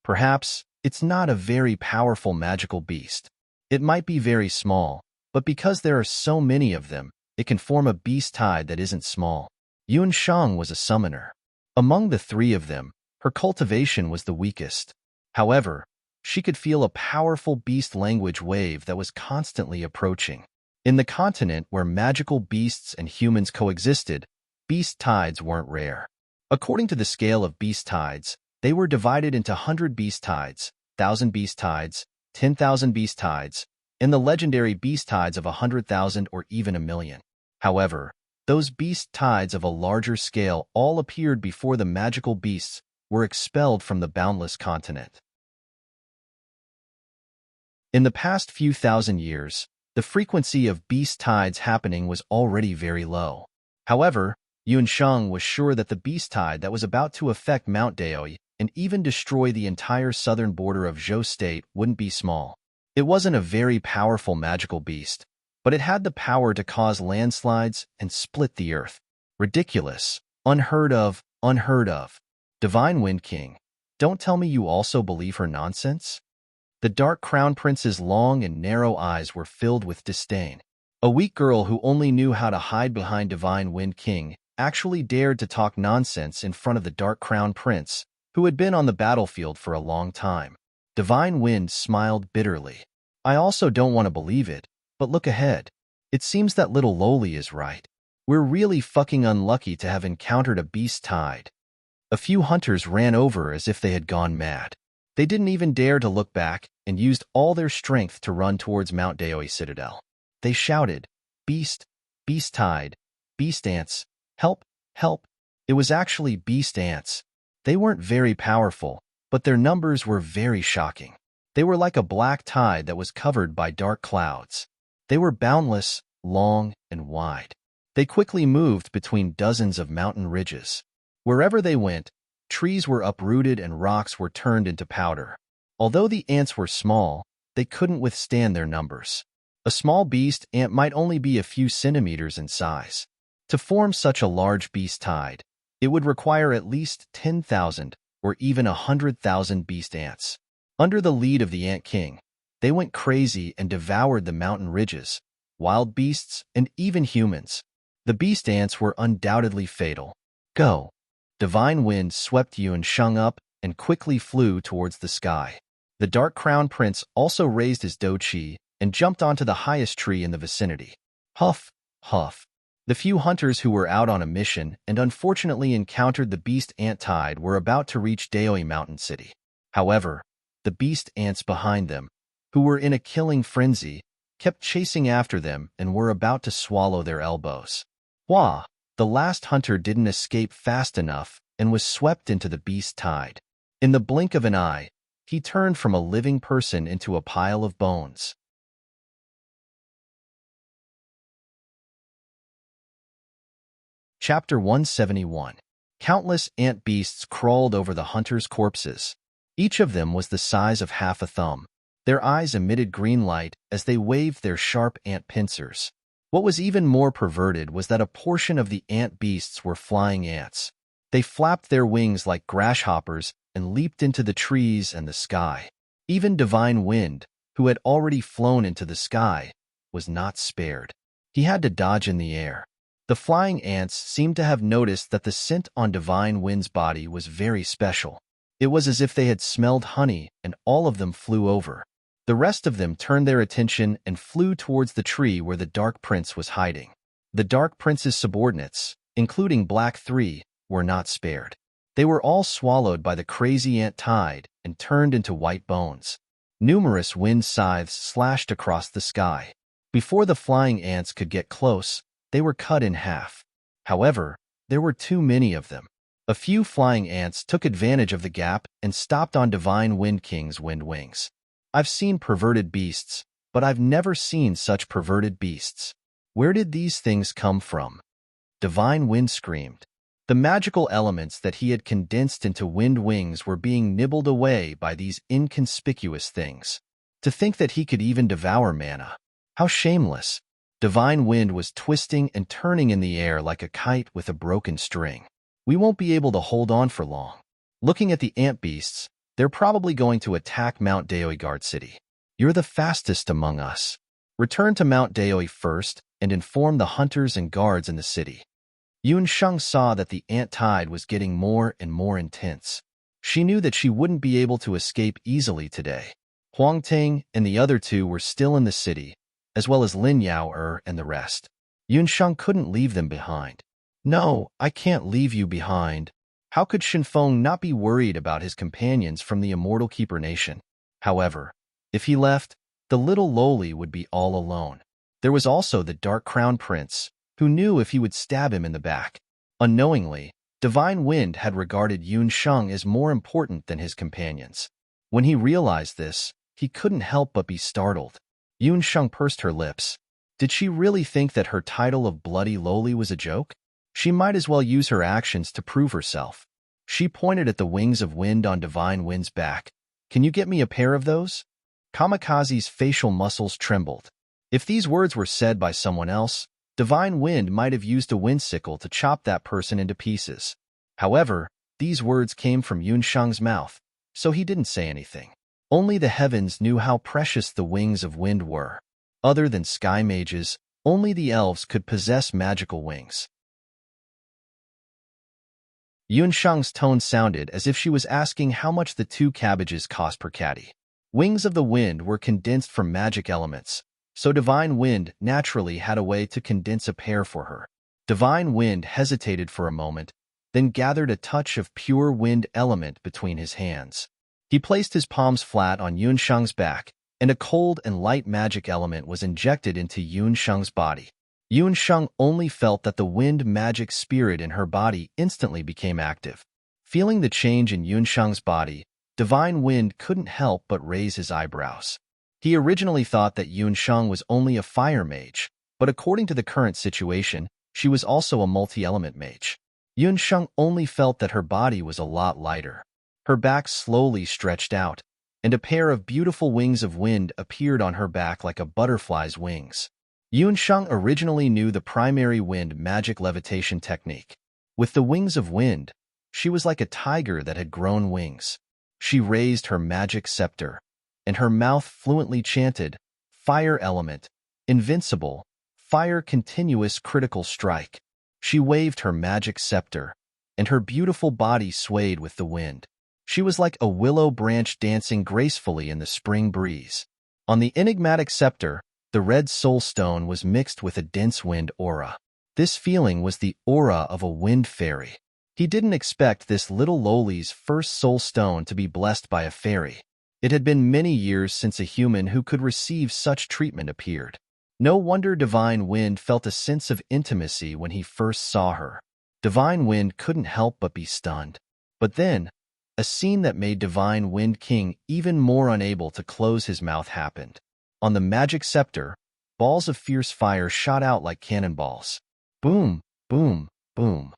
Perhaps it's not a very powerful magical beast. It might be very small, but because there are so many of them, it can form a beast tide that isn't small. Yuan Shang was a summoner. Among the three of them, her cultivation was the weakest. However, she could feel a powerful beast language wave that was constantly approaching. In the continent where magical beasts and humans coexisted, beast tides weren't rare. According to the scale of beast tides, they were divided into 100 beast tides, 1,000 beast tides, 10,000 beast tides, and the legendary beast tides of 100,000 or even 1,000,000. However, those beast tides of a larger scale all appeared before the magical beasts were expelled from the boundless continent. In the past few thousand years, the frequency of beast tides happening was already very low. However, Yuan Shang was sure that the beast tide that was about to affect Mount Daoi and even destroy the entire southern border of Zhou State wouldn't be small. It wasn't a very powerful magical beast, but it had the power to cause landslides and split the earth. Ridiculous. Unheard of. Unheard of. Divine Wind King, don't tell me you also believe her nonsense? The Dark Crown Prince's long and narrow eyes were filled with disdain. A weak girl who only knew how to hide behind Divine Wind King actually dared to talk nonsense in front of the Dark Crown Prince, who had been on the battlefield for a long time. Divine Wind smiled bitterly. I also don't want to believe it, but look ahead. It seems that little Loli is right. We're really fucking unlucky to have encountered a beast tide. A few hunters ran over as if they had gone mad. They didn't even dare to look back and used all their strength to run towards Mount Daoi Citadel. They shouted, "Beast! Beast tide! Beast ants! Help! Help!" It was actually beast ants. They weren't very powerful, but their numbers were very shocking. They were like a black tide that was covered by dark clouds. They were boundless, long, and wide. They quickly moved between dozens of mountain ridges. Wherever they went, trees were uprooted and rocks were turned into powder. Although the ants were small, they couldn't withstand their numbers. A small beast ant might only be a few centimeters in size. To form such a large beast tide, it would require at least 10,000 or even 100,000 beast ants. Under the lead of the Ant King, they went crazy and devoured the mountain ridges, wild beasts, and even humans. The beast ants were undoubtedly fatal. Go! Divine Wind swept Yuan Shang up and quickly flew towards the sky. The Dark Crown Prince also raised his douqi and jumped onto the highest tree in the vicinity. Huff, huff. The few hunters who were out on a mission and unfortunately encountered the beast ant tide were about to reach Daoi Mountain City. However, the beast ants behind them, who were in a killing frenzy, kept chasing after them and were about to swallow their elbows. Wah! The last hunter didn't escape fast enough and was swept into the beast tide. In the blink of an eye, he turned from a living person into a pile of bones. Chapter 171. Countless ant beasts crawled over the hunters' corpses. Each of them was the size of half a thumb. Their eyes emitted green light as they waved their sharp ant pincers. What was even more perverted was that a portion of the ant beasts were flying ants. They flapped their wings like grasshoppers and leaped into the trees and the sky. Even Divine Wind, who had already flown into the sky, was not spared. He had to dodge in the air. The flying ants seemed to have noticed that the scent on Divine Wind's body was very special. It was as if they had smelled honey, and all of them flew over. The rest of them turned their attention and flew towards the tree where the Dark Prince was hiding. The Dark Prince's subordinates, including Black 3, were not spared. They were all swallowed by the crazy ant tide and turned into white bones. Numerous wind scythes slashed across the sky. Before the flying ants could get close, they were cut in half. However, there were too many of them. A few flying ants took advantage of the gap and stopped on Divine Wind King's wind wings. I've seen perverted beasts, but I've never seen such perverted beasts. Where did these things come from? Divine Wind screamed. The magical elements that he had condensed into wind wings were being nibbled away by these inconspicuous things. To think that he could even devour mana. How shameless. Divine Wind was twisting and turning in the air like a kite with a broken string. We won't be able to hold on for long. Looking at the ant beasts, they're probably going to attack Mount Daoi Guard City. You're the fastest among us. Return to Mount Daoi first and inform the hunters and guards in the city. Yunsheng saw that the ant tide was getting more and more intense. She knew that she wouldn't be able to escape easily today. Huang Ting and the other two were still in the city, as well as Lin Yao and the rest. Yunsheng couldn't leave them behind. No, I can't leave you behind. How could Shinfeng not be worried about his companions from the Immortal Keeper Nation? However, if he left, the little lowly would be all alone. There was also the Dark Crown Prince, who knew if he would stab him in the back. Unknowingly, Divine Wind had regarded Yunsheng as more important than his companions. When he realized this, he couldn't help but be startled. Yunsheng pursed her lips. Did she really think that her title of Bloody Lowly was a joke? She might as well use her actions to prove herself. She pointed at the wings of wind on Divine Wind's back. Can you get me a pair of those? Kamikaze's facial muscles trembled. If these words were said by someone else, Divine Wind might have used a wind sickle to chop that person into pieces. However, these words came from Yunsheng's mouth, so he didn't say anything. Only the heavens knew how precious the wings of wind were. Other than sky mages, only the elves could possess magical wings. Yunsheng's tone sounded as if she was asking how much the 2 cabbages cost per caddy. Wings of the wind were condensed from magic elements, so Divine Wind naturally had a way to condense a pair for her. Divine Wind hesitated for a moment, then gathered a touch of pure wind element between his hands. He placed his palms flat on Yunsheng's back, and a cold and light magic element was injected into Yunsheng's body. Yunsheng only felt that the wind magic spirit in her body instantly became active. Feeling the change in Yunsheng's body, Divine Wind couldn't help but raise his eyebrows. He originally thought that Yunsheng was only a fire mage, but according to the current situation, she was also a multi-element mage. Yunsheng only felt that her body was a lot lighter. Her back slowly stretched out, and a pair of beautiful wings of wind appeared on her back like a butterfly's wings. Yunsheng originally knew the primary wind magic levitation technique. With the wings of wind, she was like a tiger that had grown wings. She raised her magic scepter, and her mouth fluently chanted, "Fire element, invincible, fire continuous critical strike." She waved her magic scepter, and her beautiful body swayed with the wind. She was like a willow branch dancing gracefully in the spring breeze. On the enigmatic scepter, the red soul stone was mixed with a dense wind aura. This feeling was the aura of a wind fairy. He didn't expect this little lowly's first soul stone to be blessed by a fairy. It had been many years since a human who could receive such treatment appeared. No wonder Divine Wind felt a sense of intimacy when he first saw her. Divine Wind couldn't help but be stunned. But then, a scene that made Divine Wind King even more unable to close his mouth happened. On the magic scepter, balls of fierce fire shot out like cannonballs. Boom, boom, boom.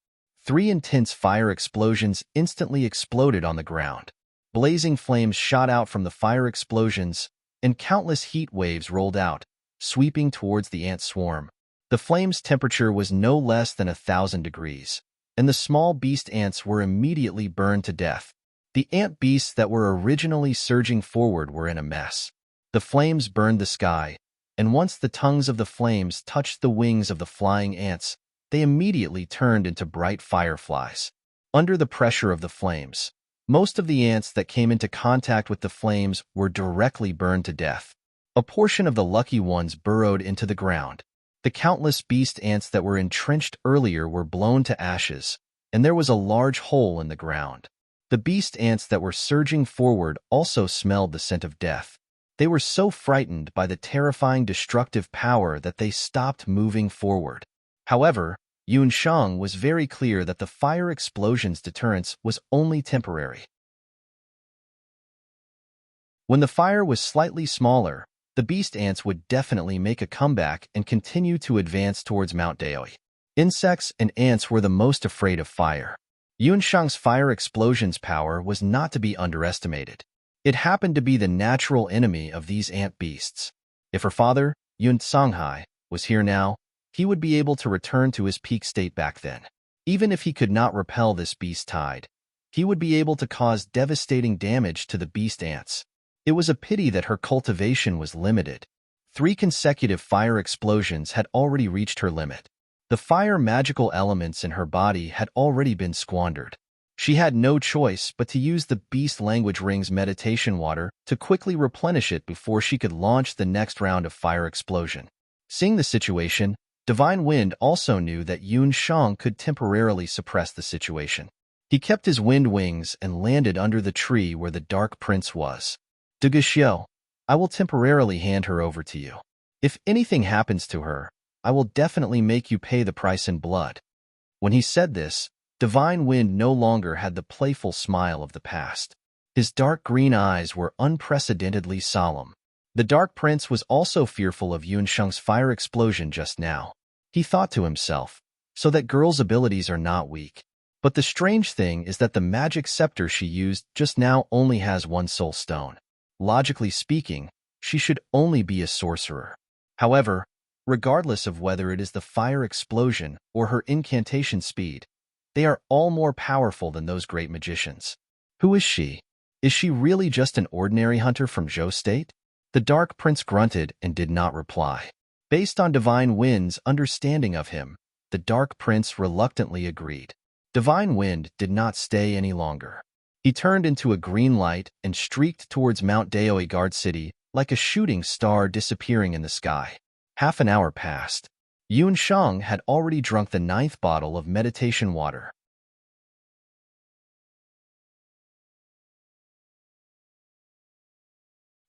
3 intense fire explosions instantly exploded on the ground. Blazing flames shot out from the fire explosions, and countless heat waves rolled out, sweeping towards the ant swarm. The flame's temperature was no less than 1,000 degrees, and the small beast ants were immediately burned to death. The ant beasts that were originally surging forward were in a mess. The flames burned the sky, and once the tongues of the flames touched the wings of the flying ants, they immediately turned into bright fireflies. Under the pressure of the flames, most of the ants that came into contact with the flames were directly burned to death. A portion of the lucky ones burrowed into the ground. The countless beast ants that were entrenched earlier were blown to ashes, and there was a large hole in the ground. The beast ants that were surging forward also smelled the scent of death. They were so frightened by the terrifying destructive power that they stopped moving forward. However, Yun Shang was very clear that the fire explosion's deterrence was only temporary. When the fire was slightly smaller, the beast ants would definitely make a comeback and continue to advance towards Mount Daoi. Insects and ants were the most afraid of fire. Yun Shang's fire explosion's power was not to be underestimated. It happened to be the natural enemy of these ant beasts. If her father, Yun Songhai, was here now, he would be able to return to his peak state back then. Even if he could not repel this beast tide, he would be able to cause devastating damage to the beast ants. It was a pity that her cultivation was limited. 3 consecutive fire explosions had already reached her limit. The fire magical elements in her body had already been squandered. She had no choice but to use the beast language ring's meditation water to quickly replenish it before she could launch the next round of fire explosion. Seeing the situation, Divine Wind also knew that Yun Shang could temporarily suppress the situation. He kept his wind wings and landed under the tree where the Dark Prince was. Duguxiu, I will temporarily hand her over to you. If anything happens to her, I will definitely make you pay the price in blood. When he said this, Divine Wind no longer had the playful smile of the past. His dark green eyes were unprecedentedly solemn. The Dark Prince was also fearful of Yun Shang's fire explosion just now. He thought to himself, so that girl's abilities are not weak. But the strange thing is that the magic scepter she used just now only has 1 soul stone. Logically speaking, she should only be a sorcerer. However, regardless of whether it is the fire explosion or her incantation speed, they are all more powerful than those great magicians. Who is she? Is she really just an ordinary hunter from Zhou State? The Dark Prince grunted and did not reply. Based on Divine Wind's understanding of him, the Dark Prince reluctantly agreed. Divine Wind did not stay any longer. He turned into a green light and streaked towards Mount Daoi Guard City like a shooting star disappearing in the sky. Half an hour passed. Yun Shang had already drunk the 9th bottle of meditation water.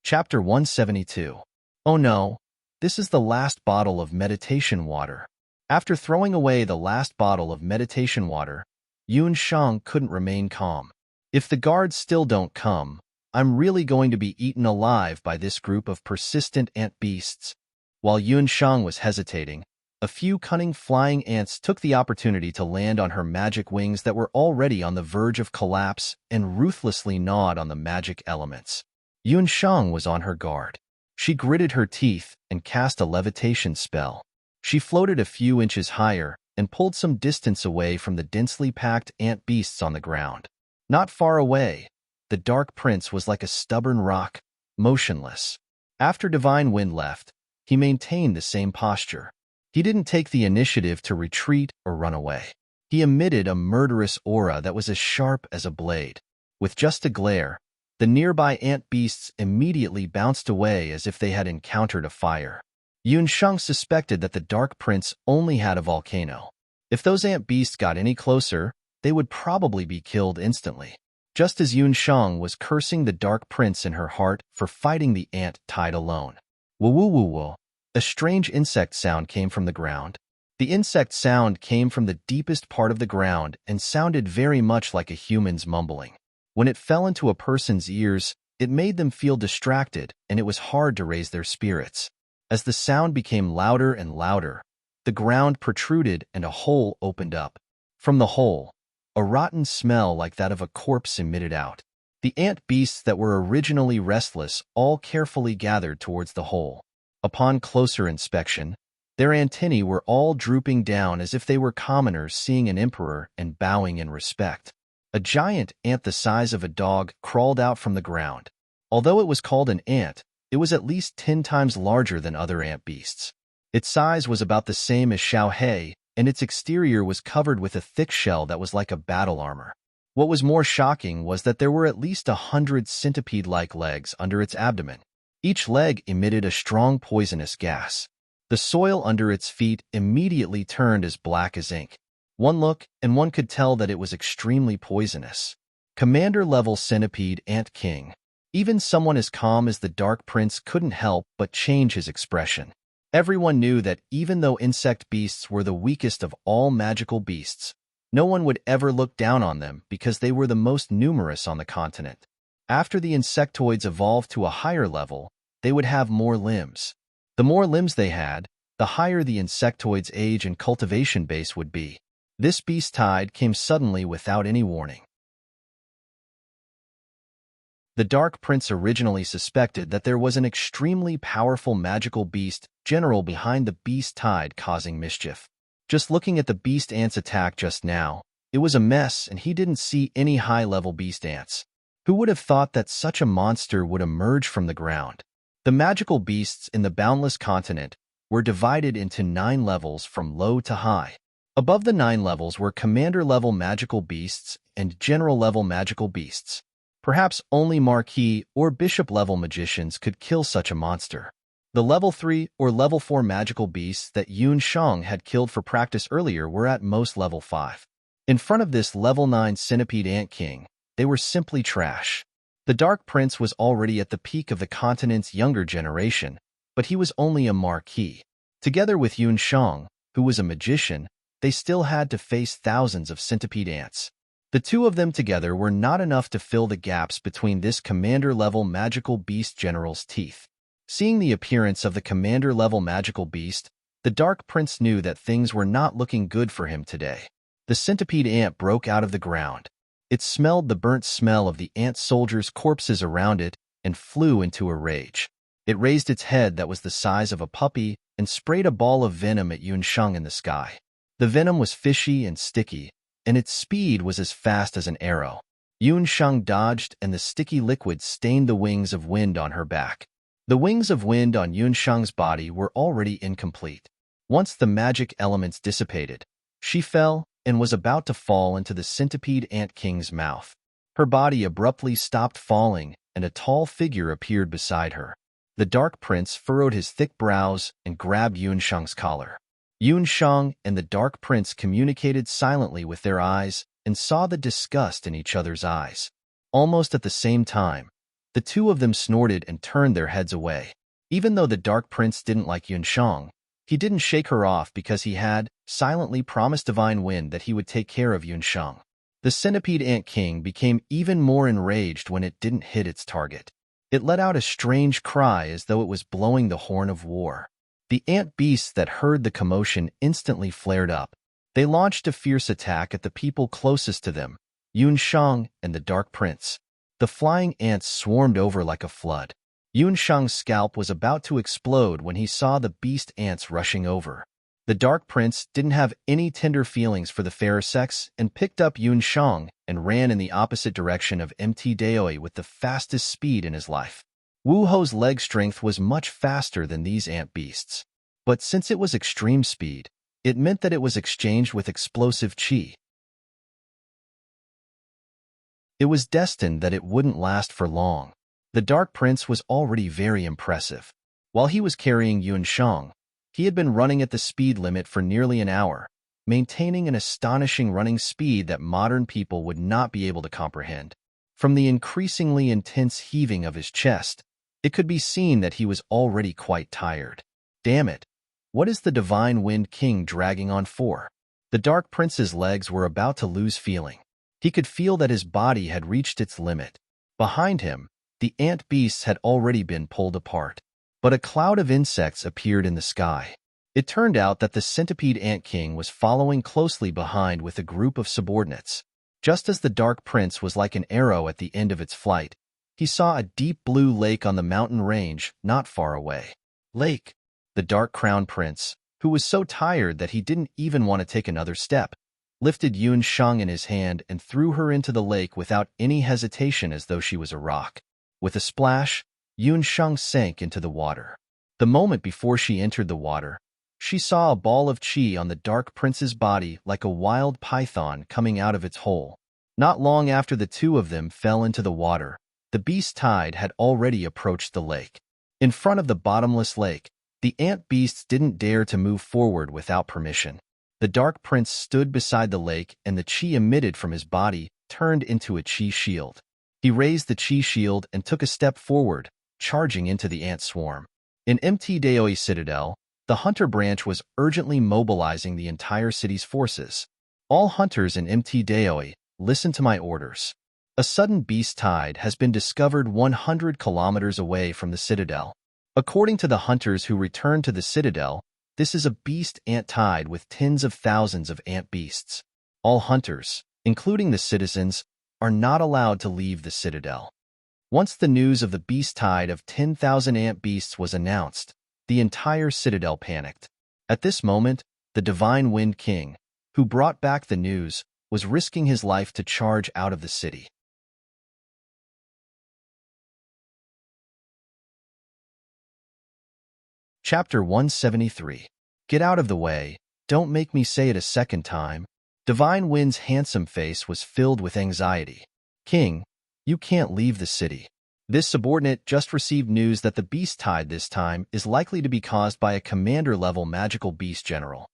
Chapter 172. Oh no, this is the last bottle of meditation water. After throwing away the last bottle of meditation water, Yun Shang couldn't remain calm. If the guards still don't come, I'm really going to be eaten alive by this group of persistent ant beasts. While Yun Shang was hesitating, a few cunning flying ants took the opportunity to land on her magic wings that were already on the verge of collapse and ruthlessly gnawed on the magic elements. Yun Shang was on her guard. She gritted her teeth and cast a levitation spell. She floated a few inches higher and pulled some distance away from the densely packed ant beasts on the ground. Not far away, the Dark Prince was like a stubborn rock, motionless. After Divine Wind left, he maintained the same posture. He didn't take the initiative to retreat or run away. He emitted a murderous aura that was as sharp as a blade. With just a glare, the nearby ant beasts immediately bounced away as if they had encountered a fire. Yun Shang suspected that the Dark Prince only had a volcano. If those ant beasts got any closer, they would probably be killed instantly. Just as Yun Shang was cursing the Dark Prince in her heart for fighting the ant tide alone. Woo-woo-woo-woo. A strange insect sound came from the ground. The insect sound came from the deepest part of the ground and sounded very much like a human's mumbling. When it fell into a person's ears, it made them feel distracted, and it was hard to raise their spirits. As the sound became louder and louder, the ground protruded and a hole opened up. From the hole, a rotten smell like that of a corpse emitted out. The ant beasts that were originally restless all carefully gathered towards the hole. Upon closer inspection, their antennae were all drooping down as if they were commoners seeing an emperor and bowing in respect. A giant ant the size of a dog crawled out from the ground. Although it was called an ant, it was at least 10 times larger than other ant beasts. Its size was about the same as Xiao He, and its exterior was covered with a thick shell that was like a battle armor. What was more shocking was that there were at least 100 centipede-like legs under its abdomen. Each leg emitted a strong poisonous gas. The soil under its feet immediately turned as black as ink. One look, and one could tell that it was extremely poisonous. Commander-level centipede ant king. Even someone as calm as the Dark Prince couldn't help but change his expression. Everyone knew that even though insect beasts were the weakest of all magical beasts, no one would ever look down on them because they were the most numerous on the continent. After the insectoids evolved to a higher level, they would have more limbs. The more limbs they had, the higher the insectoid's age and cultivation base would be. This beast tide came suddenly without any warning. The Dark Prince originally suspected that there was an extremely powerful magical beast general behind the beast tide causing mischief. Just looking at the beast ants' attack just now, it was a mess and he didn't see any high-level beast ants. Who would have thought that such a monster would emerge from the ground? The magical beasts in the boundless continent were divided into 9 levels from low to high. Above the 9 levels were commander-level magical beasts and general-level magical beasts. Perhaps only marquis or bishop-level magicians could kill such a monster. The level 3 or level 4 magical beasts that Yun Shang had killed for practice earlier were at most level 5. In front of this level 9 centipede ant king, they were simply trash. The Dark Prince was already at the peak of the continent's younger generation, but he was only a marquis. Together with Yun Shang, who was a magician, they still had to face thousands of centipede ants. The two of them together were not enough to fill the gaps between this commander-level magical beast general's teeth. Seeing the appearance of the commander-level magical beast, the Dark Prince knew that things were not looking good for him today. The centipede ant broke out of the ground. It smelled the burnt smell of the ant soldiers' corpses around it and flew into a rage. It raised its head that was the size of a puppy and sprayed a ball of venom at Yun Shang in the sky. The venom was fishy and sticky, and its speed was as fast as an arrow. Yun Shang dodged, and the sticky liquid stained the wings of wind on her back. The wings of wind on Yun Shang's body were already incomplete. Once the magic elements dissipated, she fell and was about to fall into the centipede ant king's mouth. Her body abruptly stopped falling, and a tall figure appeared beside her. The Dark Prince furrowed his thick brows and grabbed Yun Shang's collar. Yun Shang and the Dark Prince communicated silently with their eyes and saw the disgust in each other's eyes. Almost at the same time, the two of them snorted and turned their heads away. Even though the Dark Prince didn't like Yun Shang, he didn't shake her off because he had silently promised Divine Wind that he would take care of Yun Shang. The Centipede Ant King became even more enraged when it didn't hit its target. It let out a strange cry as though it was blowing the horn of war. The ant beasts that heard the commotion instantly flared up. They launched a fierce attack at the people closest to them, Yun Shang and the Dark Prince. The flying ants swarmed over like a flood. Yun Shang's scalp was about to explode when he saw the beast ants rushing over. The Dark Prince didn't have any tender feelings for the fairer sex and picked up Yun Shang and ran in the opposite direction of Mt. Daoi with the fastest speed in his life. Wu Ho's leg strength was much faster than these ant beasts. But since it was extreme speed, it meant that it was exchanged with explosive qi. It was destined that it wouldn't last for long. The Dark Prince was already very impressive. While he was carrying Yun Shang, he had been running at the speed limit for nearly an hour, maintaining an astonishing running speed that modern people would not be able to comprehend. From the increasingly intense heaving of his chest, it could be seen that he was already quite tired. Damn it! What is the Divine Wind King dragging on for? The Dark Prince's legs were about to lose feeling. He could feel that his body had reached its limit. Behind him, the ant beasts had already been pulled apart. But a cloud of insects appeared in the sky. It turned out that the Centipede Ant King was following closely behind with a group of subordinates. Just as the Dark Prince was like an arrow at the end of its flight, he saw a deep blue lake on the mountain range not far away. Lake! The Dark Crown Prince, who was so tired that he didn't even want to take another step, lifted Yun Shang in his hand and threw her into the lake without any hesitation as though she was a rock. With a splash, Yun Shang sank into the water. The moment before she entered the water, she saw a ball of qi on the Dark Prince's body like a wild python coming out of its hole. Not long after the two of them fell into the water, the beast tide had already approached the lake. In front of the bottomless lake, The ant beasts didn't dare to move forward without permission. The Dark Prince stood beside the lake, and the chi emitted from his body turned into a chi shield. He raised the chi shield and took a step forward, charging into the ant swarm. In Mt. Daoi Citadel, the hunter branch was urgently mobilizing the entire city's forces. All hunters in Mt. Daoi, listen to my orders. A sudden beast tide has been discovered 100 kilometers away from the citadel. According to the hunters who returned to the citadel, this is a beast ant tide with tens of thousands of ant beasts. All hunters, including the citizens, are not allowed to leave the citadel. Once the news of the beast tide of 10,000 ant beasts was announced, the entire citadel panicked. At this moment, the Divine Wind King, who brought back the news, was risking his life to charge out of the city. Chapter 173. Get out of the way, don't make me say it a second time. Divine Wind's handsome face was filled with anxiety. King, you can't leave the city. This subordinate just received news that the beast tide this time is likely to be caused by a commander-level magical beast general.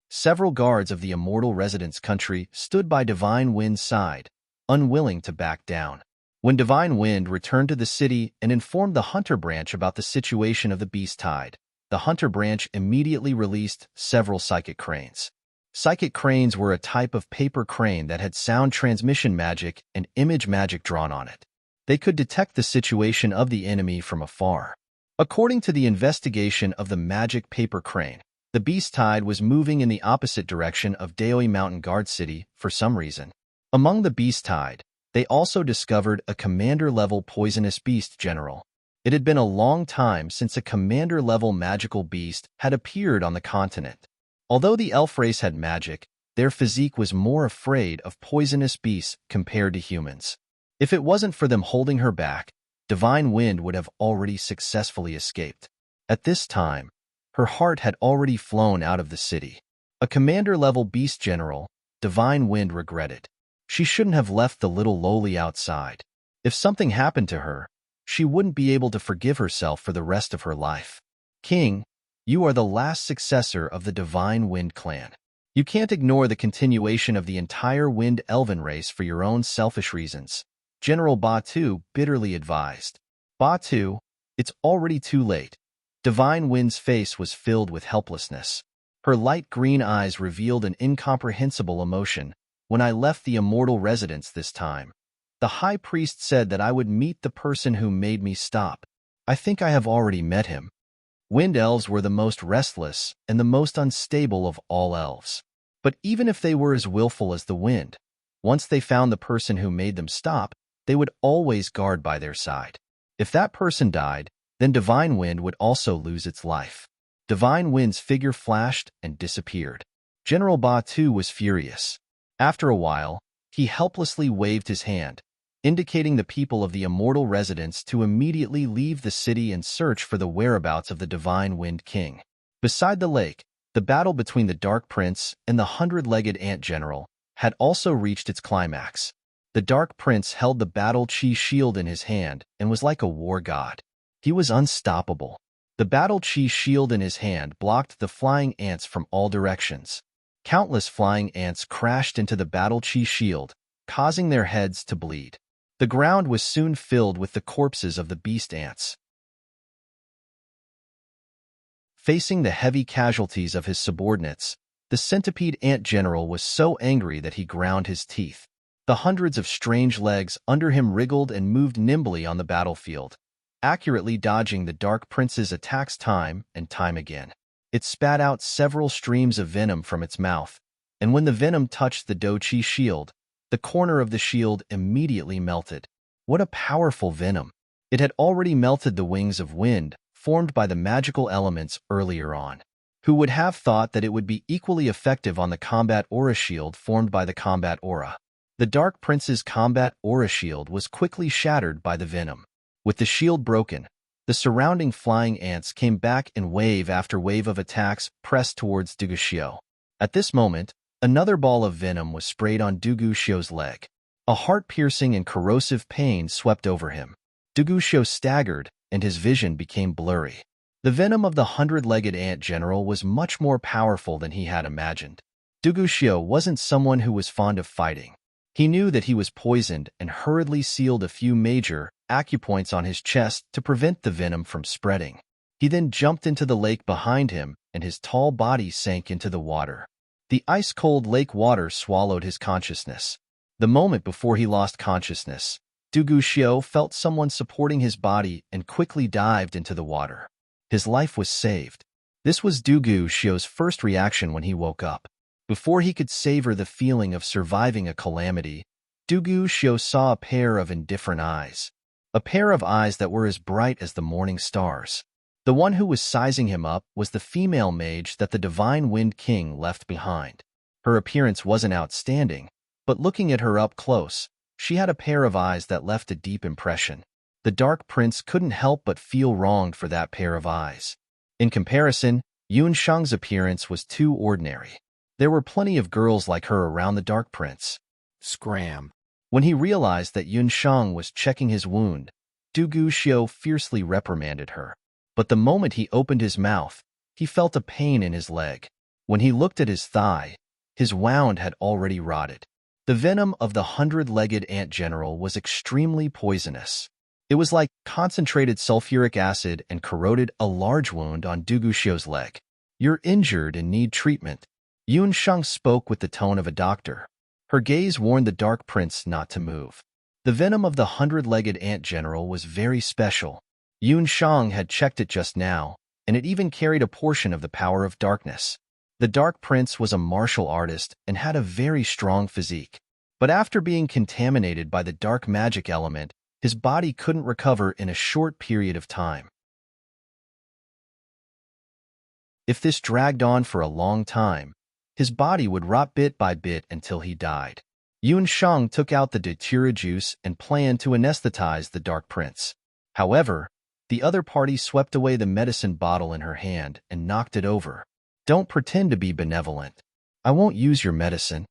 Several guards of the immortal residence country stood by Divine Wind's side, unwilling to back down. When Divine Wind returned to the city and informed the Hunter branch about the situation of the beast tide, the Hunter branch immediately released several psychic cranes. Psychic cranes were a type of paper crane that had sound transmission magic and image magic drawn on it. They could detect the situation of the enemy from afar. According to the investigation of the magic paper crane, the beast tide was moving in the opposite direction of Daoi Mountain Guard City for some reason. Among the beast tide, they also discovered a commander-level poisonous beast general. It had been a long time since a commander-level magical beast had appeared on the continent. Although the elf race had magic, their physique was more afraid of poisonous beasts compared to humans. If it wasn't for them holding her back, Divine Wind would have already successfully escaped. At this time, her heart had already flown out of the city. A commander-level beast general, Divine Wind regretted. She shouldn't have left the little lowly outside. If something happened to her, she wouldn't be able to forgive herself for the rest of her life. King, you are the last successor of the Divine Wind clan. You can't ignore the continuation of the entire Wind Elven race for your own selfish reasons, General Batu bitterly advised. Batu, it's already too late. Divine Wind's face was filled with helplessness. Her light green eyes revealed an incomprehensible emotion. When I left the immortal residence this time, the high priest said that I would meet the person who made me stop. I think I have already met him. Wind elves were the most restless and the most unstable of all elves. But even if they were as willful as the wind, once they found the person who made them stop, they would always guard by their side. If that person died, then Divine Wind would also lose its life. Divine Wind's figure flashed and disappeared. General Batu was furious. After a while, he helplessly waved his hand, indicating the people of the immortal residence to immediately leave the city and search for the whereabouts of the Divine Wind King. Beside the lake, the battle between the Dark Prince and the 100-legged ant general had also reached its climax. The Dark Prince held the battle chi shield in his hand and was like a war god. He was unstoppable. The battle chi shield in his hand blocked the flying ants from all directions. Countless flying ants crashed into the battle chi shield, causing their heads to bleed. The ground was soon filled with the corpses of the beast ants. Facing the heavy casualties of his subordinates, the centipede ant general was so angry that he ground his teeth. The hundreds of strange legs under him wriggled and moved nimbly on the battlefield, accurately dodging the Dark Prince's attacks time and time again. It spat out several streams of venom from its mouth, and when the venom touched the Dochi shield, the corner of the shield immediately melted. What a powerful venom! It had already melted the wings of wind, formed by the magical elements earlier on. Who would have thought that it would be equally effective on the combat aura shield formed by the combat aura? The Dark Prince's combat aura shield was quickly shattered by the venom. With the shield broken, the surrounding flying ants came back in wave after wave of attacks pressed towards Dugushio. At this moment, another ball of venom was sprayed on Dugushio's leg. A heart-piercing and corrosive pain swept over him. Dugushio staggered, and his vision became blurry. The venom of the hundred-legged ant general was much more powerful than he had imagined. Duguxiu wasn't someone who was fond of fighting. He knew that he was poisoned and hurriedly sealed a few major acupoints on his chest to prevent the venom from spreading. He then jumped into the lake behind him, and his tall body sank into the water. The ice-cold lake water swallowed his consciousness. The moment before he lost consciousness, Duguxiu felt someone supporting his body and quickly dived into the water. His life was saved. This was Duguxiu's first reaction when he woke up. Before he could savor the feeling of surviving a calamity, Duguxiu saw a pair of indifferent eyes. A pair of eyes that were as bright as the morning stars. The one who was sizing him up was the female mage that the Divine Wind King left behind. Her appearance wasn't outstanding, but looking at her up close, she had a pair of eyes that left a deep impression. The Dark Prince couldn't help but feel wronged for that pair of eyes. In comparison, Yunshang's appearance was too ordinary. There were plenty of girls like her around the Dark Prince. Scram. When he realized that Yunshang was checking his wound, Duguxiu fiercely reprimanded her. But the moment he opened his mouth, he felt a pain in his leg. When he looked at his thigh, his wound had already rotted. The venom of the hundred-legged ant general was extremely poisonous. It was like concentrated sulfuric acid and corroded a large wound on Duguxiu's leg. "You're injured and need treatment." Yunshang spoke with the tone of a doctor. Her gaze warned the Dark Prince not to move. The venom of the hundred-legged ant general was very special. Yunshang had checked it just now, and it even carried a portion of the power of darkness. The Dark Prince was a martial artist and had a very strong physique. But after being contaminated by the dark magic element, his body couldn't recover in a short period of time. If this dragged on for a long time, his body would rot bit by bit until he died. Yunshang took out the datura juice and planned to anesthetize the Dark Prince. However, the other party swept away the medicine bottle in her hand and knocked it over. "Don't pretend to be benevolent. I won't use your medicine."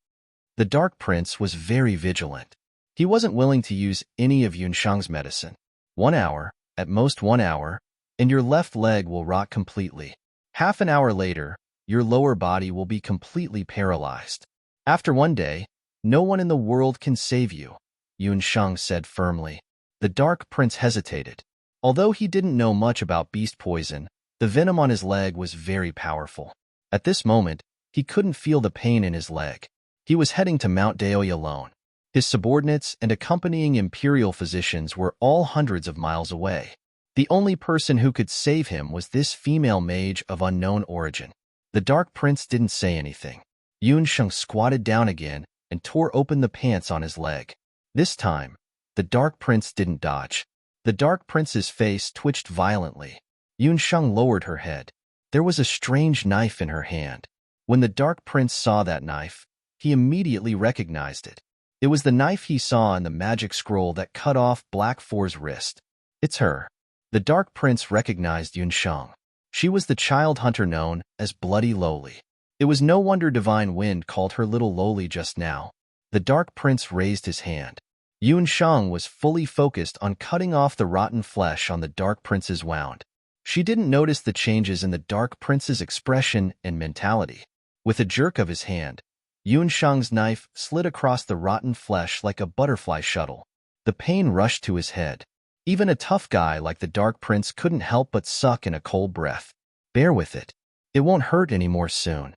The Dark Prince was very vigilant. He wasn't willing to use any of Yunshang's medicine. 1 hour, at most 1 hour, and your left leg will rot completely. Half an hour later, your lower body will be completely paralyzed. After 1 day, no one in the world can save you, Yunshang said firmly. The Dark Prince hesitated. Although he didn't know much about beast poison, the venom on his leg was very powerful. At this moment, he couldn't feel the pain in his leg. He was heading to Mount Daoi alone. His subordinates and accompanying imperial physicians were all hundreds of miles away. The only person who could save him was this female mage of unknown origin. The Dark Prince didn't say anything. Yunshang squatted down again and tore open the pants on his leg. This time, the Dark Prince didn't dodge. The Dark Prince's face twitched violently. Yunshang lowered her head. There was a strange knife in her hand. When the Dark Prince saw that knife, he immediately recognized it. It was the knife he saw in the magic scroll that cut off Black Four's wrist. "It's her." The Dark Prince recognized Yunshang. She was the child hunter known as Bloody Lowly. It was no wonder Divine Wind called her Little Lowly just now. The Dark Prince raised his hand. Yunshang was fully focused on cutting off the rotten flesh on the Dark Prince's wound. She didn't notice the changes in the Dark Prince's expression and mentality. With a jerk of his hand, Yunshang's knife slid across the rotten flesh like a butterfly shuttle. The pain rushed to his head. Even a tough guy like the Dark Prince couldn't help but suck in a cold breath. "Bear with it. It won't hurt anymore soon."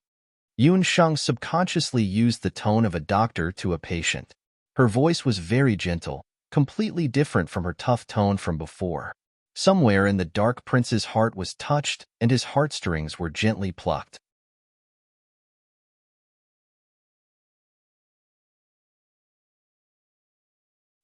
Yunshang subconsciously used the tone of a doctor to a patient. Her voice was very gentle, completely different from her tough tone from before. Somewhere in the Dark Prince's heart was touched, and his heartstrings were gently plucked.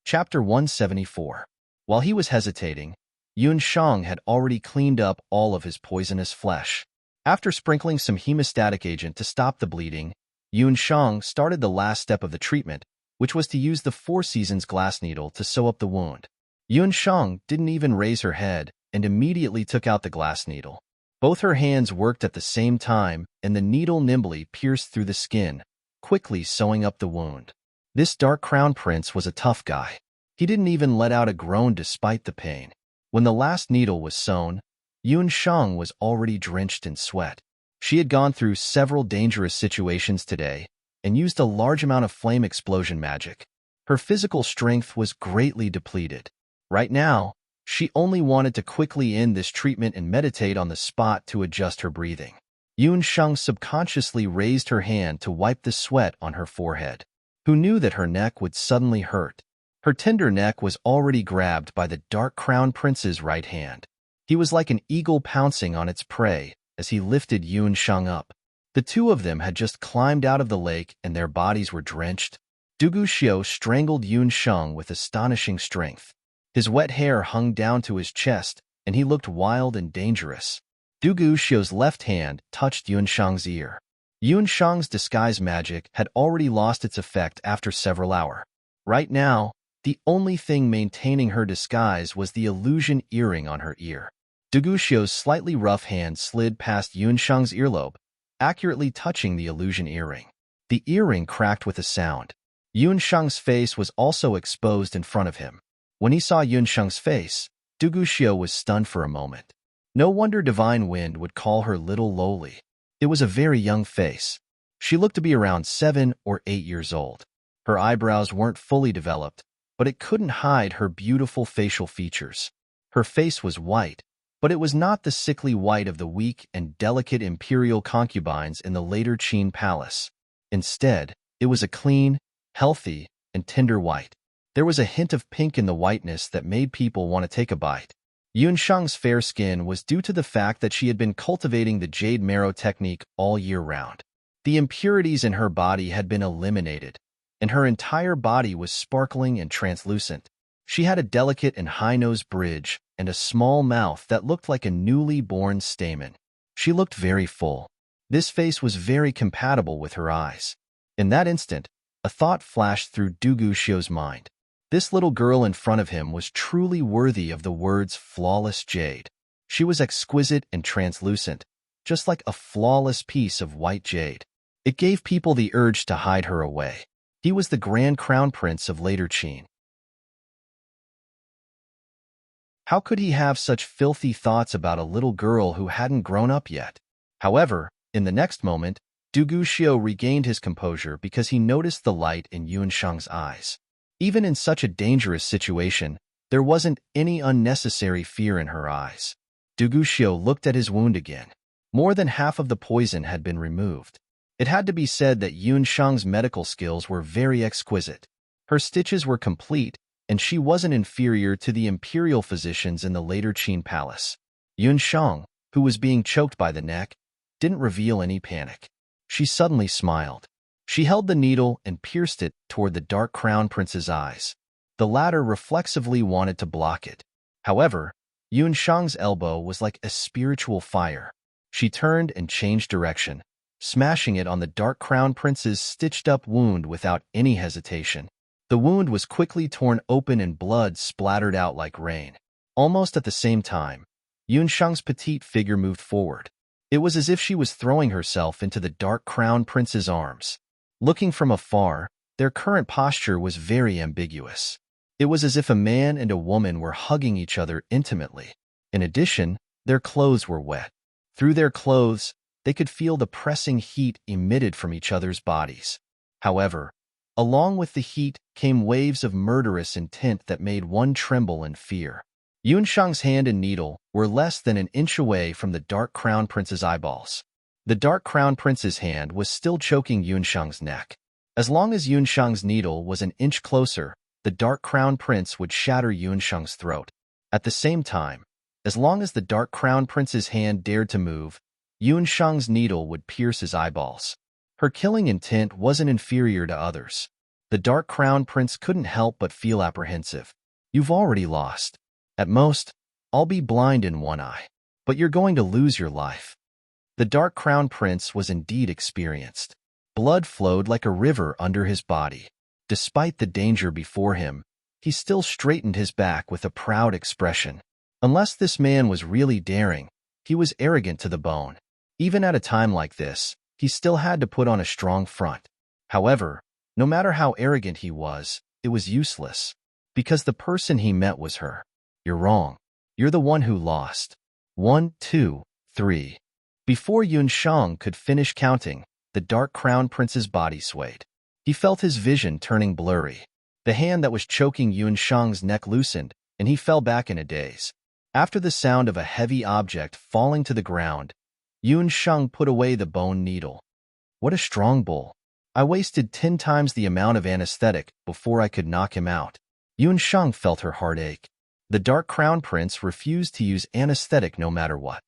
Chapter 174. While he was hesitating, Yunshang had already cleaned up all of his poisonous flesh. After sprinkling some hemostatic agent to stop the bleeding, Yunshang started the last step of the treatment, which was to use the Four Seasons glass needle to sew up the wound. Yunshang didn't even raise her head and immediately took out the glass needle. Both her hands worked at the same time, and the needle nimbly pierced through the skin, quickly sewing up the wound. This Dark Crown Prince was a tough guy. He didn't even let out a groan despite the pain. When the last needle was sewn, Yun Shang was already drenched in sweat. She had gone through several dangerous situations today and used a large amount of flame explosion magic. Her physical strength was greatly depleted. Right now, she only wanted to quickly end this treatment and meditate on the spot to adjust her breathing. Yun Shang subconsciously raised her hand to wipe the sweat on her forehead. Who knew that her neck would suddenly hurt? Her tender neck was already grabbed by the Dark Crown Prince's right hand. He was like an eagle pouncing on its prey as he lifted Yun Shang up. The two of them had just climbed out of the lake and their bodies were drenched. Dugu Xiao strangled Yun Shang with astonishing strength. His wet hair hung down to his chest, and he looked wild and dangerous. Dugu Xiao's left hand touched Yun Shang's ear. Yun Shang's disguise magic had already lost its effect after several hours. Right now, the only thing maintaining her disguise was the illusion earring on her ear. Dugu Xiao's slightly rough hand slid past Yun Shang's earlobe, accurately touching the illusion earring. The earring cracked with a sound. Yun Shang's face was also exposed in front of him. When he saw Yun Shang's face, Dugu Xiao was stunned for a moment. No wonder Divine Wind would call her Little Lowly. It was a very young face. She looked to be around 7 or 8 years old. Her eyebrows weren't fully developed, but it couldn't hide her beautiful facial features. Her face was white, but it was not the sickly white of the weak and delicate imperial concubines in the later Qin palace. Instead, it was a clean, healthy, and tender white. There was a hint of pink in the whiteness that made people want to take a bite. Yun Shang's fair skin was due to the fact that she had been cultivating the jade marrow technique all year round. The impurities in her body had been eliminated, and her entire body was sparkling and translucent. She had a delicate and high-nosed bridge and a small mouth that looked like a newly born stamen. She looked very full. This face was very compatible with her eyes. In that instant, a thought flashed through Dugu Xiao's mind. This little girl in front of him was truly worthy of the words flawless jade. She was exquisite and translucent, just like a flawless piece of white jade. It gave people the urge to hide her away. He was the Grand Crown Prince of later Qin. How could he have such filthy thoughts about a little girl who hadn't grown up yet? However, in the next moment, Dugu Xiao regained his composure because he noticed the light in Yun Shang's eyes. Even in such a dangerous situation, there wasn't any unnecessary fear in her eyes. Dugu Xiao looked at his wound again. More than half of the poison had been removed. It had to be said that Yun Shang's medical skills were very exquisite. Her stitches were complete, and she wasn't inferior to the imperial physicians in the later Qin palace. Yun Shang, who was being choked by the neck, didn't reveal any panic. She suddenly smiled. She held the needle and pierced it toward the Dark Crown Prince's eyes. The latter reflexively wanted to block it. However, Yun Shang's elbow was like a spiritual fire. She turned and changed direction, smashing it on the Dark Crown Prince's stitched-up wound without any hesitation. The wound was quickly torn open and blood splattered out like rain. Almost at the same time, Yun Shang's petite figure moved forward. It was as if she was throwing herself into the Dark Crown Prince's arms. Looking from afar, their current posture was very ambiguous. It was as if a man and a woman were hugging each other intimately. In addition, their clothes were wet. Through their clothes, they could feel the pressing heat emitted from each other's bodies. However, along with the heat came waves of murderous intent that made one tremble in fear. Yun Shang's hand and needle were less than an inch away from the Dark Crown Prince's eyeballs. The Dark Crown Prince's hand was still choking Yun Shang's neck. As long as Yun Shang's needle was an inch closer, the Dark Crown Prince would shatter Yun Shang's throat. At the same time, as long as the Dark Crown Prince's hand dared to move, Yun Shang's needle would pierce his eyeballs. Her killing intent wasn't inferior to others. The Dark Crown Prince couldn't help but feel apprehensive. You've already lost. At most, I'll be blind in one eye, but you're going to lose your life. The Dark Crown Prince was indeed experienced. Blood flowed like a river under his body. Despite the danger before him, he still straightened his back with a proud expression. Unless this man was really daring, he was arrogant to the bone. Even at a time like this, he still had to put on a strong front. However, no matter how arrogant he was, it was useless, because the person he met was her. You're wrong. You're the one who lost. 1, 2, 3. Before Yunshang could finish counting, the Dark Crown Prince's body swayed. He felt his vision turning blurry. The hand that was choking Yunshang's neck loosened, and he fell back in a daze. After the sound of a heavy object falling to the ground, Yunshang put away the bone needle. What a strong bull. I wasted 10 times the amount of anesthetic before I could knock him out. Yunshang felt her heart ache. The Dark Crown Prince refused to use anesthetic no matter what.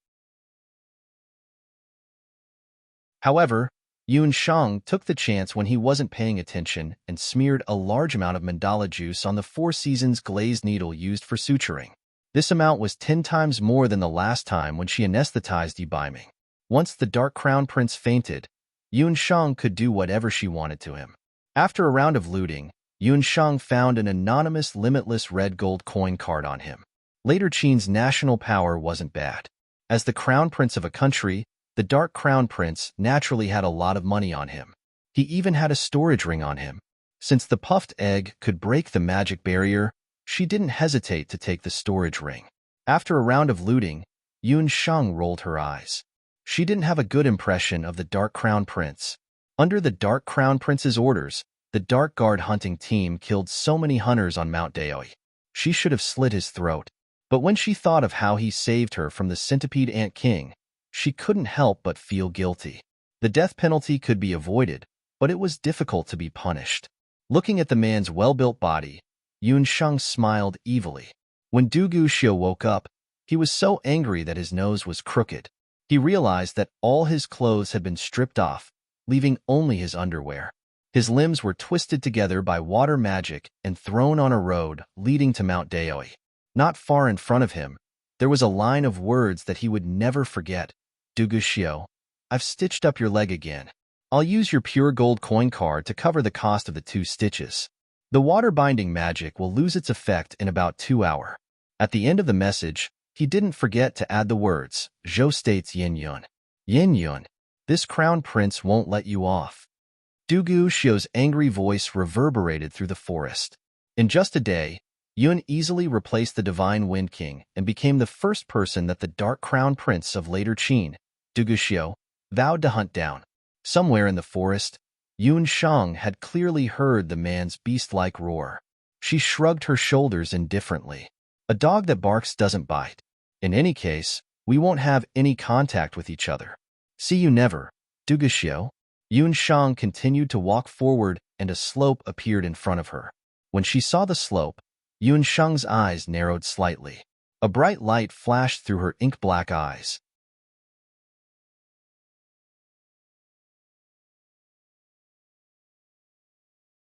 However, Yunshang took the chance when he wasn't paying attention and smeared a large amount of mandala juice on the Four Seasons glazed needle used for suturing. This amount was 10 times more than the last time when she anesthetized Yibiming. Once the Dark Crown Prince fainted, Yunshang could do whatever she wanted to him. After a round of looting, Yunshang found an anonymous limitless red gold coin card on him. Later Qin's national power wasn't bad. As the crown prince of a country, the Dark Crown Prince naturally had a lot of money on him. He even had a storage ring on him. Since the puffed egg could break the magic barrier, she didn't hesitate to take the storage ring. After a round of looting, Yunshang rolled her eyes. She didn't have a good impression of the Dark Crown Prince. Under the Dark Crown Prince's orders, the Dark Guard hunting team killed so many hunters on Mount Daoi. She should have slit his throat. But when she thought of how he saved her from the centipede ant king, she couldn't help but feel guilty. The death penalty could be avoided, but it was difficult to be punished. Looking at the man's well-built body, Yunshang smiled evilly. When Du Guxiu woke up, he was so angry that his nose was crooked. He realized that all his clothes had been stripped off, leaving only his underwear. His limbs were twisted together by water magic and thrown on a road leading to Mount Daoi. Not far in front of him, there was a line of words that he would never forget. Du Guxiu, I've stitched up your leg again. I'll use your pure gold coin card to cover the cost of the 2 stitches. The water binding magic will lose its effect in about 2 hours. At the end of the message, he didn't forget to add the words, Zhou states Yin Yun. Yin Yun, this crown prince won't let you off. Du Guxiu's angry voice reverberated through the forest. In just a day, Yun easily replaced the Divine Wind King and became the first person that the Dark Crown Prince of later Qin, Du Guxiu, vowed to hunt down. Somewhere in the forest, Yunshang had clearly heard the man's beast-like roar. She shrugged her shoulders indifferently. A dog that barks doesn't bite. In any case, we won't have any contact with each other. See you never, Du Guxiu. Yunshang continued to walk forward and a slope appeared in front of her. When she saw the slope, Yunshang's eyes narrowed slightly. A bright light flashed through her ink-black eyes.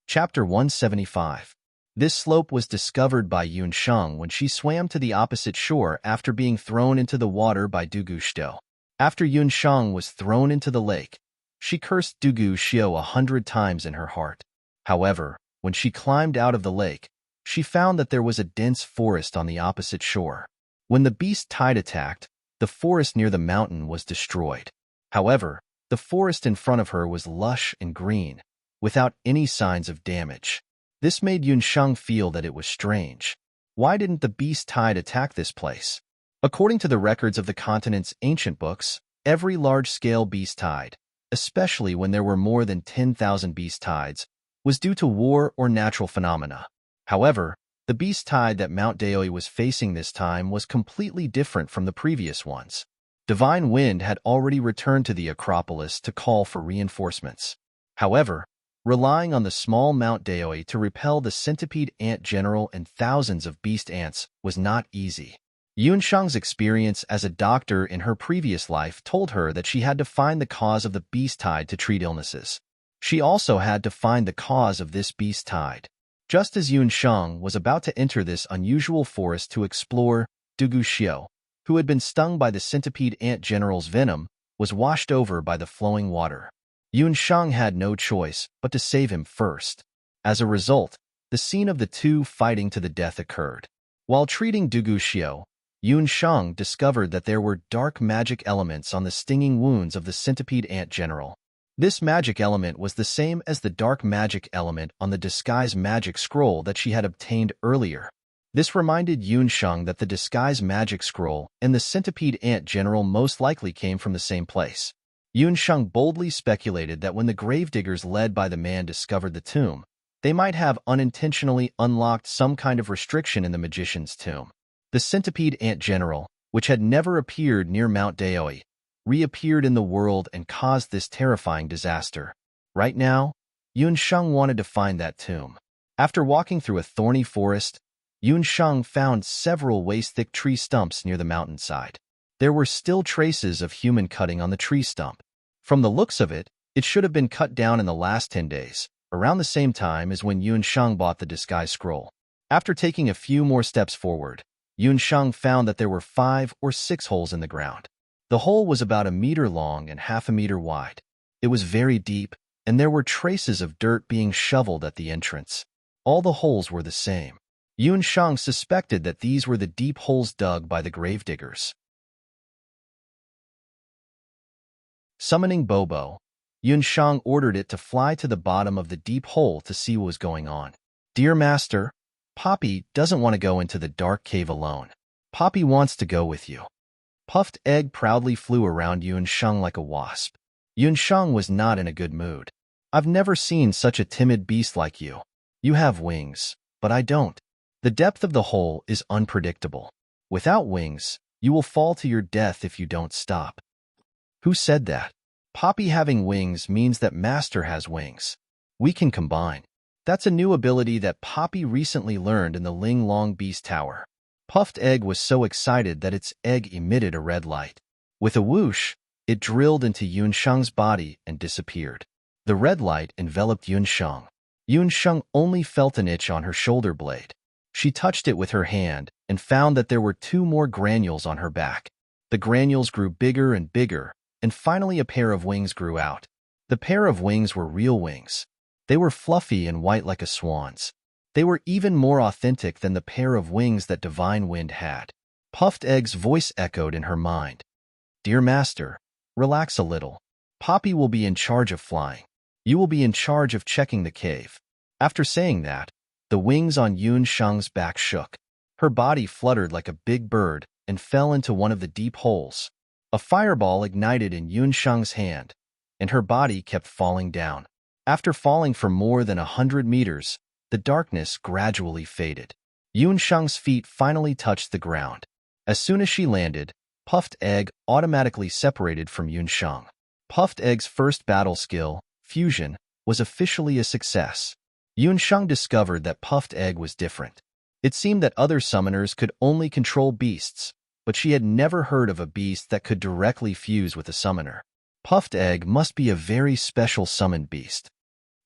Chapter 175. This slope was discovered by Yunshang when she swam to the opposite shore after being thrown into the water by Du Guxiu. After Yunshang was thrown into the lake, she cursed Du Guxiu 100 times in her heart. However, when she climbed out of the lake, she found that there was a dense forest on the opposite shore. When the beast tide attacked, the forest near the mountain was destroyed. However, the forest in front of her was lush and green, without any signs of damage. This made Yunshang feel that it was strange. Why didn't the beast tide attack this place? According to the records of the continent's ancient books, every large-scale beast tide, especially when there were more than 10,000 beast tides, was due to war or natural phenomena. However, the beast tide that Mount Daoi was facing this time was completely different from the previous ones. Divine Wind had already returned to the Acropolis to call for reinforcements. However, relying on the small Mount Daoi to repel the centipede ant general and thousands of beast ants was not easy. Yunshang's experience as a doctor in her previous life told her that she had to find the cause of the beast tide to treat illnesses. She also had to find the cause of this beast tide. Just as Yunshang was about to enter this unusual forest to explore, Du Guxiu, who had been stung by the centipede ant general's venom, was washed over by the flowing water. Yunshang had no choice but to save him first. As a result, the scene of the two fighting to the death occurred. While treating Du Guxiu, Yunshang discovered that there were dark magic elements on the stinging wounds of the centipede ant general. This magic element was the same as the dark magic element on the disguise magic scroll that she had obtained earlier. This reminded Yunsheng that the disguise magic scroll and the centipede ant general most likely came from the same place. Yunsheng boldly speculated that when the gravediggers led by the man discovered the tomb, they might have unintentionally unlocked some kind of restriction in the magician's tomb. The centipede ant general, which had never appeared near Mount Daoi, reappeared in the world and caused this terrifying disaster. Right now, Yunsheng wanted to find that tomb. After walking through a thorny forest, Yunsheng found several waist-thick tree stumps near the mountainside. There were still traces of human cutting on the tree stump. From the looks of it, it should have been cut down in the last 10 days, around the same time as when Yunsheng bought the disguise scroll. After taking a few more steps forward, Yunsheng found that there were 5 or 6 holes in the ground. The hole was about 1 meter long and half a meter wide. It was very deep, and there were traces of dirt being shoveled at the entrance. All the holes were the same. Yunsheng suspected that these were the deep holes dug by the gravediggers. Summoning Bobo, Yunsheng ordered it to fly to the bottom of the deep hole to see what was going on. "Dear Master, Poppy doesn't want to go into the dark cave alone. Poppy wants to go with you." Puffed Egg proudly flew around Yunsheng like a wasp. Yunsheng was not in a good mood. "I've never seen such a timid beast like you. You have wings, but I don't. The depth of the hole is unpredictable. Without wings, you will fall to your death if you don't stop." "Who said that? Poppy having wings means that Master has wings. We can combine. That's a new ability that Poppy recently learned in the Ling Long Beast Tower." Puffed Egg was so excited that its egg emitted a red light. With a whoosh, it drilled into Yunsheng's body and disappeared. The red light enveloped Yunsheng. Yunsheng only felt an itch on her shoulder blade. She touched it with her hand and found that there were 2 more granules on her back. The granules grew bigger and bigger, and finally a pair of wings grew out. The pair of wings were real wings. They were fluffy and white like a swan's. They were even more authentic than the pair of wings that Divine Wind had. Puffed Egg's voice echoed in her mind. "Dear Master, relax a little. Poppy will be in charge of flying. You will be in charge of checking the cave." After saying that, the wings on Yunsheng's back shook. Her body fluttered like a big bird and fell into one of the deep holes. A fireball ignited in Yunsheng's hand, and her body kept falling down. After falling for more than 100 meters, the darkness gradually faded. Yunsheng's feet finally touched the ground. As soon as she landed, Puffed Egg automatically separated from Yunsheng. Puffed Egg's first battle skill, Fusion, was officially a success. Yunsheng discovered that Puffed Egg was different. It seemed that other summoners could only control beasts, but she had never heard of a beast that could directly fuse with a summoner. Puffed Egg must be a very special summoned beast.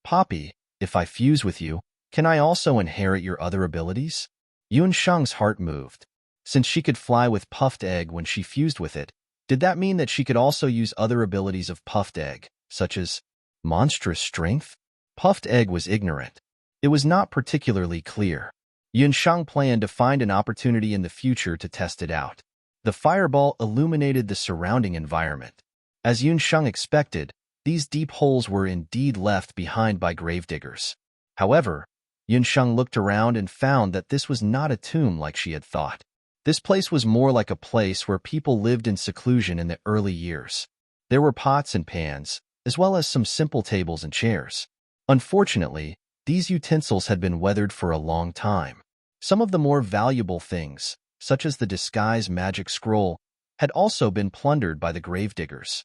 "Poppy, if I fuse with you, can I also inherit your other abilities?" Yunsheng's heart moved. Since she could fly with Puffed Egg when she fused with it, did that mean that she could also use other abilities of Puffed Egg, such as monstrous strength? Puffed Egg was ignorant. It was not particularly clear. Yunsheng planned to find an opportunity in the future to test it out. The fireball illuminated the surrounding environment. As Yunsheng expected, these deep holes were indeed left behind by gravediggers. However, Yunsheng looked around and found that this was not a tomb like she had thought. This place was more like a place where people lived in seclusion in the early years. There were pots and pans, as well as some simple tables and chairs. Unfortunately, these utensils had been weathered for a long time. Some of the more valuable things, such as the disguise magic scroll, had also been plundered by the gravediggers.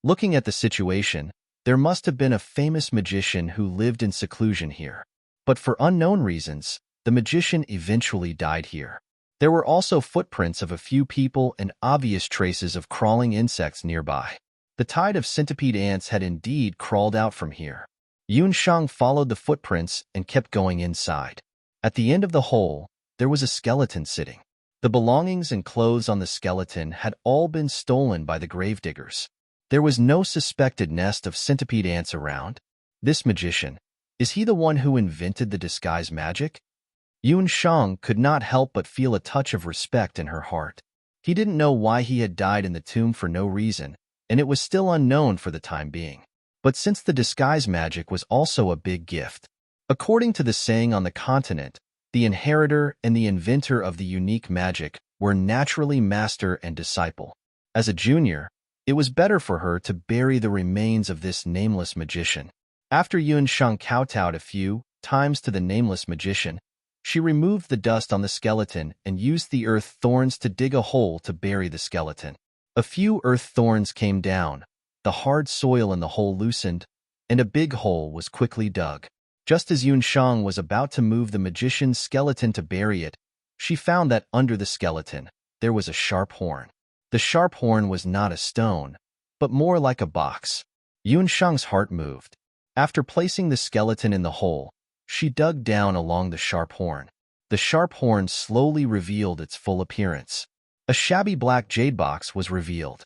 Looking at the situation, there must have been a famous magician who lived in seclusion here. But for unknown reasons, the magician eventually died here. There were also footprints of a few people and obvious traces of crawling insects nearby. The tide of centipede ants had indeed crawled out from here. Yunsheng followed the footprints and kept going inside. At the end of the hole, there was a skeleton sitting. The belongings and clothes on the skeleton had all been stolen by the gravediggers. There was no suspected nest of centipede ants around. This magician, is he the one who invented the disguise magic? Yunsheng could not help but feel a touch of respect in her heart. He didn't know why he had died in the tomb for no reason, and it was still unknown for the time being. But since the disguise magic was also a big gift, According to the saying on the continent, the inheritor and the inventor of the unique magic were naturally master and disciple. As a junior, it was better for her to bury the remains of this nameless magician. After Yuansheng kowtowed a few times to the nameless magician, she removed the dust on the skeleton and used the earth thorns to dig a hole to bury the skeleton. A few earth thorns came down, the hard soil in the hole loosened, and a big hole was quickly dug. Just as Yuansheng was about to move the magician's skeleton to bury it, she found that under the skeleton, there was a sharp horn. The sharp horn was not a stone, but more like a box. Yuansheng's heart moved. After placing the skeleton in the hole, she dug down along the sharp horn. The sharp horn slowly revealed its full appearance. A shabby black jade box was revealed.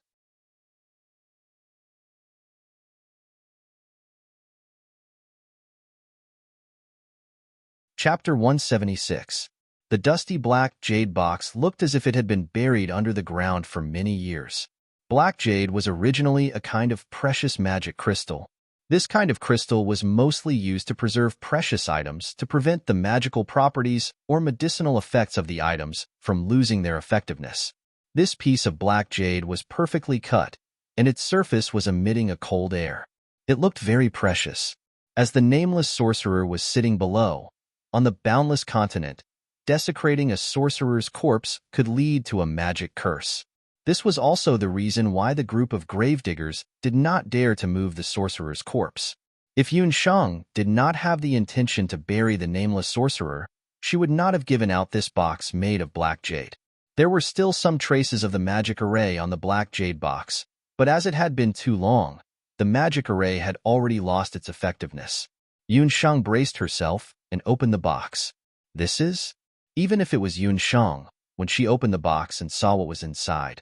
Chapter 176. The dusty black jade box looked as if it had been buried under the ground for many years. Black jade was originally a kind of precious magic crystal. This kind of crystal was mostly used to preserve precious items to prevent the magical properties or medicinal effects of the items from losing their effectiveness. This piece of black jade was perfectly cut, and its surface was emitting a cold air. It looked very precious. As the nameless sorcerer was sitting below, on the boundless continent, desecrating a sorcerer's corpse could lead to a magic curse. This was also the reason why the group of gravediggers did not dare to move the sorcerer's corpse. If Yuansheng did not have the intention to bury the nameless sorcerer, she would not have given out this box made of black jade. There were still some traces of the magic array on the black jade box, but as it had been too long, the magic array had already lost its effectiveness. Yuansheng braced herself and opened the box. This is? Even if it was Yuansheng, when she opened the box and saw what was inside,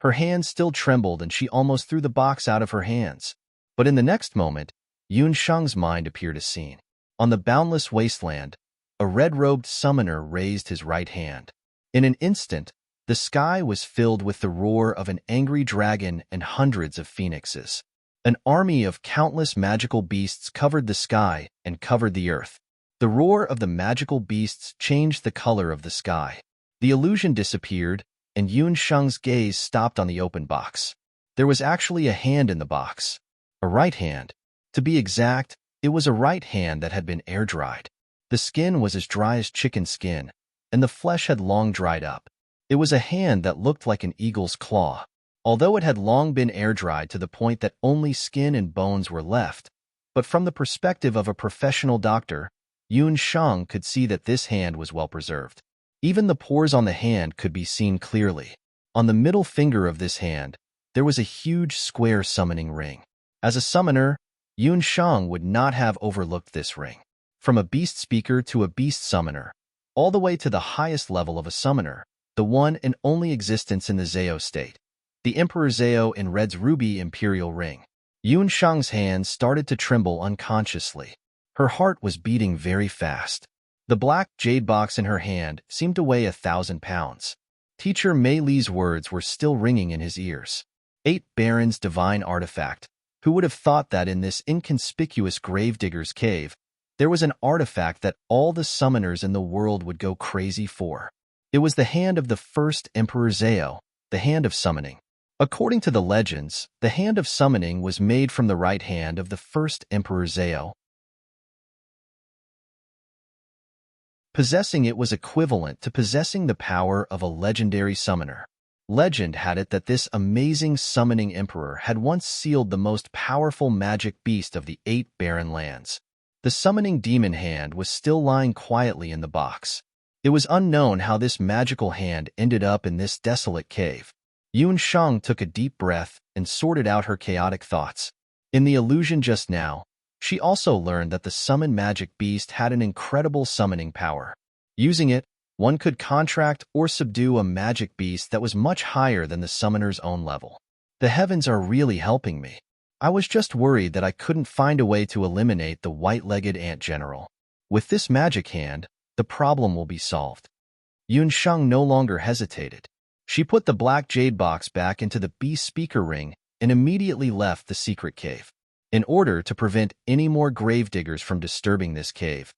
her hands still trembled and she almost threw the box out of her hands. But in the next moment, Yuansheng's mind appeared a scene. On the boundless wasteland, a red-robed summoner raised his right hand. In an instant, the sky was filled with the roar of an angry dragon and hundreds of phoenixes. An army of countless magical beasts covered the sky and covered the earth. The roar of the magical beasts changed the color of the sky. The illusion disappeared, and Yuansheng's gaze stopped on the open box. There was actually a hand in the box. A right hand. To be exact, it was a right hand that had been air-dried. The skin was as dry as chicken skin, and the flesh had long dried up. It was a hand that looked like an eagle's claw. Although it had long been air-dried to the point that only skin and bones were left, but from the perspective of a professional doctor, Yuansheng could see that this hand was well preserved. Even the pores on the hand could be seen clearly. On the middle finger of this hand, there was a huge square summoning ring. As a summoner, Yuansheng would not have overlooked this ring. From a beast speaker to a beast summoner, all the way to the highest level of a summoner, the one and only existence in the Zhao state, the Emperor Zhao in Red's ruby imperial ring. Yuansheng's hands started to tremble unconsciously. Her heart was beating very fast. The black jade box in her hand seemed to weigh 1,000 pounds. Teacher Mei Li's words were still ringing in his ears. 8 Baron's divine artifact. Who would have thought that in this inconspicuous gravedigger's cave, there was an artifact that all the summoners in the world would go crazy for? It was the hand of the first Emperor Zhao, the hand of summoning. According to the legends, the hand of summoning was made from the right hand of the first Emperor Zhao. Possessing it was equivalent to possessing the power of a legendary summoner. Legend had it that this amazing summoning emperor had once sealed the most powerful magic beast of the 8 barren lands. The summoning demon hand was still lying quietly in the box. It was unknown how this magical hand ended up in this desolate cave. Yuansheng took a deep breath and sorted out her chaotic thoughts. In the illusion just now, she also learned that the summoned magic beast had an incredible summoning power. Using it, one could contract or subdue a magic beast that was much higher than the summoner's own level. The heavens are really helping me. I was just worried that I couldn't find a way to eliminate the white-legged ant general. With this magic hand, the problem will be solved. Yuansheng no longer hesitated. She put the black jade box back into the beast speaker ring and immediately left the secret cave. In order to prevent any more gravediggers from disturbing this cave,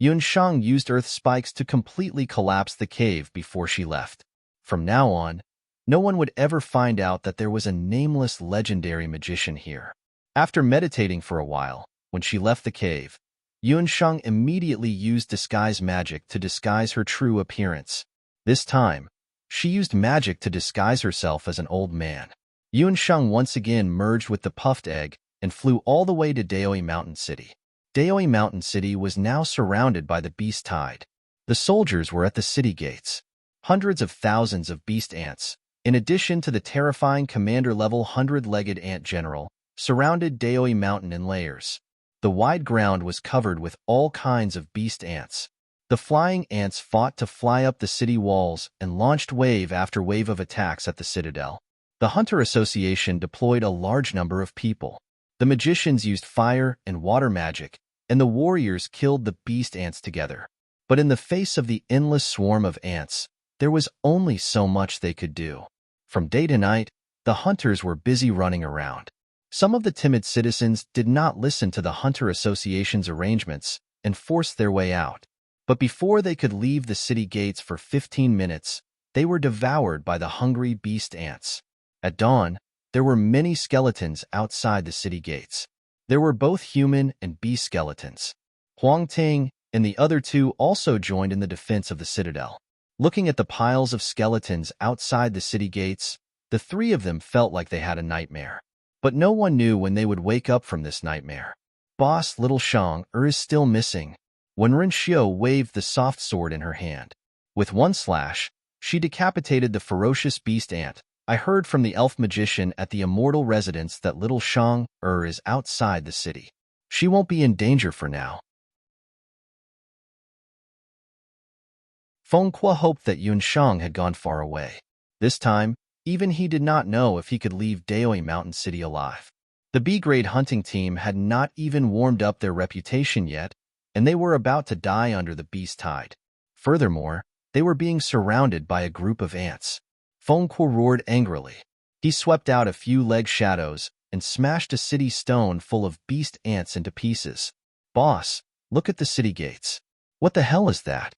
Yunsheng used earth spikes to completely collapse the cave before she left. From now on, no one would ever find out that there was a nameless legendary magician here. After meditating for a while, when she left the cave, Yunsheng immediately used disguise magic to disguise her true appearance. This time, she used magic to disguise herself as an old man. Yunsheng once again merged with the puffed egg and flew all the way to Daoi Mountain City. Daoi Mountain City was now surrounded by the beast tide. The soldiers were at the city gates. Hundreds of thousands of beast ants, in addition to the terrifying commander-level 100-legged ant general, surrounded Daoi Mountain in layers. The wide ground was covered with all kinds of beast ants. The flying ants fought to fly up the city walls and launched wave after wave of attacks at the citadel. The Hunter Association deployed a large number of people. The magicians used fire and water magic, and the warriors killed the beast ants together. But in the face of the endless swarm of ants, there was only so much they could do. From day to night, the hunters were busy running around. Some of the timid citizens did not listen to the Hunter Association's arrangements and forced their way out. But before they could leave the city gates for 15 minutes, they were devoured by the hungry beast ants. At dawn, there were many skeletons outside the city gates. There were both human and beast skeletons. Huang Ting and the other two also joined in the defense of the citadel. Looking at the piles of skeletons outside the city gates, the three of them felt like they had a nightmare. But no one knew when they would wake up from this nightmare. Boss Little Shang is still missing. When Ren Xiu waved the soft sword in her hand. With one slash, she decapitated the ferocious beast ant. I heard from the elf magician at the immortal residence that Little Shang is outside the city. She won't be in danger for now. Feng Kuo hoped that Yunsheng had gone far away. This time, even he did not know if he could leave Daoi Mountain City alive. The B-grade hunting team had not even warmed up their reputation yet, and they were about to die under the beast tide. Furthermore, they were being surrounded by a group of ants. Feng Kuo roared angrily. He swept out a few leg shadows and smashed a city stone full of beast ants into pieces. Boss, look at the city gates. What the hell is that?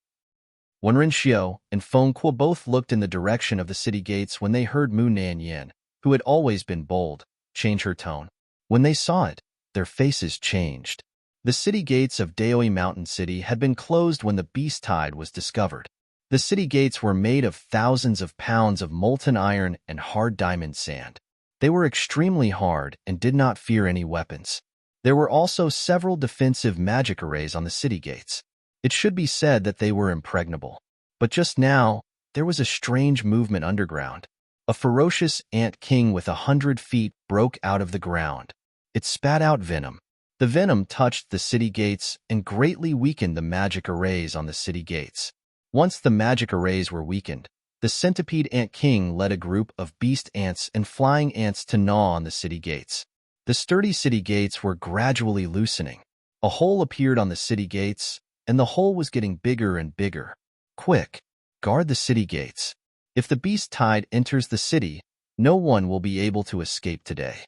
When Ren Xiu and Feng Kuo both looked in the direction of the city gates when they heard Mu Nanyan, who had always been bold, change her tone. When they saw it, their faces changed. The city gates of Daoi Mountain City had been closed when the beast tide was discovered. The city gates were made of thousands of pounds of molten iron and hard diamond sand. They were extremely hard and did not fear any weapons. There were also several defensive magic arrays on the city gates. It should be said that they were impregnable. But just now, there was a strange movement underground. A ferocious ant king with 100 feet broke out of the ground. It spat out venom. The venom touched the city gates and greatly weakened the magic arrays on the city gates. Once the magic arrays were weakened, the centipede ant king led a group of beast ants and flying ants to gnaw on the city gates. The sturdy city gates were gradually loosening. A hole appeared on the city gates, and the hole was getting bigger and bigger. Quick, guard the city gates. If the beast tide enters the city, no one will be able to escape today.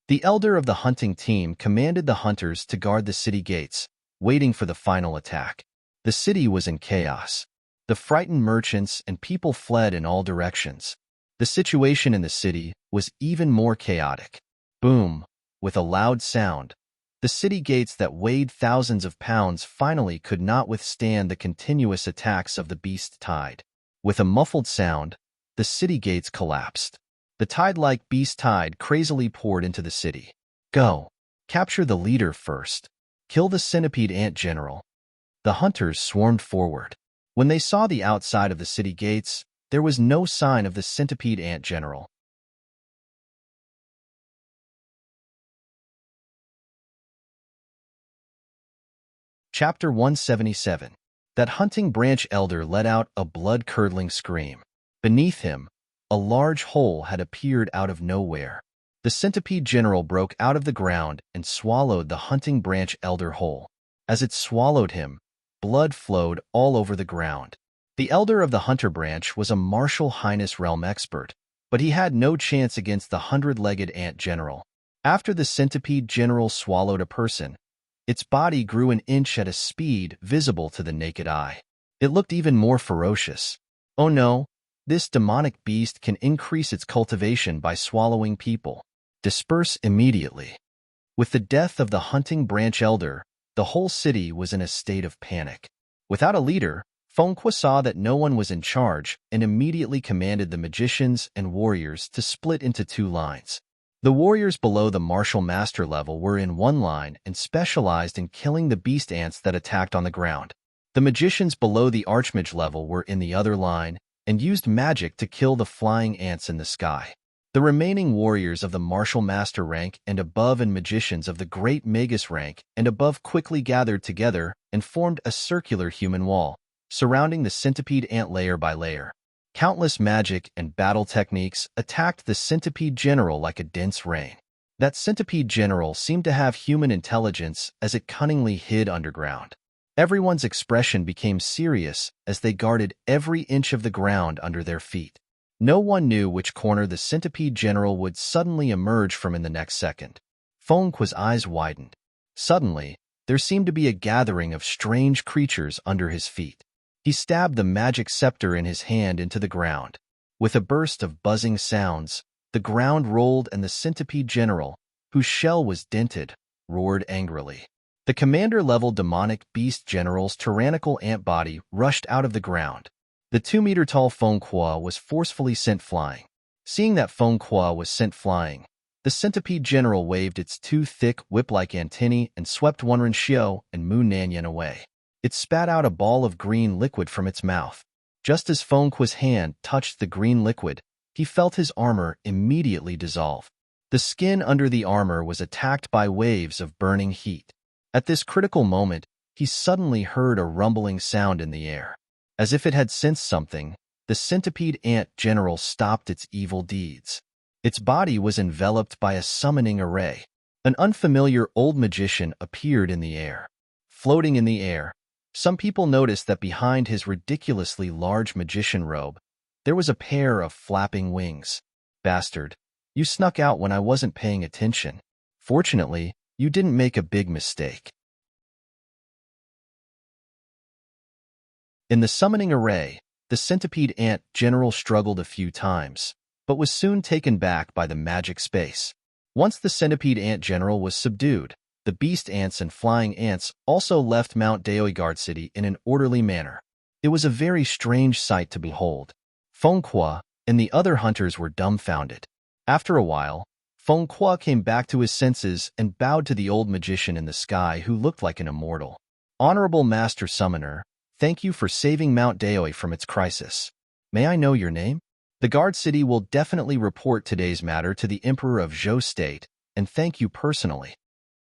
The elder of the hunting team commanded the hunters to guard the city gates, waiting for the final attack. The city was in chaos. The frightened merchants and people fled in all directions. The situation in the city was even more chaotic. Boom! With a loud sound, the city gates that weighed thousands of pounds finally could not withstand the continuous attacks of the beast tide. With a muffled sound, the city gates collapsed. The tide-like beast tide crazily poured into the city. Go! Capture the leader first. Kill the centipede ant general. The hunters swarmed forward. When they saw the outside of the city gates, there was no sign of the centipede ant general. Chapter 177. That hunting branch elder let out a blood-curdling scream. Beneath him, a large hole had appeared out of nowhere. The centipede general broke out of the ground and swallowed the hunting branch elder whole. As it swallowed him, blood flowed all over the ground. The elder of the hunter branch was a martial highness realm expert, but he had no chance against the 100-legged ant general. After the centipede general swallowed a person, its body grew an inch at a speed visible to the naked eye. It looked even more ferocious. Oh no, this demonic beast can increase its cultivation by swallowing people. Disperse immediately. With the death of the hunting branch elder, the whole city was in a state of panic. Without a leader, Fengqua saw that no one was in charge and immediately commanded the magicians and warriors to split into two lines. The warriors below the martial master level were in one line and specialized in killing the beast ants that attacked on the ground. The magicians below the archmage level were in the other line and used magic to kill the flying ants in the sky. The remaining warriors of the martial master rank and above and magicians of the great magus rank and above quickly gathered together and formed a circular human wall, surrounding the centipede ant layer by layer. Countless magic and battle techniques attacked the centipede general like a dense rain. That centipede general seemed to have human intelligence as it cunningly hid underground. Everyone's expression became serious as they guarded every inch of the ground under their feet. No one knew which corner the centipede general would suddenly emerge from in the next second. Fengqua's eyes widened. Suddenly, there seemed to be a gathering of strange creatures under his feet. He stabbed the magic scepter in his hand into the ground. With a burst of buzzing sounds, the ground rolled and the centipede general, whose shell was dented, roared angrily. The commander-level demonic beast general's tyrannical ant body rushed out of the ground. The 2-meter-tall Fengqua was forcefully sent flying. Seeing that Fengqua was sent flying, the centipede general waved its two thick, whip-like antennae and swept Wenren Xiao and Mu Nanyan away. It spat out a ball of green liquid from its mouth. Just as Fengqua's hand touched the green liquid, he felt his armor immediately dissolve. The skin under the armor was attacked by waves of burning heat. At this critical moment, he suddenly heard a rumbling sound in the air. As if it had sensed something, the centipede ant general stopped its evil deeds. Its body was enveloped by a summoning array. An unfamiliar old magician appeared in the air. Floating in the air, some people noticed that behind his ridiculously large magician robe, there was a pair of flapping wings. Bastard, you snuck out when I wasn't paying attention. Fortunately, you didn't make a big mistake. In the summoning array, the centipede ant general struggled a few times, but was soon taken back by the magic space. Once the centipede ant general was subdued, the beast ants and flying ants also left Mount Daoiguard City in an orderly manner. It was a very strange sight to behold. Fengqua and the other hunters were dumbfounded. After a while, Fengqua came back to his senses and bowed to the old magician in the sky who looked like an immortal. Honorable Master Summoner, thank you for saving Mount Daoi from its crisis. May I know your name? The guard city will definitely report today's matter to the Emperor of Zhou State, and thank you personally.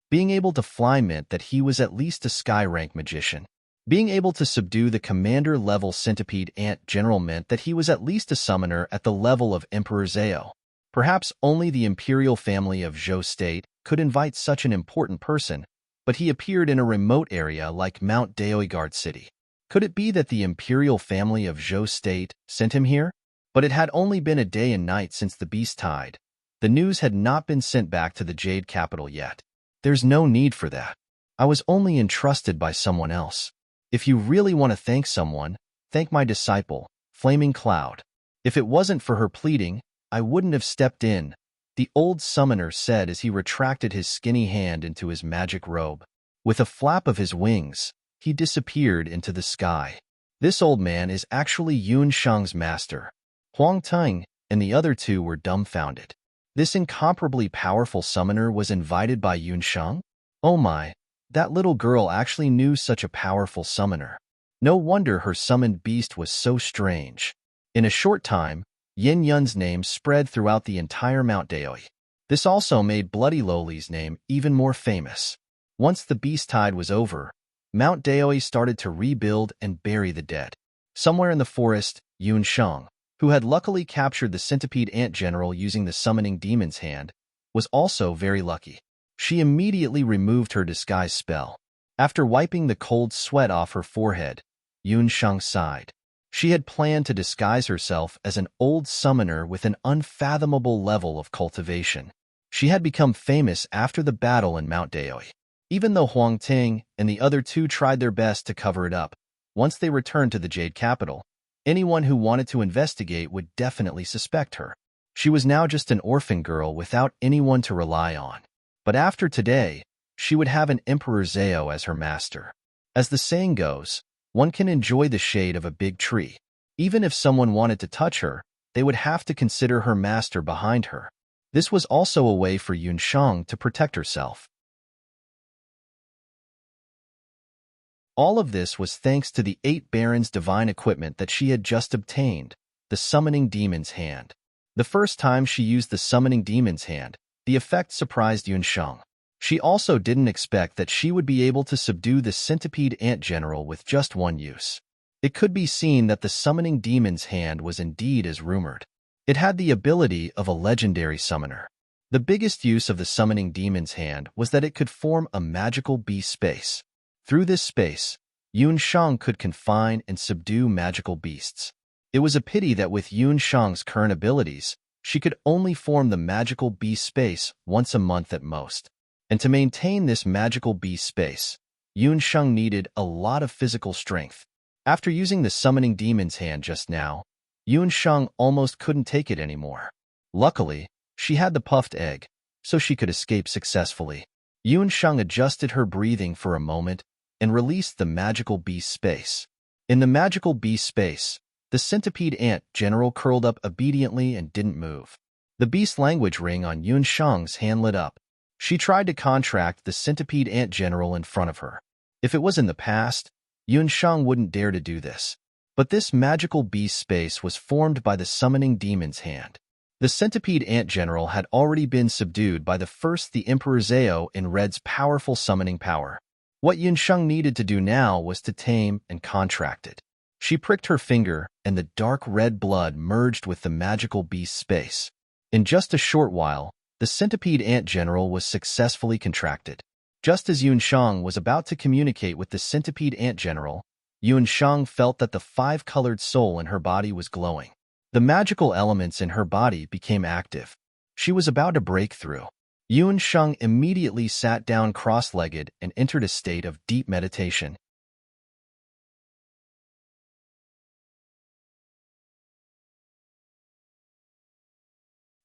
Being able to fly meant that he was at least a sky-rank magician. Being able to subdue the commander-level centipede ant general meant that he was at least a summoner at the level of Emperor Zhao. Perhaps only the imperial family of Zhou State could invite such an important person, but he appeared in a remote area like Mount Daoiguard City. Could it be that the imperial family of Zhou State sent him here? But it had only been a day and night since the beast tide. The news had not been sent back to the Jade capital yet. There's no need for that. I was only entrusted by someone else. If you really want to thank someone, thank my disciple, Flaming Cloud. If it wasn't for her pleading, I wouldn't have stepped in, the old summoner said as he retracted his skinny hand into his magic robe. With a flap of his wings, he disappeared into the sky. This old man is actually Yun Shang's master. Huang Teng and the other two were dumbfounded. This incomparably powerful summoner was invited by Yun Shang? Oh my, that little girl actually knew such a powerful summoner. No wonder her summoned beast was so strange. In a short time, Yin Yun's name spread throughout the entire Mount Daoi. This also made Bloody Loli's name even more famous. Once the beast tide was over, Mount Daoi started to rebuild and bury the dead. Somewhere in the forest, Yun Shang, who had luckily captured the centipede ant general using the summoning demon's hand, was also very lucky. She immediately removed her disguise spell. After wiping the cold sweat off her forehead, Yun Shang sighed. She had planned to disguise herself as an old summoner with an unfathomable level of cultivation. She had become famous after the battle in Mount Daoi. Even though Huang Ting and the other two tried their best to cover it up, once they returned to the Jade Capital, anyone who wanted to investigate would definitely suspect her. She was now just an orphan girl without anyone to rely on. But after today, she would have an Emperor Zhao as her master. As the saying goes, one can enjoy the shade of a big tree. Even if someone wanted to touch her, they would have to consider her master behind her. This was also a way for Yunshang to protect herself. All of this was thanks to the 8 Barons' divine equipment that she had just obtained, the Summoning Demon's Hand. The first time she used the Summoning Demon's Hand, the effect surprised Yunshang. She also didn't expect that she would be able to subdue the Centipede Ant General with just one use. It could be seen that the Summoning Demon's Hand was indeed as rumored. It had the ability of a legendary summoner. The biggest use of the Summoning Demon's Hand was that it could form a magical beast space. Through this space, Yunshang could confine and subdue magical beasts. It was a pity that with Yunshang's current abilities, she could only form the magical beast space once a month at most. And to maintain this magical beast space, Yunshang needed a lot of physical strength. After using the Summoning Demon's Hand just now, Yunshang almost couldn't take it anymore. Luckily, she had the puffed egg, so she could escape successfully. Yunshang adjusted her breathing for a moment and released the magical beast space. In the magical beast space, the centipede ant general curled up obediently and didn't move. The beast language ring on Yunshang's hand lit up. She tried to contract the centipede ant general in front of her. If it was in the past, Yunshang wouldn't dare to do this. But this magical beast space was formed by the Summoning Demon's Hand. The centipede ant general had already been subdued by the Emperor Zhao in Red's powerful summoning power. What Yunshang needed to do now was to tame and contract it. She pricked her finger, and the dark red blood merged with the magical beast space. In just a short while, the centipede ant general was successfully contracted. Just as Yunshang was about to communicate with the centipede ant general, Yunshang felt that the 5-colored soul in her body was glowing. The magical elements in her body became active. She was about to break through. Yunshang immediately sat down cross-legged and entered a state of deep meditation.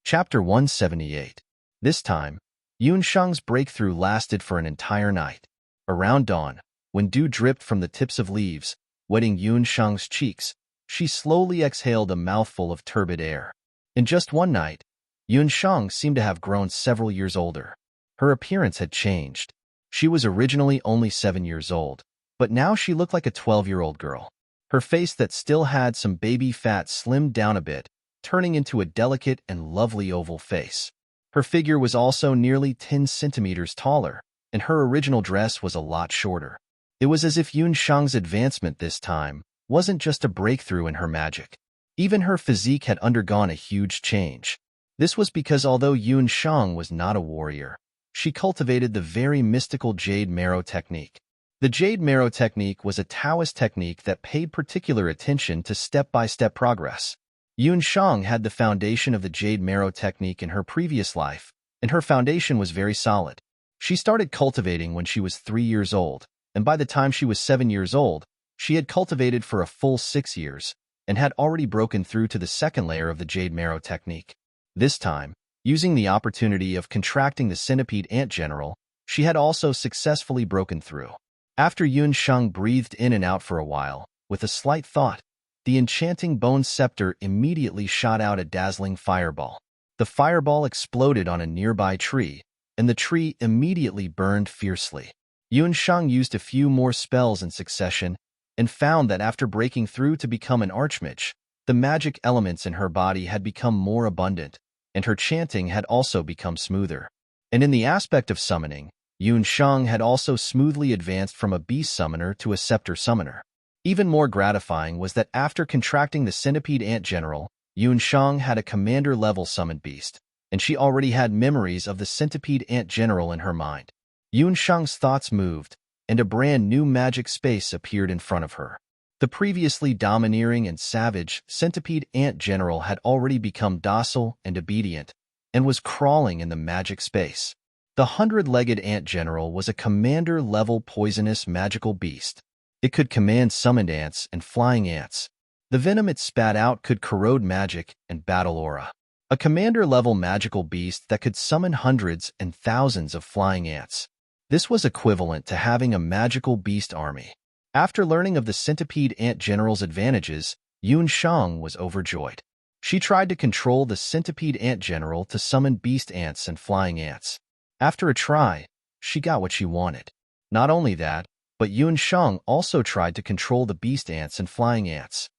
Chapter 178. This time, Yunshang's breakthrough lasted for an entire night. Around dawn, when dew dripped from the tips of leaves, wetting Yunshang's cheeks, she slowly exhaled a mouthful of turbid air. In just one night, Yunshang seemed to have grown several years older. Her appearance had changed. She was originally only 7 years old, but now she looked like a 12-year-old girl. Her face that still had some baby fat slimmed down a bit, turning into a delicate and lovely oval face. Her figure was also nearly 10 centimeters taller, and her original dress was a lot shorter. It was as if Yunshang's advancement this time wasn't just a breakthrough in her magic. Even her physique had undergone a huge change. This was because although Yunshang was not a warrior, she cultivated the very mystical Jade Marrow technique. The Jade Marrow technique was a Taoist technique that paid particular attention to step-by-step progress. Yunshang had the foundation of the Jade Marrow technique in her previous life, and her foundation was very solid. She started cultivating when she was 3 years old, and by the time she was 7 years old, she had cultivated for a full 6 years, and had already broken through to the second layer of the Jade Marrow technique. This time, using the opportunity of contracting the centipede ant general, she had also successfully broken through. After Yunshang breathed in and out for a while, with a slight thought, the enchanting bone scepter immediately shot out a dazzling fireball. The fireball exploded on a nearby tree, and the tree immediately burned fiercely. Yunshang used a few more spells in succession, and found that after breaking through to become an archmage, the magic elements in her body had become more abundant, and her chanting had also become smoother. And in the aspect of summoning, Yunshang had also smoothly advanced from a beast summoner to a scepter summoner. Even more gratifying was that after contracting the centipede ant general, Yunshang had a commander-level summoned beast, and she already had memories of the centipede ant general in her mind. Yunshang's thoughts moved, and a brand new magic space appeared in front of her. The previously domineering and savage centipede ant general had already become docile and obedient, and was crawling in the magic space. The 100-legged ant general was a commander-level poisonous magical beast. It could command summoned ants and flying ants. The venom it spat out could corrode magic and battle aura. A commander-level magical beast that could summon hundreds and thousands of flying ants. This was equivalent to having a magical beast army. After learning of the centipede ant general's advantages, Yun Shang was overjoyed. She tried to control the centipede ant general to summon beast ants and flying ants. After a try, she got what she wanted. Not only that, but Yun Shang also tried to control the beast ants and flying ants.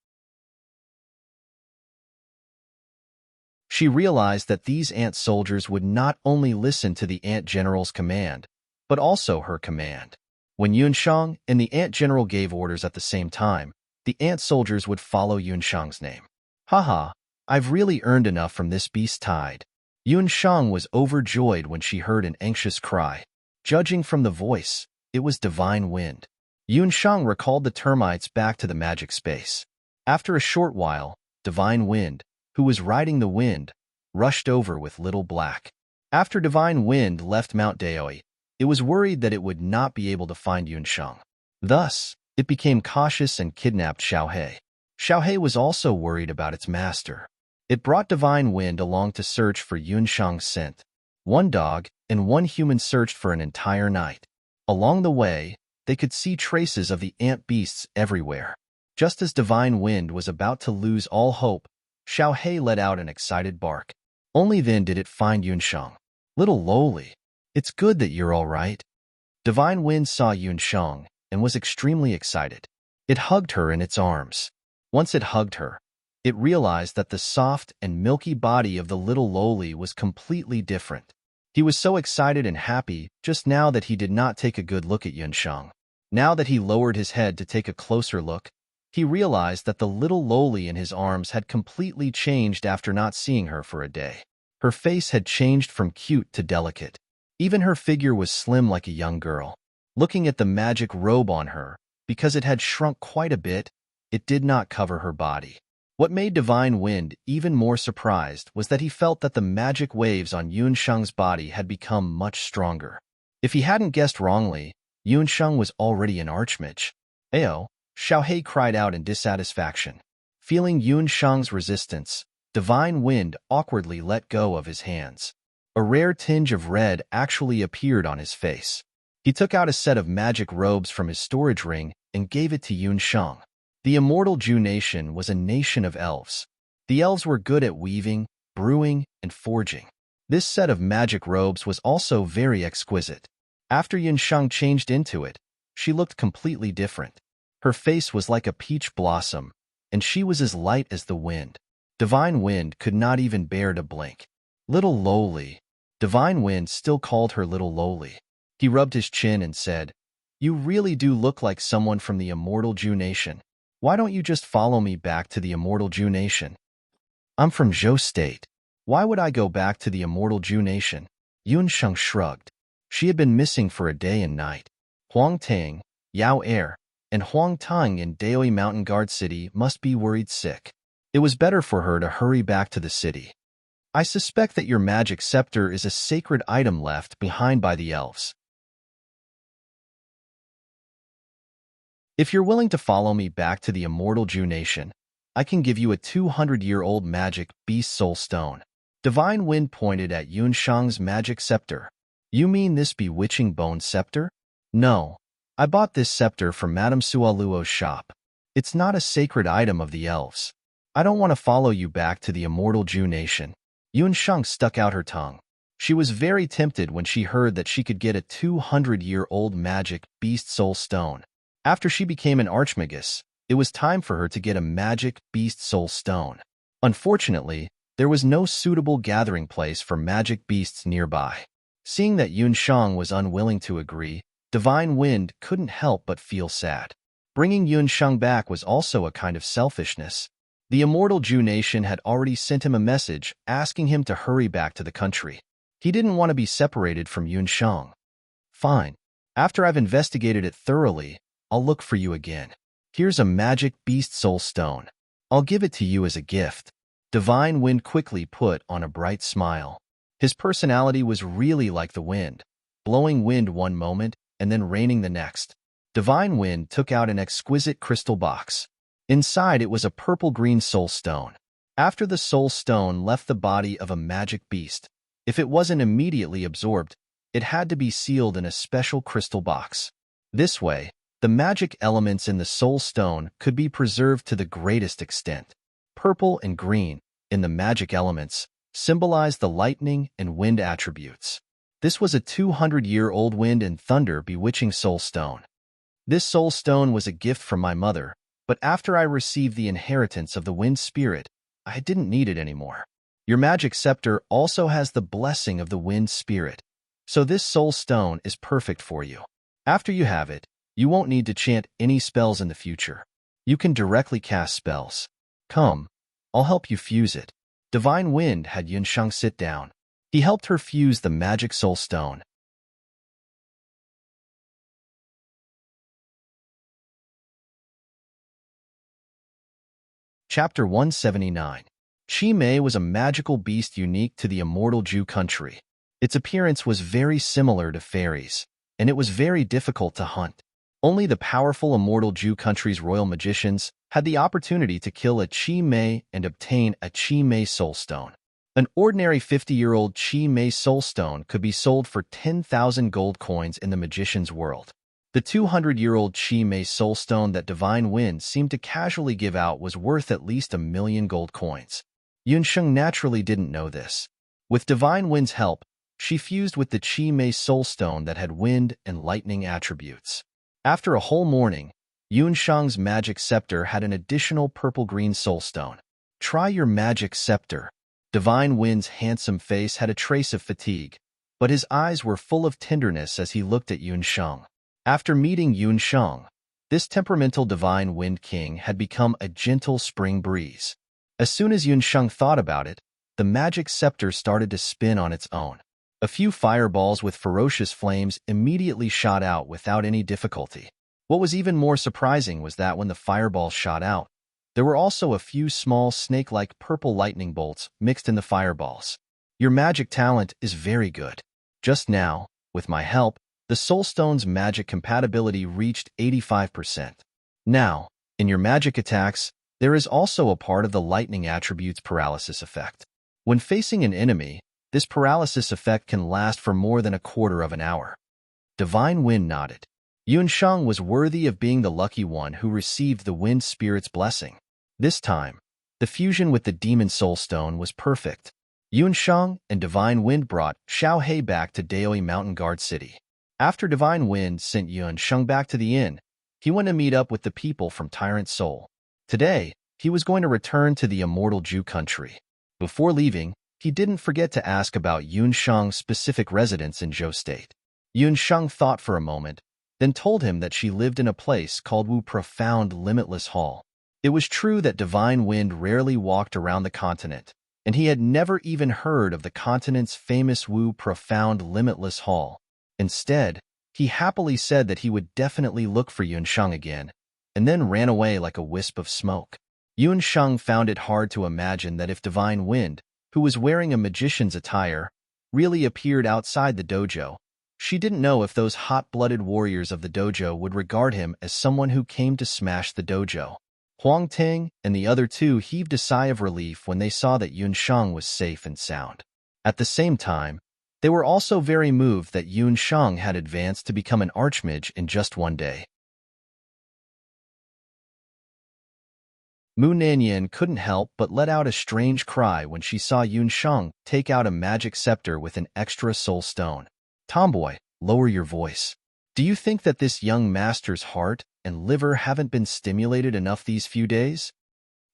She realized that these ant soldiers would not only listen to the ant general's command, but also her command. When Yun Shang and the ant general gave orders at the same time, the ant soldiers would follow Yun Shang's name. Haha, I've really earned enough from this beast tide. Yun Shang was overjoyed when she heard an anxious cry. Judging from the voice, it was Divine Wind. Yun Shang recalled the termites back to the magic space. After a short while, Divine Wind, who was riding the wind, rushed over with Little Black. After Divine Wind left Mount Daoi, it was worried that it would not be able to find Yun Shang. Thus, it became cautious and kidnapped Xiaohe. Xiaohe was also worried about its master. It brought Divine Wind along to search for Yun Shang's scent. One dog and one human searched for an entire night. Along the way, they could see traces of the ant beasts everywhere. Just as Divine Wind was about to lose all hope, Xiaohe let out an excited bark. Only then did it find Yun Shang. Little lowly, it's good that you're all right. Divine Wind saw Yun Shang and was extremely excited. It hugged her in its arms. Once it hugged her, it realized that the soft and milky body of the little lowly was completely different. He was so excited and happy just now that he did not take a good look at Yun Shang. Now that he lowered his head to take a closer look, he realized that the little lowly in his arms had completely changed after not seeing her for a day. Her face had changed from cute to delicate. Even her figure was slim like a young girl. Looking at the magic robe on her, because it had shrunk quite a bit, it did not cover her body. What made Divine Wind even more surprised was that he felt that the magic waves on Yun Shang's body had become much stronger. If he hadn't guessed wrongly, Yun Shang was already an archmage. Ayo, Xiaohe cried out in dissatisfaction. Feeling Yun Shang's resistance, Divine Wind awkwardly let go of his hands. A rare tinge of red actually appeared on his face. He took out a set of magic robes from his storage ring and gave it to Yun Shang. The immortal Ju nation was a nation of elves. The elves were good at weaving, brewing, and forging. This set of magic robes was also very exquisite. After Yun Shang changed into it, she looked completely different. Her face was like a peach blossom, and she was as light as the wind. Divine Wind could not even bear to blink. Little lowly. Divine Wind still called her Little lowly. He rubbed his chin and said, "You really do look like someone from the immortal Ju nation. Why don't you just follow me back to the immortal Ju nation?" "I'm from Zhou State. Why would I go back to the immortal Ju nation?" Yun Shang shrugged. She had been missing for a day and night. Huang Tang, Yao Er, and Huang Tang in Daoi Mountain Guard City must be worried sick. It was better for her to hurry back to the city. "I suspect that your magic scepter is a sacred item left behind by the elves. If you're willing to follow me back to the immortal Ju nation, I can give you a 200-year-old magic beast soul stone." Divine Wind pointed at Yun Shang's magic scepter. "You mean this bewitching bone scepter?" "No, I bought this scepter from Madame Sualuo's shop. It's not a sacred item of the elves. I don't want to follow you back to the immortal Ju nation." Yun Shang stuck out her tongue. She was very tempted when she heard that she could get a 200-year-old magic beast soul stone. After she became an archmagus, it was time for her to get a magic beast soul stone. Unfortunately, there was no suitable gathering place for magic beasts nearby. Seeing that Yun Shang was unwilling to agree, Divine Wind couldn't help but feel sad. Bringing Yun Shang back was also a kind of selfishness. The immortal Ju nation had already sent him a message asking him to hurry back to the country. He didn't want to be separated from Yun Shang. "Fine. After I've investigated it thoroughly, I'll look for you again. Here's a magic beast soul stone. I'll give it to you as a gift." Divine Wind quickly put on a bright smile. His personality was really like the wind, blowing wind one moment and then raining the next. Divine Wind took out an exquisite crystal box. Inside it was a purple-green soul stone. After the soul stone left the body of a magic beast, if it wasn't immediately absorbed, it had to be sealed in a special crystal box. This way, the magic elements in the soul stone could be preserved to the greatest extent. Purple and green, in the magic elements, symbolize the lightning and wind attributes. This was a 200-year-old wind and thunder bewitching soul stone. This soul stone was a gift from my mother, but after I received the inheritance of the wind spirit, I didn't need it anymore. Your magic scepter also has the blessing of the wind spirit, so this soul stone is perfect for you. After you have it, you won't need to chant any spells in the future. You can directly cast spells. Come, I'll help you fuse it. Divine Wind had Yunsheng sit down. He helped her fuse the magic soul stone. Chapter 179. Qi Mei was a magical beast unique to the immortal Zhu country. Its appearance was very similar to fairies, and it was very difficult to hunt. Only the powerful immortal Zhu country's royal magicians had the opportunity to kill a Qi Mei and obtain a Qi Mei soul stone. An ordinary 50-year-old Qi Mei soul stone could be sold for 10,000 gold coins in the magician's world. The 200-year-old Qi Mei soul stone that Divine Wind seemed to casually give out was worth at least 1,000,000 gold coins. Yunsheng naturally didn't know this. With Divine Wind's help, she fused with the Qi Mei soul stone that had wind and lightning attributes. After a whole morning, Yunsheng's magic scepter had an additional purple-green soul stone. Try your magic scepter. Divine Wind's handsome face had a trace of fatigue, but his eyes were full of tenderness as he looked at Yunsheng. After meeting Yunsheng, this temperamental Divine Wind King had become a gentle spring breeze. As soon as Yunsheng thought about it, the magic scepter started to spin on its own. A few fireballs with ferocious flames immediately shot out without any difficulty. What was even more surprising was that when the fireballs shot out, there were also a few small snake-like purple lightning bolts mixed in the fireballs. Your magic talent is very good. Just now, with my help, the Soul Stone's magic compatibility reached 85%. Now, in your magic attacks, there is also a part of the lightning attribute's paralysis effect. When facing an enemy, this paralysis effect can last for more than a quarter of an hour. Divine Wind nodded. Yunsheng was worthy of being the lucky one who received the Wind Spirit's blessing. This time, the fusion with the Demon Soul Stone was perfect. Yunsheng and Divine Wind brought Xiaohei back to Daoi Mountain Guard City. After Divine Wind sent Yunsheng back to the inn, he went to meet up with the people from Tyrant Soul. Today, he was going to return to the immortal Zhu country. Before leaving, he didn't forget to ask about Yunsheng's specific residence in Zhou State. Yunsheng thought for a moment, then told him that she lived in a place called Wu Profound Limitless Hall. It was true that Divine Wind rarely walked around the continent, and he had never even heard of the continent's famous Wu Profound Limitless Hall. Instead, he happily said that he would definitely look for Yunsheng again, and then ran away like a wisp of smoke. Yunsheng found it hard to imagine that if Divine Wind, who was wearing a magician's attire, really appeared outside the dojo, she didn't know if those hot-blooded warriors of the dojo would regard him as someone who came to smash the dojo. Huang Ting and the other two heaved a sigh of relief when they saw that Yunsheng was safe and sound. At the same time, they were also very moved that Yunsheng had advanced to become an archmage in just one day. Mu Nanyan couldn't help but let out a strange cry when she saw Yunsheng take out a magic scepter with an extra soul stone. Tomboy, lower your voice. Do you think that this young master's heart and liver haven't been stimulated enough these few days?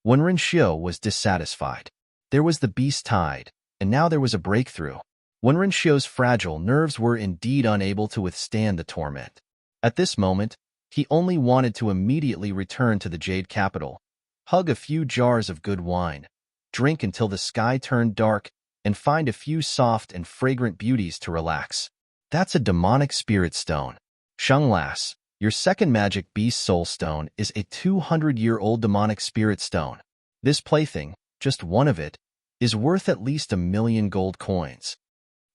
Wenren Xiu was dissatisfied. There was the beast tide, and now there was a breakthrough. Wenren Xiu's fragile nerves were indeed unable to withstand the torment. At this moment, he only wanted to immediately return to the Jade Capital, hug a few jars of good wine, drink until the sky turned dark, and find a few soft and fragrant beauties to relax. That's a demonic spirit stone. Shenglas, your second magic beast soul stone is a 200-year-old demonic spirit stone. This plaything, just one of it, is worth at least 1,000,000 gold coins.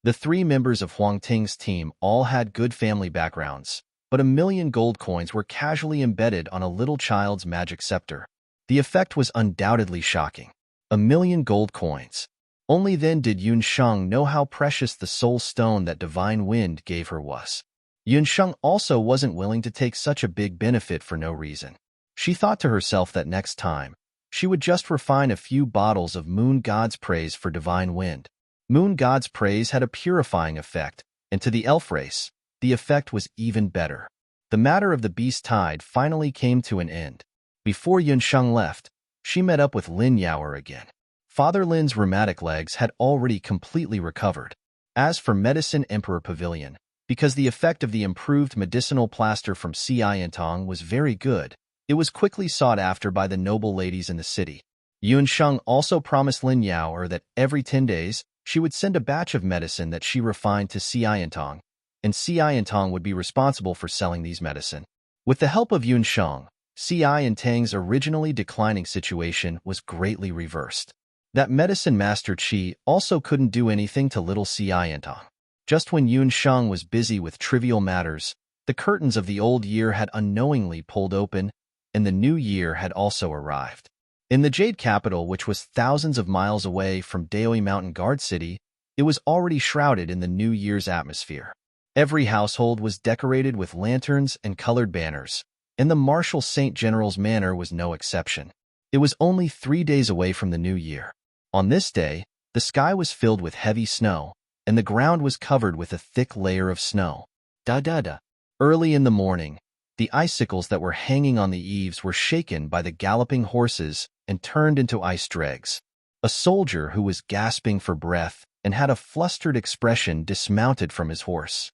The 3 members of Huang Ting's team all had good family backgrounds, but 1,000,000 gold coins were casually embedded on a little child's magic scepter. The effect was undoubtedly shocking. 1,000,000 gold coins. Only then did Yunsheng know how precious the soul stone that divine wind gave her was. Yunsheng also wasn't willing to take such a big benefit for no reason. She thought to herself that next time, she would just refine a few bottles of Moon God's Praise for divine wind. Moon God's Praise had a purifying effect, and to the elf race, the effect was even better. The matter of the beast tide finally came to an end. Before Yunsheng left, she met up with Lin Yaoer again. Father Lin's rheumatic legs had already completely recovered. As for Medicine Emperor Pavilion, because the effect of the improved medicinal plaster from Xiantong was very good, it was quickly sought after by the noble ladies in the city. Yunsheng also promised Lin Yaoer that every 10 days, she would send a batch of medicine that she refined to Xiantong, and Xiantong would be responsible for selling these medicine. With the help of Yunsheng, Xiantong's originally declining situation was greatly reversed. That medicine master Qi also couldn't do anything to little Xiantong. Just when Yunsheng was busy with trivial matters, the curtains of the old year had unknowingly pulled open, and the new year had also arrived. In the Jade capital, which was thousands of miles away from Daoi Mountain Guard City, it was already shrouded in the New Year's atmosphere. Every household was decorated with lanterns and colored banners, and the Marshal St. General's Manor was no exception. It was only 3 days away from the new year. On this day, the sky was filled with heavy snow, and the ground was covered with a thick layer of snow. Da-da-da. Early in the morning, the icicles that were hanging on the eaves were shaken by the galloping horses and turned into ice dregs. A soldier who was gasping for breath and had a flustered expression dismounted from his horse.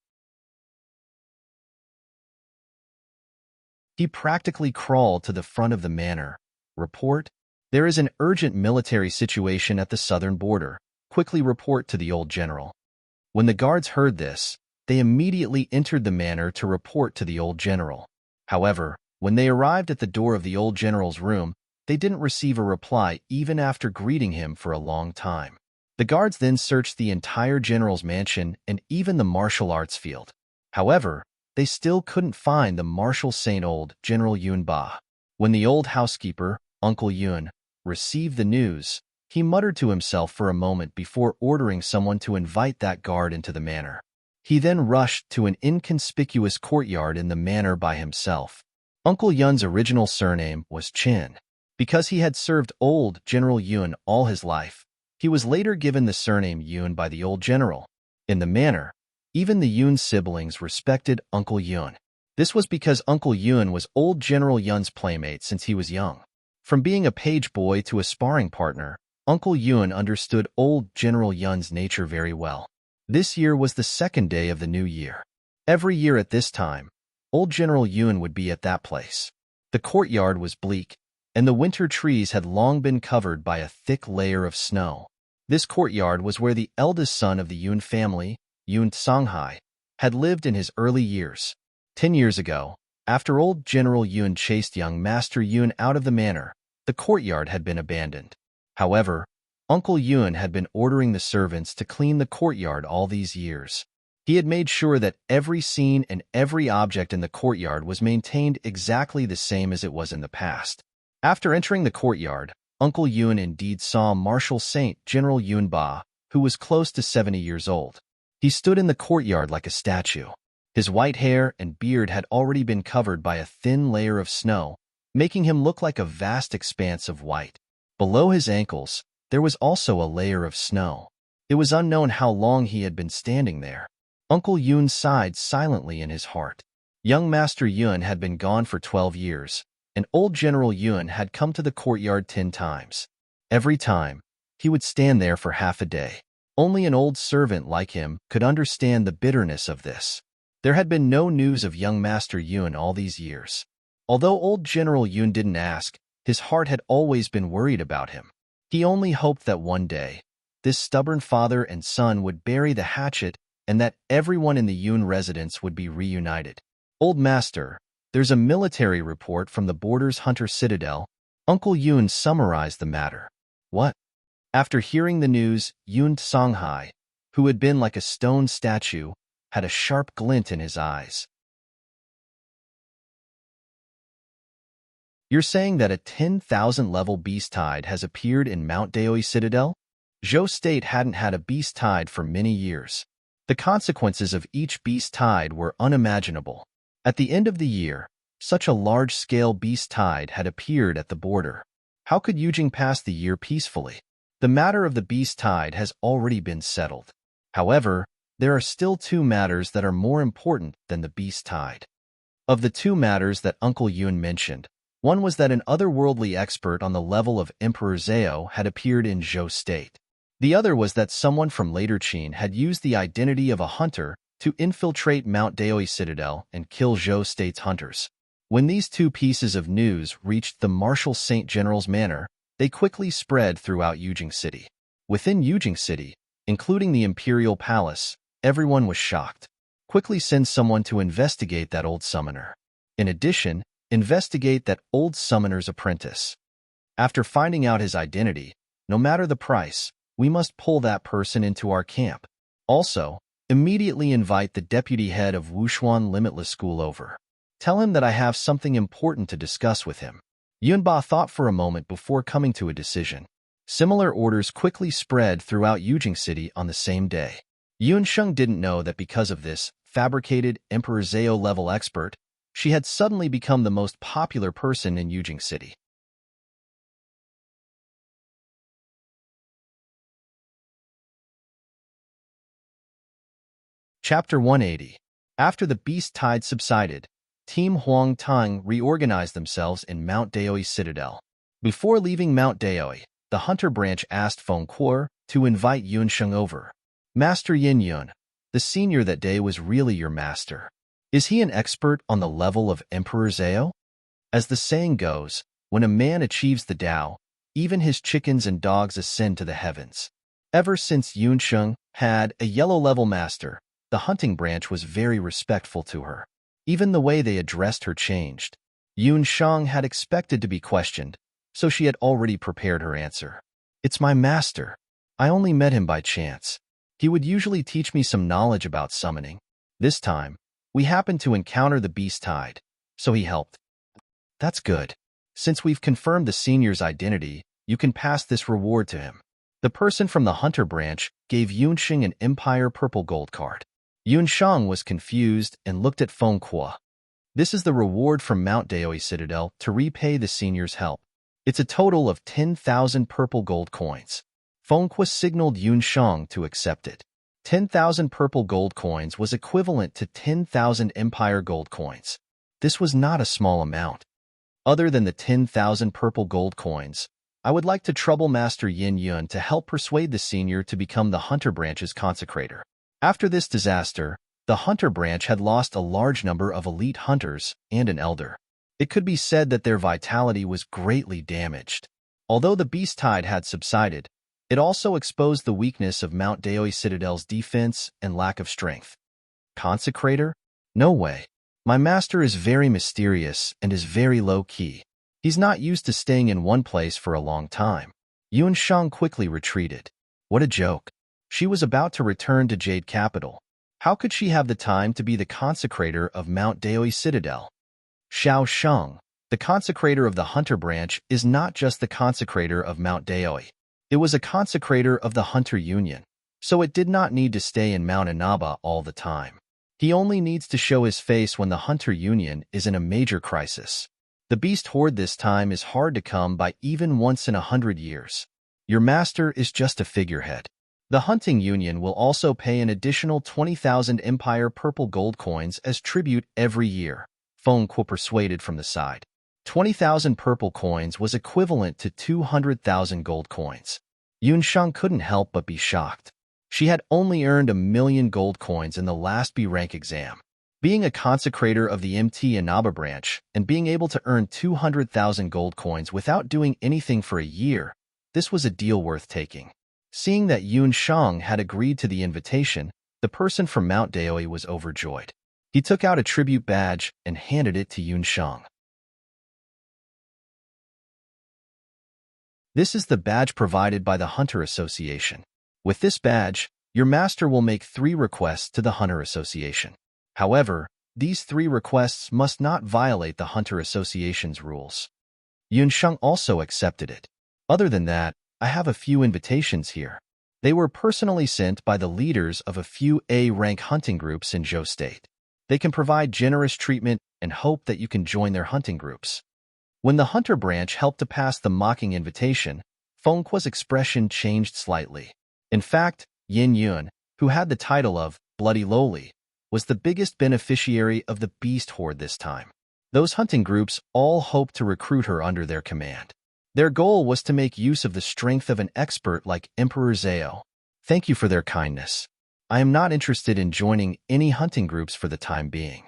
He practically crawled to the front of the manor. Report: there is an urgent military situation at the southern border. Quickly report to the old general. When the guards heard this, they immediately entered the manor to report to the old general. However, when they arrived at the door of the old general's room, they didn't receive a reply even after greeting him for a long time. The guards then searched the entire general's mansion and even the martial arts field. However, they still couldn't find the Marshal Saint Old General Yun Ba. When the old housekeeper, Uncle Yun, received the news, he muttered to himself for a moment before ordering someone to invite that guard into the manor. He then rushed to an inconspicuous courtyard in the manor by himself. Uncle Yun's original surname was Chen. Because he had served old General Yun all his life, he was later given the surname Yun by the old general. In the manor, even the Yun siblings respected Uncle Yun. This was because Uncle Yun was old General Yun's playmate since he was young. From being a page boy to a sparring partner, Uncle Yun understood old General Yun's nature very well. This year was the second day of the new year. Every year at this time, old General Yun would be at that place. The courtyard was bleak, and the winter trees had long been covered by a thick layer of snow. This courtyard was where the eldest son of the Yun family, Yun Songhai, had lived in his early years. 10 years ago, after old General Yun chased young Master Yun out of the manor, the courtyard had been abandoned. However, Uncle Yun had been ordering the servants to clean the courtyard all these years. He had made sure that every scene and every object in the courtyard was maintained exactly the same as it was in the past. After entering the courtyard, Uncle Yun indeed saw Marshal Saint General Yun Ba, who was close to 70 years old. He stood in the courtyard like a statue. His white hair and beard had already been covered by a thin layer of snow, making him look like a vast expanse of white. Below his ankles, there was also a layer of snow. It was unknown how long he had been standing there. Uncle Yun sighed silently in his heart. Young Master Yun had been gone for 12 years, and old General Yun had come to the courtyard 10 times. Every time, he would stand there for half a day. Only an old servant like him could understand the bitterness of this. There had been no news of young Master Yun all these years. Although old General Yun didn't ask, his heart had always been worried about him. He only hoped that one day, this stubborn father and son would bury the hatchet and that everyone in the Yun residence would be reunited. Old Master, there's a military report from the Borders Hunter Citadel. Uncle Yun summarized the matter. What? After hearing the news, Yun Songhai, who had been like a stone statue, had a sharp glint in his eyes. You're saying that a 10,000-level beast tide has appeared in Mount Daoi Citadel? Zhou State hadn't had a beast tide for many years. The consequences of each beast tide were unimaginable. At the end of the year, such a large-scale beast tide had appeared at the border. How could Yujing pass the year peacefully? The matter of the beast tide has already been settled. However, there are still two matters that are more important than the beast tide. Of the two matters that Uncle Yun mentioned, one was that an otherworldly expert on the level of Emperor Zhao had appeared in Zhou State. The other was that someone from Later Qin had used the identity of a hunter to infiltrate Mount Daoi Citadel and kill Zhou State's hunters. When these two pieces of news reached the Marshal Saint General's manor, they quickly spread throughout Yujing City. Within Yujing City, including the Imperial Palace, everyone was shocked. Quickly send someone to investigate that old summoner. In addition, investigate that old summoner's apprentice. After finding out his identity, no matter the price, we must pull that person into our camp. Also, immediately invite the deputy head of Wushuan Limitless School over. Tell him that I have something important to discuss with him. Yunba thought for a moment before coming to a decision. Similar orders quickly spread throughout Yujing City on the same day. Yunsheng didn't know that because of this fabricated Emperor Zhao-level expert, she had suddenly become the most popular person in Yujing City. Chapter 180. After the beast tide subsided, Team Huang Tang reorganized themselves in Mount Daoi Citadel. Before leaving Mount Daoi, the hunter branch asked Feng Kuo to invite Yunsheng over. Master Yin Yun, the senior that day, was really your master. Is he an expert on the level of Emperor Zhao? As the saying goes, when a man achieves the Tao, even his chickens and dogs ascend to the heavens. Ever since Yunsheng had a yellow-level master, the hunting branch was very respectful to her. Even the way they addressed her changed. Yunsheng had expected to be questioned, so she had already prepared her answer. It's my master. I only met him by chance. He would usually teach me some knowledge about summoning. This time, we happened to encounter the beast tide, so he helped. That's good. Since we've confirmed the senior's identity, you can pass this reward to him. The person from the hunter branch gave Yunsheng an Empire Purple Gold card. Yunsheng was confused and looked at Feng Kuo. This is the reward from Mount Daoi Citadel to repay the senior's help. It's a total of 10,000 purple gold coins. Feng Kuo signaled Yunsheng to accept it. 10,000 purple gold coins was equivalent to 10,000 Empire gold coins. This was not a small amount. Other than the 10,000 purple gold coins, I would like to trouble Master Yin Yun to help persuade the senior to become the hunter branch's consecrator. After this disaster, the hunter branch had lost a large number of elite hunters and an elder. It could be said that their vitality was greatly damaged. Although the beast tide had subsided, it also exposed the weakness of Mount Daoi Citadel's defense and lack of strength. Consecrator? No way. My master is very mysterious and is very low-key. He's not used to staying in one place for a long time. Yunsheng quickly retreated. What a joke. She was about to return to Jade Capital. How could she have the time to be the consecrator of Mount Daoi Citadel? Xiao Sheng, the consecrator of the hunter branch, is not just the consecrator of Mount Daoi. It was a consecrator of the Hunter Union, so it did not need to stay in Mount Inaba all the time. He only needs to show his face when the Hunter Union is in a major crisis. The beast horde this time is hard to come by even once in 100 years. Your master is just a figurehead. The Hunting Union will also pay an additional 20,000 Empire Purple Gold coins as tribute every year, Feng Kuo persuaded from the side. 20,000 purple coins was equivalent to 200,000 gold coins. Yunsheng couldn't help but be shocked. She had only earned 1,000,000 gold coins in the last B rank exam. Being a consecrator of the MT Inaba branch and being able to earn 200,000 gold coins without doing anything for a year, this was a deal worth taking. Seeing that Yunsheng had agreed to the invitation, the person from Mount Daoi was overjoyed. He took out a tribute badge and handed it to Yunsheng. This is the badge provided by the Hunter Association. With this badge, Your master will make 3 requests to the Hunter Association. However, these 3 requests must not violate the Hunter Association's rules. Yunsheng also accepted it. Other than that, I have a few invitations here. They were personally sent by the leaders of a few A-rank hunting groups in Zhou State. They can provide generous treatment and hope that you can join their hunting groups. When the hunter branch helped to pass the mocking invitation, Feng Kuo's expression changed slightly. In fact, Yin Yun, who had the title of Bloody Lowly, was the biggest beneficiary of the beast horde this time. Those hunting groups all hoped to recruit her under their command. Their goal was to make use of the strength of an expert like Emperor Zhao. Thank you for their kindness. I am not interested in joining any hunting groups for the time being.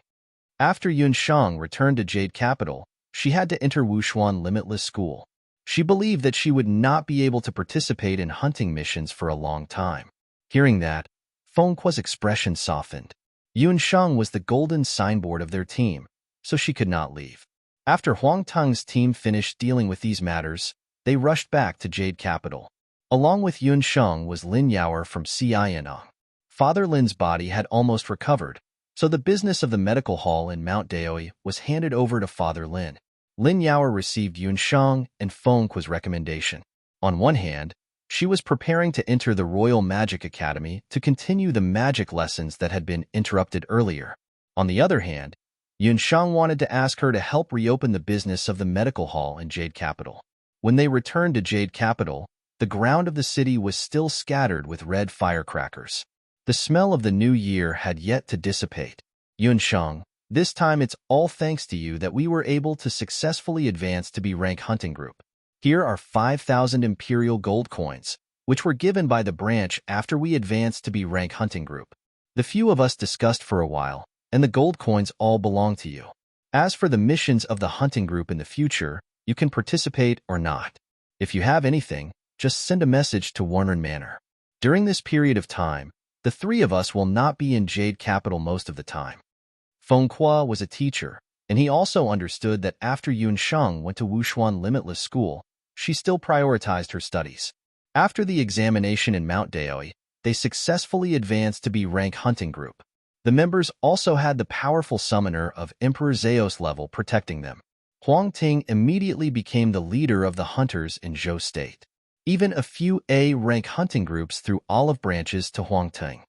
After Yunsheng returned to Jade Capital, she had to enter Wushuan Limitless School. She believed that she would not be able to participate in hunting missions for a long time. Hearing that, Feng Kuo's expression softened. Yunsheng was the golden signboard of their team, so she could not leave. After Huang Teng's team finished dealing with these matters, they rushed back to Jade Capital. Along with Yunsheng was Lin Yaoer from Xianyang. Father Lin's body had almost recovered, so the business of the medical hall in Mount Daoi was handed over to Father Lin. Lin Yaoer received Yunsheng and Feng Kuo's recommendation. On one hand, she was preparing to enter the Royal Magic Academy to continue the magic lessons that had been interrupted earlier. On the other hand, Yunsheng wanted to ask her to help reopen the business of the medical hall in Jade Capital. When they returned to Jade Capital, the ground of the city was still scattered with red firecrackers. The smell of the new year had yet to dissipate. Yunsheng, this time it's all thanks to you that we were able to successfully advance to B-rank hunting group. Here are 5,000 Imperial gold coins, which were given by the branch after we advanced to B-rank hunting group. The few of us discussed for a while, and the gold coins all belong to you. As for the missions of the hunting group in the future, you can participate or not. If you have anything, just send a message to Warren Manor. During this period of time, the 3 of us will not be in Jade Capital most of the time. Feng Kuo was a teacher, and he also understood that after Yunsheng went to Wushuan Limitless School, she still prioritized her studies. After the examination in Mount Daoi, they successfully advanced to B-rank hunting group. The members also had the powerful summoner of Emperor Zhao's level protecting them. Huang Ting immediately became the leader of the hunters in Zhou State. Even a few A-rank hunting groups threw olive branches to Huang Ting.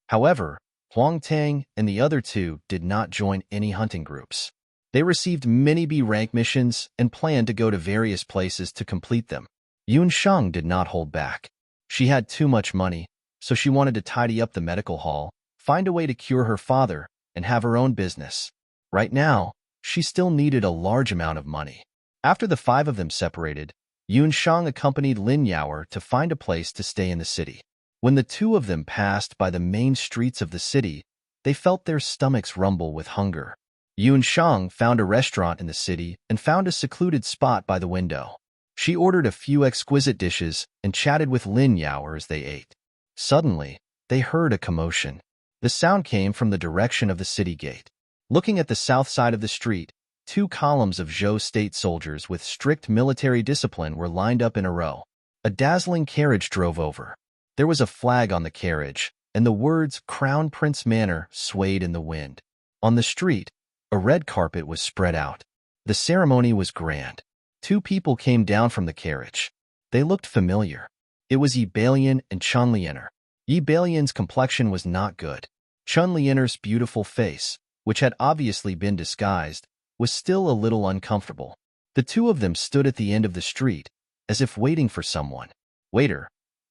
However, Huang Ting and the other 2 did not join any hunting groups. They received many B-rank missions and planned to go to various places to complete them. Yunsheng did not hold back. She had too much money, so she wanted to tidy up the medical hall, find a way to cure her father, and have her own business. Right now, she still needed a large amount of money. After the 5 of them separated, Yunsheng accompanied Lin Yaoer to find a place to stay in the city. When the 2 of them passed by the main streets of the city, they felt their stomachs rumble with hunger. Yunsheng found a restaurant in the city and found a secluded spot by the window. She ordered a few exquisite dishes and chatted with Lin Yaoer as they ate. Suddenly, they heard a commotion. The sound came from the direction of the city gate. Looking at the south side of the street, 2 columns of Zhou State soldiers with strict military discipline were lined up in a row. A dazzling carriage drove over. There was a flag on the carriage, and the words Crown Prince Manor swayed in the wind. On the street, a red carpet was spread out. The ceremony was grand. 2 people came down from the carriage. They looked familiar. It was Yi Balian and Chun Lianer. Yi Balian's complexion was not good. Chun Lianer's beautiful face, which had obviously been disguised, was still a little uncomfortable. The 2 of them stood at the end of the street, as if waiting for someone. Waiter,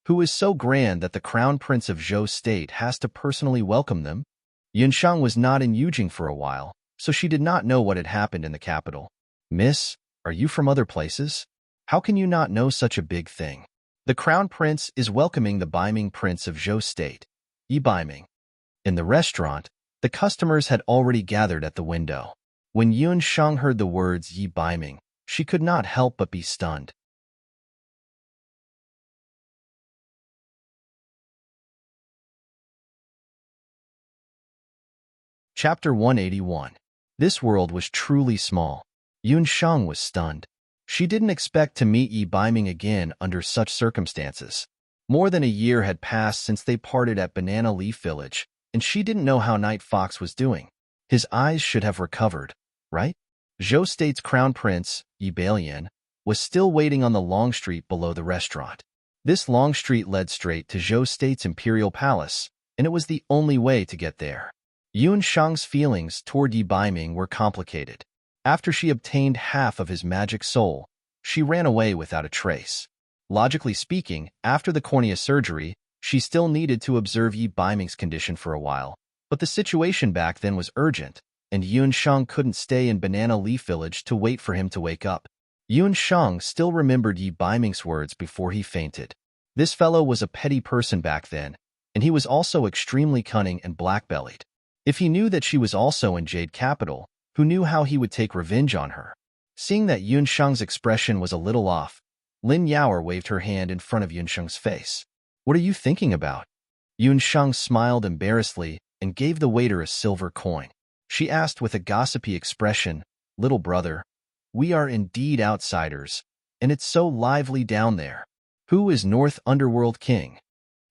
who is so grand that the Crown Prince of Zhou State has to personally welcome them? Yunsheng was not in Yujing for a while, so she did not know what had happened in the capital. Miss, are you from other places? How can you not know such a big thing? The Crown Prince is welcoming the Beiming Prince of Zhou State, Yi Beiming. In the restaurant, the customers had already gathered at the window. When Yunsheng heard the words Yi Beiming, she could not help but be stunned. Chapter 181. This world was truly small. Yunsheng was stunned. She didn't expect to meet Yi Biming again under such circumstances. More than a year had passed since they parted at Banana Leaf Village, and she didn't know how Night Fox was doing. His eyes should have recovered, right? Zhou State's crown prince, Yi Balian, was still waiting on the long street below the restaurant. This long street led straight to Zhou State's imperial palace, and it was the only way to get there. Yun Shang's feelings toward Yi Biming were complicated. After she obtained half of his magic soul, she ran away without a trace. Logically speaking, after the cornea surgery, she still needed to observe Yi Biming's condition for a while, but the situation back then was urgent, and Yun Shang couldn't stay in Banana Leaf Village to wait for him to wake up. Yun Shang still remembered Yi Biming's words before he fainted. This fellow was a petty person back then, and he was also extremely cunning and black-bellied. If he knew that she was also in Jade Capital, who knew how he would take revenge on her? Seeing that Yun Shang's expression was a little off, Lin Yaoer waved her hand in front of Yun Shang's face. "What are you thinking about?" Yun Shang smiled embarrassedly and gave the waiter a silver coin. She asked with a gossipy expression, "Little brother, we are indeed outsiders, and it's so lively down there. Who is North Underworld King?"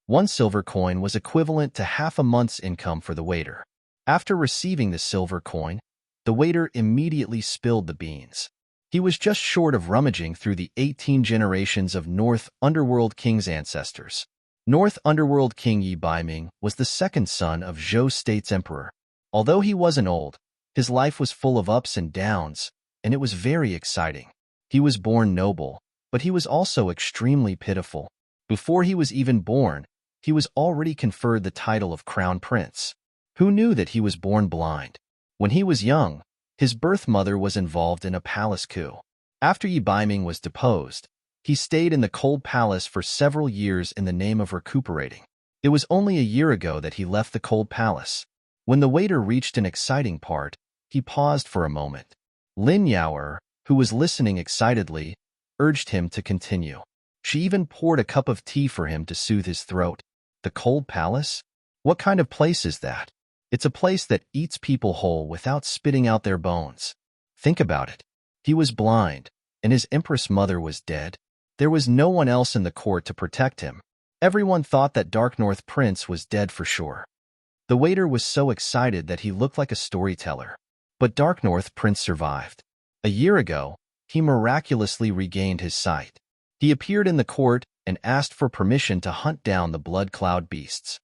1 silver coin was equivalent to half a month's income for the waiter. After receiving the silver coin, the waiter immediately spilled the beans. He was just short of rummaging through the 18 generations of North Underworld King's ancestors. North Underworld King Yi Biming was the second son of Zhou State's emperor. Although he wasn't old, his life was full of ups and downs, and it was very exciting. He was born noble, but he was also extremely pitiful. Before he was even born, he was already conferred the title of Crown Prince. Who knew that he was born blind? When he was young, his birth mother was involved in a palace coup. After Yi Biming was deposed, he stayed in the cold palace for several years in the name of recuperating. It was only a year ago that he left the cold palace. When the waiter reached an exciting part, he paused for a moment. Lin Yaoer, who was listening excitedly, urged him to continue. She even poured a cup of tea for him to soothe his throat. The cold palace? What kind of place is that? It's a place that eats people whole without spitting out their bones. Think about it. He was blind, and his Empress mother was dead. There was no one else in the court to protect him. Everyone thought that Dark North Prince was dead for sure. The waiter was so excited that he looked like a storyteller. But Dark North Prince survived. A year ago, he miraculously regained his sight. He appeared in the court and asked for permission to hunt down the blood cloud beasts.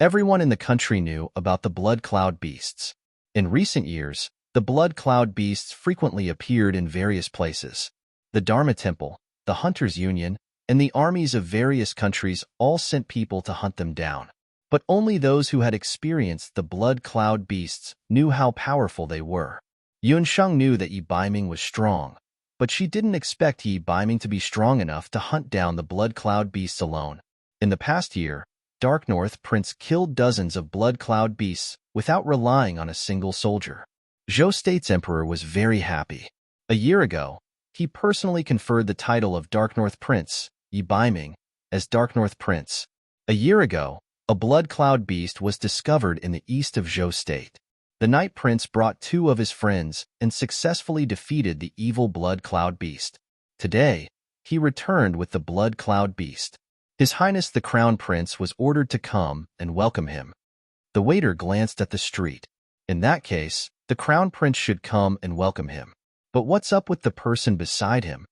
Everyone in the country knew about the blood cloud beasts. In recent years, the blood cloud beasts frequently appeared in various places. The Dharma Temple, the Hunters' Union, and the armies of various countries all sent people to hunt them down. But only those who had experienced the blood cloud beasts knew how powerful they were. Yun Shang knew that Yi Biming was strong, but she didn't expect Yi Biming to be strong enough to hunt down the blood cloud beasts alone. In the past year, Dark North Prince killed dozens of blood cloud beasts without relying on a single soldier. Zhou State's emperor was very happy. A year ago, he personally conferred the title of Dark North Prince, Yi Biming, as Dark North Prince. A year ago, a blood cloud beast was discovered in the east of Zhou State. The Night Prince brought 2 of his friends and successfully defeated the evil blood cloud beast. Today, he returned with the blood cloud beast. His Highness the Crown Prince was ordered to come and welcome him. The waiter glanced at the street. In that case, the Crown Prince should come and welcome him. But what's up with the person beside him?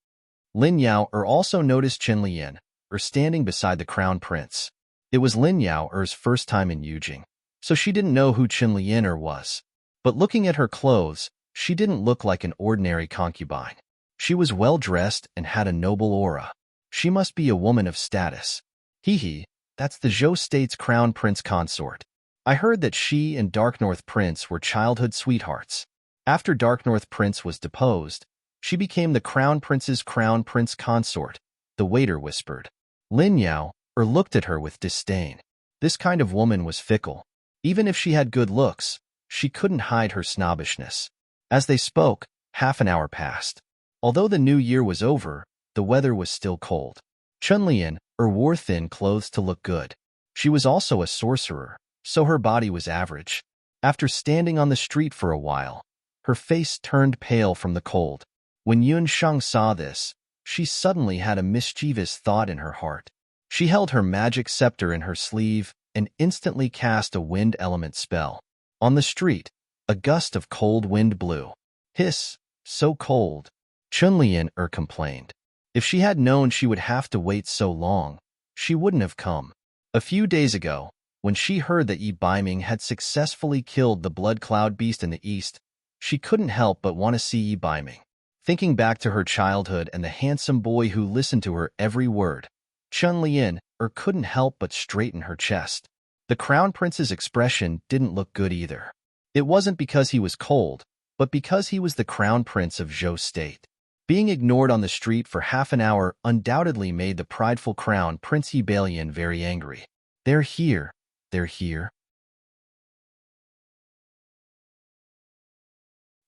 Lin Yaoer also noticed Chen Lian, standing beside the Crown Prince. It was Lin Yaoer's first time in Yujing, so she didn't know who Chen Lian was. But looking at her clothes, she didn't look like an ordinary concubine. She was well-dressed and had a noble aura. She must be a woman of status. Hee, that's the Zhou State's Crown Prince consort. I heard that she and Dark North Prince were childhood sweethearts. After Dark North Prince was deposed, she became the Crown Prince's Crown Prince consort, the waiter whispered. Lin Yaoer looked at her with disdain. This kind of woman was fickle. Even if she had good looks, she couldn't hide her snobbishness. As they spoke, half an hour passed. Although the new year was over, the weather was still cold. Chen Lian wore thin clothes to look good. She was also a sorcerer, so her body was average. After standing on the street for a while, Her face turned pale from the cold. When Yunsheng saw this, she suddenly had a mischievous thought in her heart. She held her magic scepter in her sleeve and instantly cast a wind element spell. On the street, a gust of cold wind blew. Hiss, so cold. Chunlian complained. If she had known she would have to wait so long, she wouldn't have come. A few days ago, when she heard that Yi Baiming had successfully killed the blood cloud beast in the east, she couldn't help but want to see Yi Baiming. Thinking back to her childhood and the handsome boy who listened to her every word, Chunlian couldn't help but straighten her chest. The crown prince's expression didn't look good either. It wasn't because he was cold, but because he was the crown prince of Zhou State. Being ignored on the street for half an hour undoubtedly made the prideful crown Prince Yi Bailian very angry. They're here. They're here.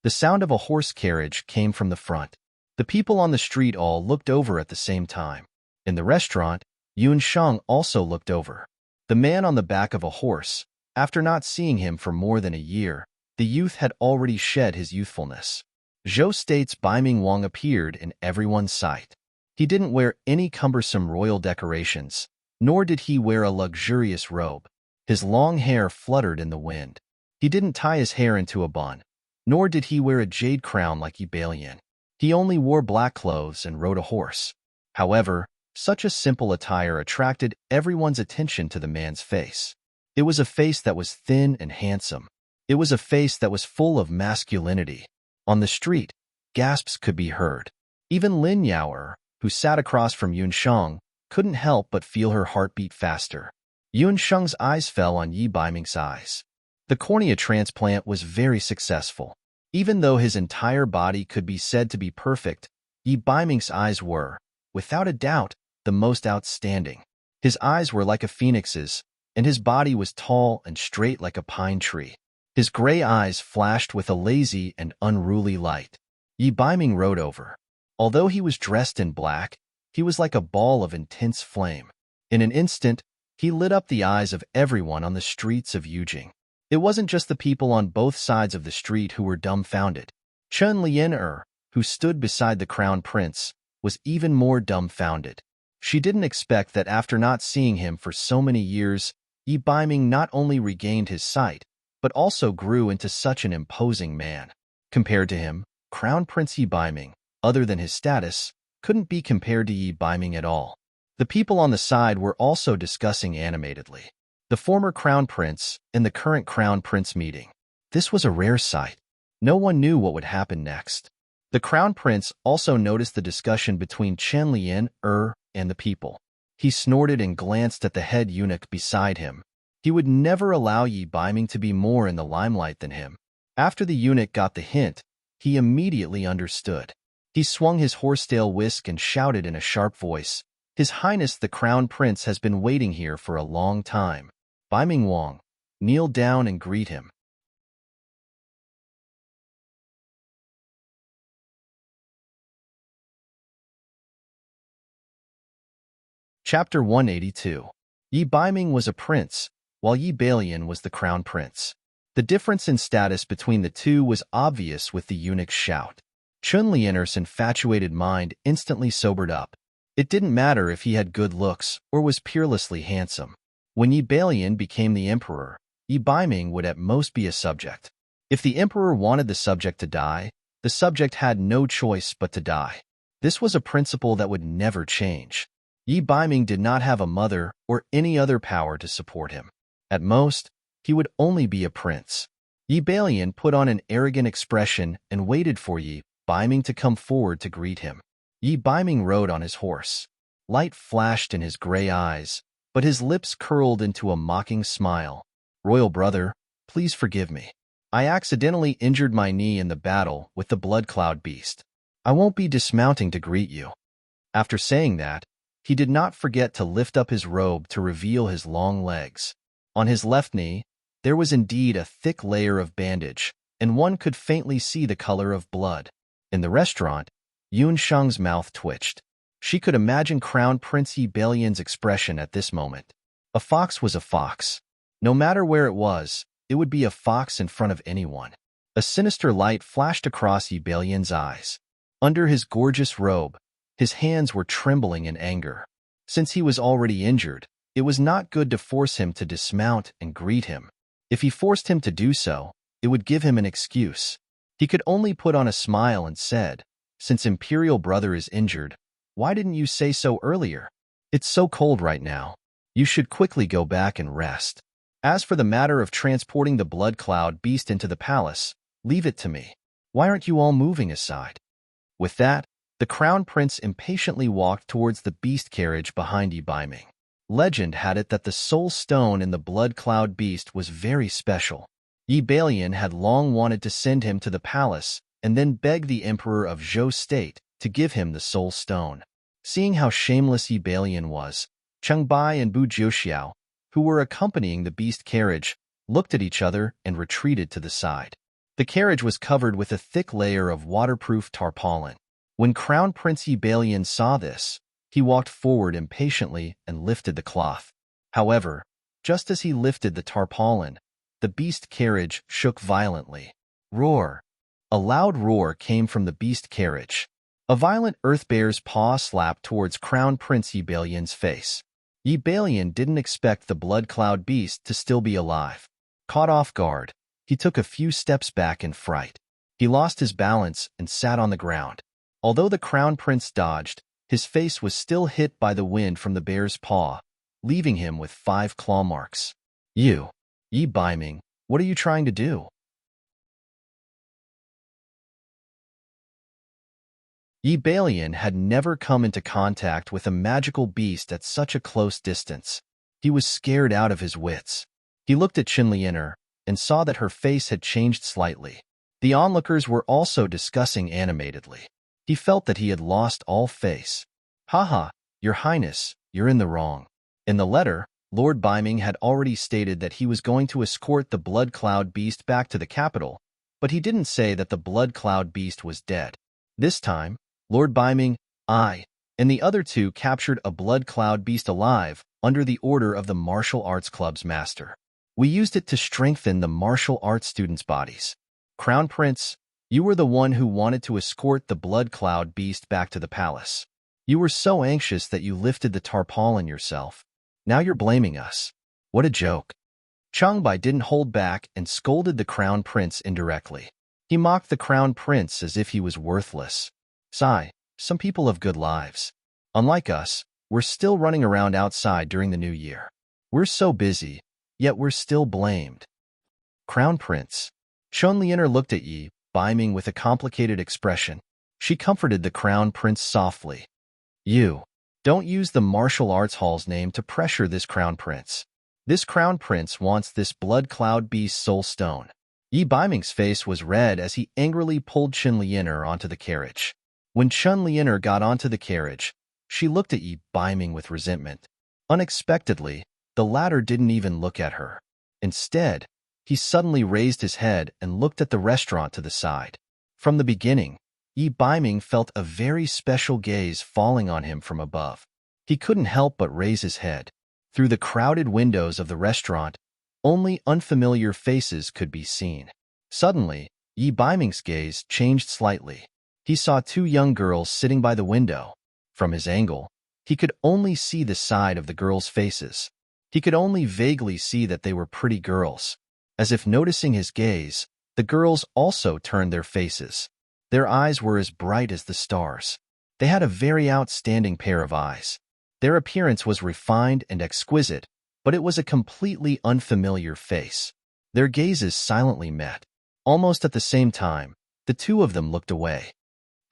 The sound of a horse carriage came from the front. The people on the street all looked over at the same time. In the restaurant, Yunsheng also looked over. The man on the back of a horse, after not seeing him for more than a year, the youth had already shed his youthfulness. Zhou State's Baiming Wang appeared in everyone's sight. He didn't wear any cumbersome royal decorations, nor did he wear a luxurious robe. His long hair fluttered in the wind. He didn't tie his hair into a bun, nor did he wear a jade crown like Yi Bailian. He only wore black clothes and rode a horse. However, such a simple attire attracted everyone's attention to the man's face. It was a face that was thin and handsome. It was a face that was full of masculinity. On the street, gasps could be heard. Even Lin Yaoer, who sat across from Yunsheng, couldn't help but feel her heartbeat faster. Yunsheng's eyes fell on Yi Baiming's eyes. The cornea transplant was very successful. Even though his entire body could be said to be perfect, Yi Baiming's eyes were, without a doubt, the most outstanding. His eyes were like a phoenix's, and his body was tall and straight like a pine tree. His gray eyes flashed with a lazy and unruly light. Yi Baiming rode over. Although he was dressed in black, he was like a ball of intense flame. In an instant, he lit up the eyes of everyone on the streets of Yujing. It wasn't just the people on both sides of the street who were dumbfounded. Chunlian, who stood beside the crown prince, was even more dumbfounded. She didn't expect that after not seeing him for so many years, Yi Baiming not only regained his sight, but also grew into such an imposing man. Compared to him, Crown Prince Yi Baiming, other than his status, couldn't be compared to Yi Baiming at all. The people on the side were also discussing animatedly. The former crown prince and the current crown prince meeting. This was a rare sight. No one knew what would happen next. The crown prince also noticed the discussion between Chunlian and the people. He snorted and glanced at the head eunuch beside him. He would never allow Yi Baiming to be more in the limelight than him. After the eunuch got the hint, he immediately understood. He swung his horsetail whisk and shouted in a sharp voice, "His Highness the Crown Prince has been waiting here for a long time. Baiming Wang, kneel down and greet him." Chapter 182. Yi Baiming was a prince, while Yi Bailian was the crown prince. The difference in status between the two was obvious with the eunuch's shout. Chunlian's infatuated mind instantly sobered up. It didn't matter if he had good looks or was peerlessly handsome. When Yi Bailian became the emperor, Yi Baiming would at most be a subject. If the emperor wanted the subject to die, the subject had no choice but to die. This was a principle that would never change. Yi Baiming did not have a mother or any other power to support him. At most, he would only be a prince. Yi Bailian put on an arrogant expression and waited for Yi Baiming to come forward to greet him. Yi Baiming rode on his horse. Light flashed in his gray eyes, but his lips curled into a mocking smile. "Royal brother, please forgive me. I accidentally injured my knee in the battle with the blood cloud beast. I won't be dismounting to greet you." After saying that, he did not forget to lift up his robe to reveal his long legs. On his left knee, there was indeed a thick layer of bandage, and one could faintly see the color of blood. In the restaurant, Yunsheng's mouth twitched. She could imagine Crown Prince Yi Bailian's expression at this moment. A fox was a fox. No matter where it was, it would be a fox in front of anyone. A sinister light flashed across Yi Balian's eyes. Under his gorgeous robe, his hands were trembling in anger. Since he was already injured, it was not good to force him to dismount and greet him. If he forced him to do so, it would give him an excuse. He could only put on a smile and said, "Since Imperial Brother is injured, why didn't you say so earlier? It's so cold right now. You should quickly go back and rest. As for the matter of transporting the blood cloud beast into the palace, leave it to me. Why aren't you all moving aside?" With that, the crown prince impatiently walked towards the beast carriage behind Yi Biming. Legend had it that the soul stone in the blood cloud beast was very special. Yi Balian had long wanted to send him to the palace and then beg the emperor of Zhou state to give him the soul stone. Seeing how shameless Yi Balian was, Cheng Bai and Bu Jiuxiao, who were accompanying the beast carriage, looked at each other and retreated to the side. The carriage was covered with a thick layer of waterproof tarpaulin. When Crown Prince Yi Balian saw this, he walked forward impatiently and lifted the cloth. However, just as he lifted the tarpaulin, the beast carriage shook violently. Roar! A loud roar came from the beast carriage. A violent earth bear's paw slapped towards Crown Prince Yi Balian's face. Yi Balian didn't expect the blood cloud beast to still be alive. Caught off guard, he took a few steps back in fright. He lost his balance and sat on the ground. Although the crown prince dodged, his face was still hit by the wind from the bear's paw, leaving him with 5 claw marks. Yi Biming, what are you trying to do? Yi Balian had never come into contact with a magical beast at such a close distance. He was scared out of his wits. He looked at Qinlianer and saw that her face had changed slightly. The onlookers were also discussing animatedly. He felt that he had lost all face. "Haha, Your Highness, you're in the wrong." In the letter, Lord Biming had already stated that he was going to escort the blood cloud beast back to the capital, but he didn't say that the blood cloud beast was dead. This time, Lord Biming, and the other 2 captured a blood cloud beast alive under the order of the martial arts club's master. "We used it to strengthen the martial arts students' bodies. Crown Prince, you were the one who wanted to escort the blood cloud beast back to the palace. You were so anxious that you lifted the tarpaulin yourself. Now you're blaming us. What a joke." Cheng Bai didn't hold back and scolded the crown prince indirectly. He mocked the crown prince as if he was worthless. Some people have good lives. Unlike us, we're still running around outside during the new year. We're so busy, yet we're still blamed. Crown Prince. Qinlianer looked at Yi Biming with a complicated expression. She comforted the crown prince softly. "You don't use the martial arts hall's name to pressure this crown prince. This crown prince wants this blood cloud beast soul stone." Yi Biming's face was red as he angrily pulled Qinlianer onto the carriage. When Qinlianer got onto the carriage, she looked at Yi Biming with resentment. Unexpectedly, the latter didn't even look at her. Instead, he suddenly raised his head and looked at the restaurant to the side. From the beginning, Yi Biming felt a very special gaze falling on him from above. He couldn't help but raise his head. Through the crowded windows of the restaurant, only unfamiliar faces could be seen. Suddenly, Yi Biming's gaze changed slightly. He saw 2 young girls sitting by the window. From his angle, he could only see the side of the girls' faces. He could only vaguely see that they were pretty girls. As if noticing his gaze, the girls also turned their faces. Their eyes were as bright as the stars. They had a very outstanding pair of eyes. Their appearance was refined and exquisite, but it was a completely unfamiliar face. Their gazes silently met. Almost at the same time, the 2 of them looked away.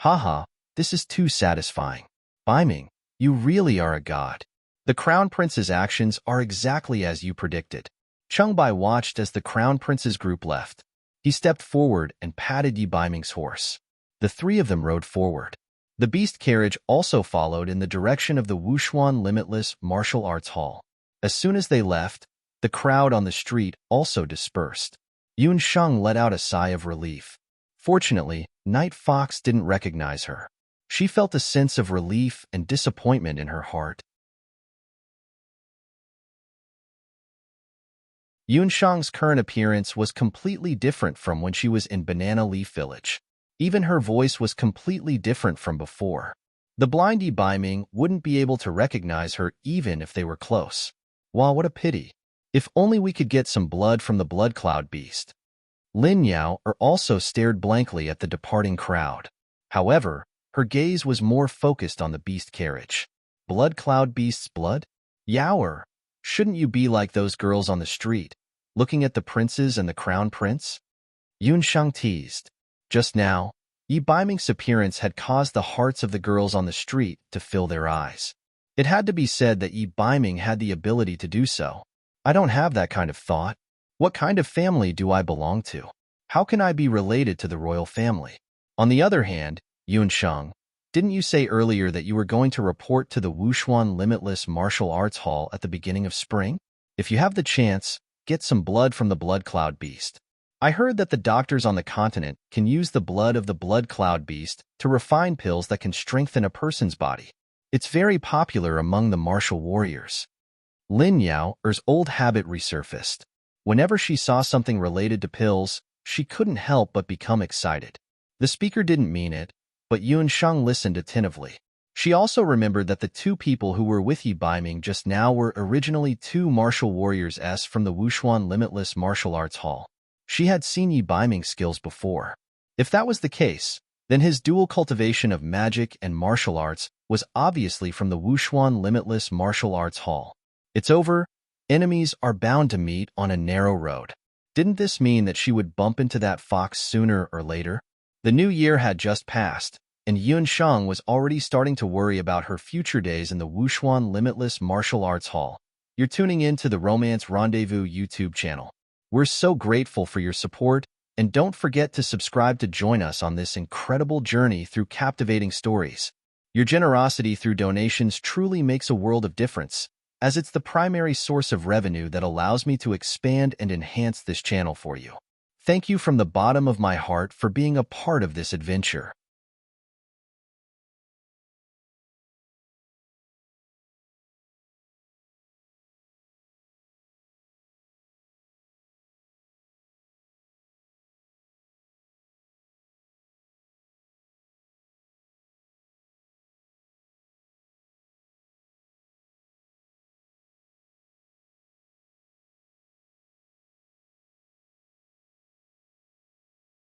"Haha, this is too satisfying. Biming, you really are a god. The crown prince's actions are exactly as you predicted." Cheng Bai watched as the crown prince's group left. He stepped forward and patted Yi Biming's horse. The 3 of them rode forward. The beast carriage also followed in the direction of the Wushuan Limitless Martial Arts Hall. As soon as they left, the crowd on the street also dispersed. Yun Sheng let out a sigh of relief. Fortunately, Night Fox didn't recognize her. She felt a sense of relief and disappointment in her heart. Yunshang's current appearance was completely different from when she was in Banana Leaf Village. Even her voice was completely different from before. The blind Yi Baiming wouldn't be able to recognize her even if they were close. Wow, what a pity. If only we could get some blood from the blood cloud beast. Lin Yao also stared blankly at the departing crowd. However, her gaze was more focused on the beast carriage. Blood cloud beast's blood? Yao, shouldn't you be like those girls on the street, looking at the princes and the crown prince? Yunshang teased. Just now, Yi Baiming's appearance had caused the hearts of the girls on the street to fill their eyes. It had to be said that Yi Baiming had the ability to do so. I don't have that kind of thought. What kind of family do I belong to? How can I be related to the royal family? On the other hand, Yunshang, didn't you say earlier that you were going to report to the Wushuan Limitless Martial Arts Hall at the beginning of spring? If you have the chance, get some blood from the blood cloud beast. I heard that the doctors on the continent can use the blood of the blood cloud beast to refine pills that can strengthen a person's body. It's very popular among the martial warriors. Lin Yao's old habit resurfaced. Whenever she saw something related to pills, she couldn't help but become excited. The speaker didn't mean it, but Yunshang listened attentively. She also remembered that the two people who were with Yi Baiming just now were originally two martial warriors from the Wushuan Limitless Martial Arts Hall. She had seen Yi Baiming's skills before. If that was the case, then his dual cultivation of magic and martial arts was obviously from the Wushuan Limitless Martial Arts Hall. It's over. Enemies are bound to meet on a narrow road. Didn't this mean that she would bump into that fox sooner or later? The new year had just passed, and Yunshang was already starting to worry about her future days in the Wushuan Limitless Martial Arts Hall. You're tuning in to the Romance Rendezvous YouTube channel. We're so grateful for your support, and don't forget to subscribe to join us on this incredible journey through captivating stories. Your generosity through donations truly makes a world of difference, as it's the primary source of revenue that allows me to expand and enhance this channel for you. Thank you from the bottom of my heart for being a part of this adventure.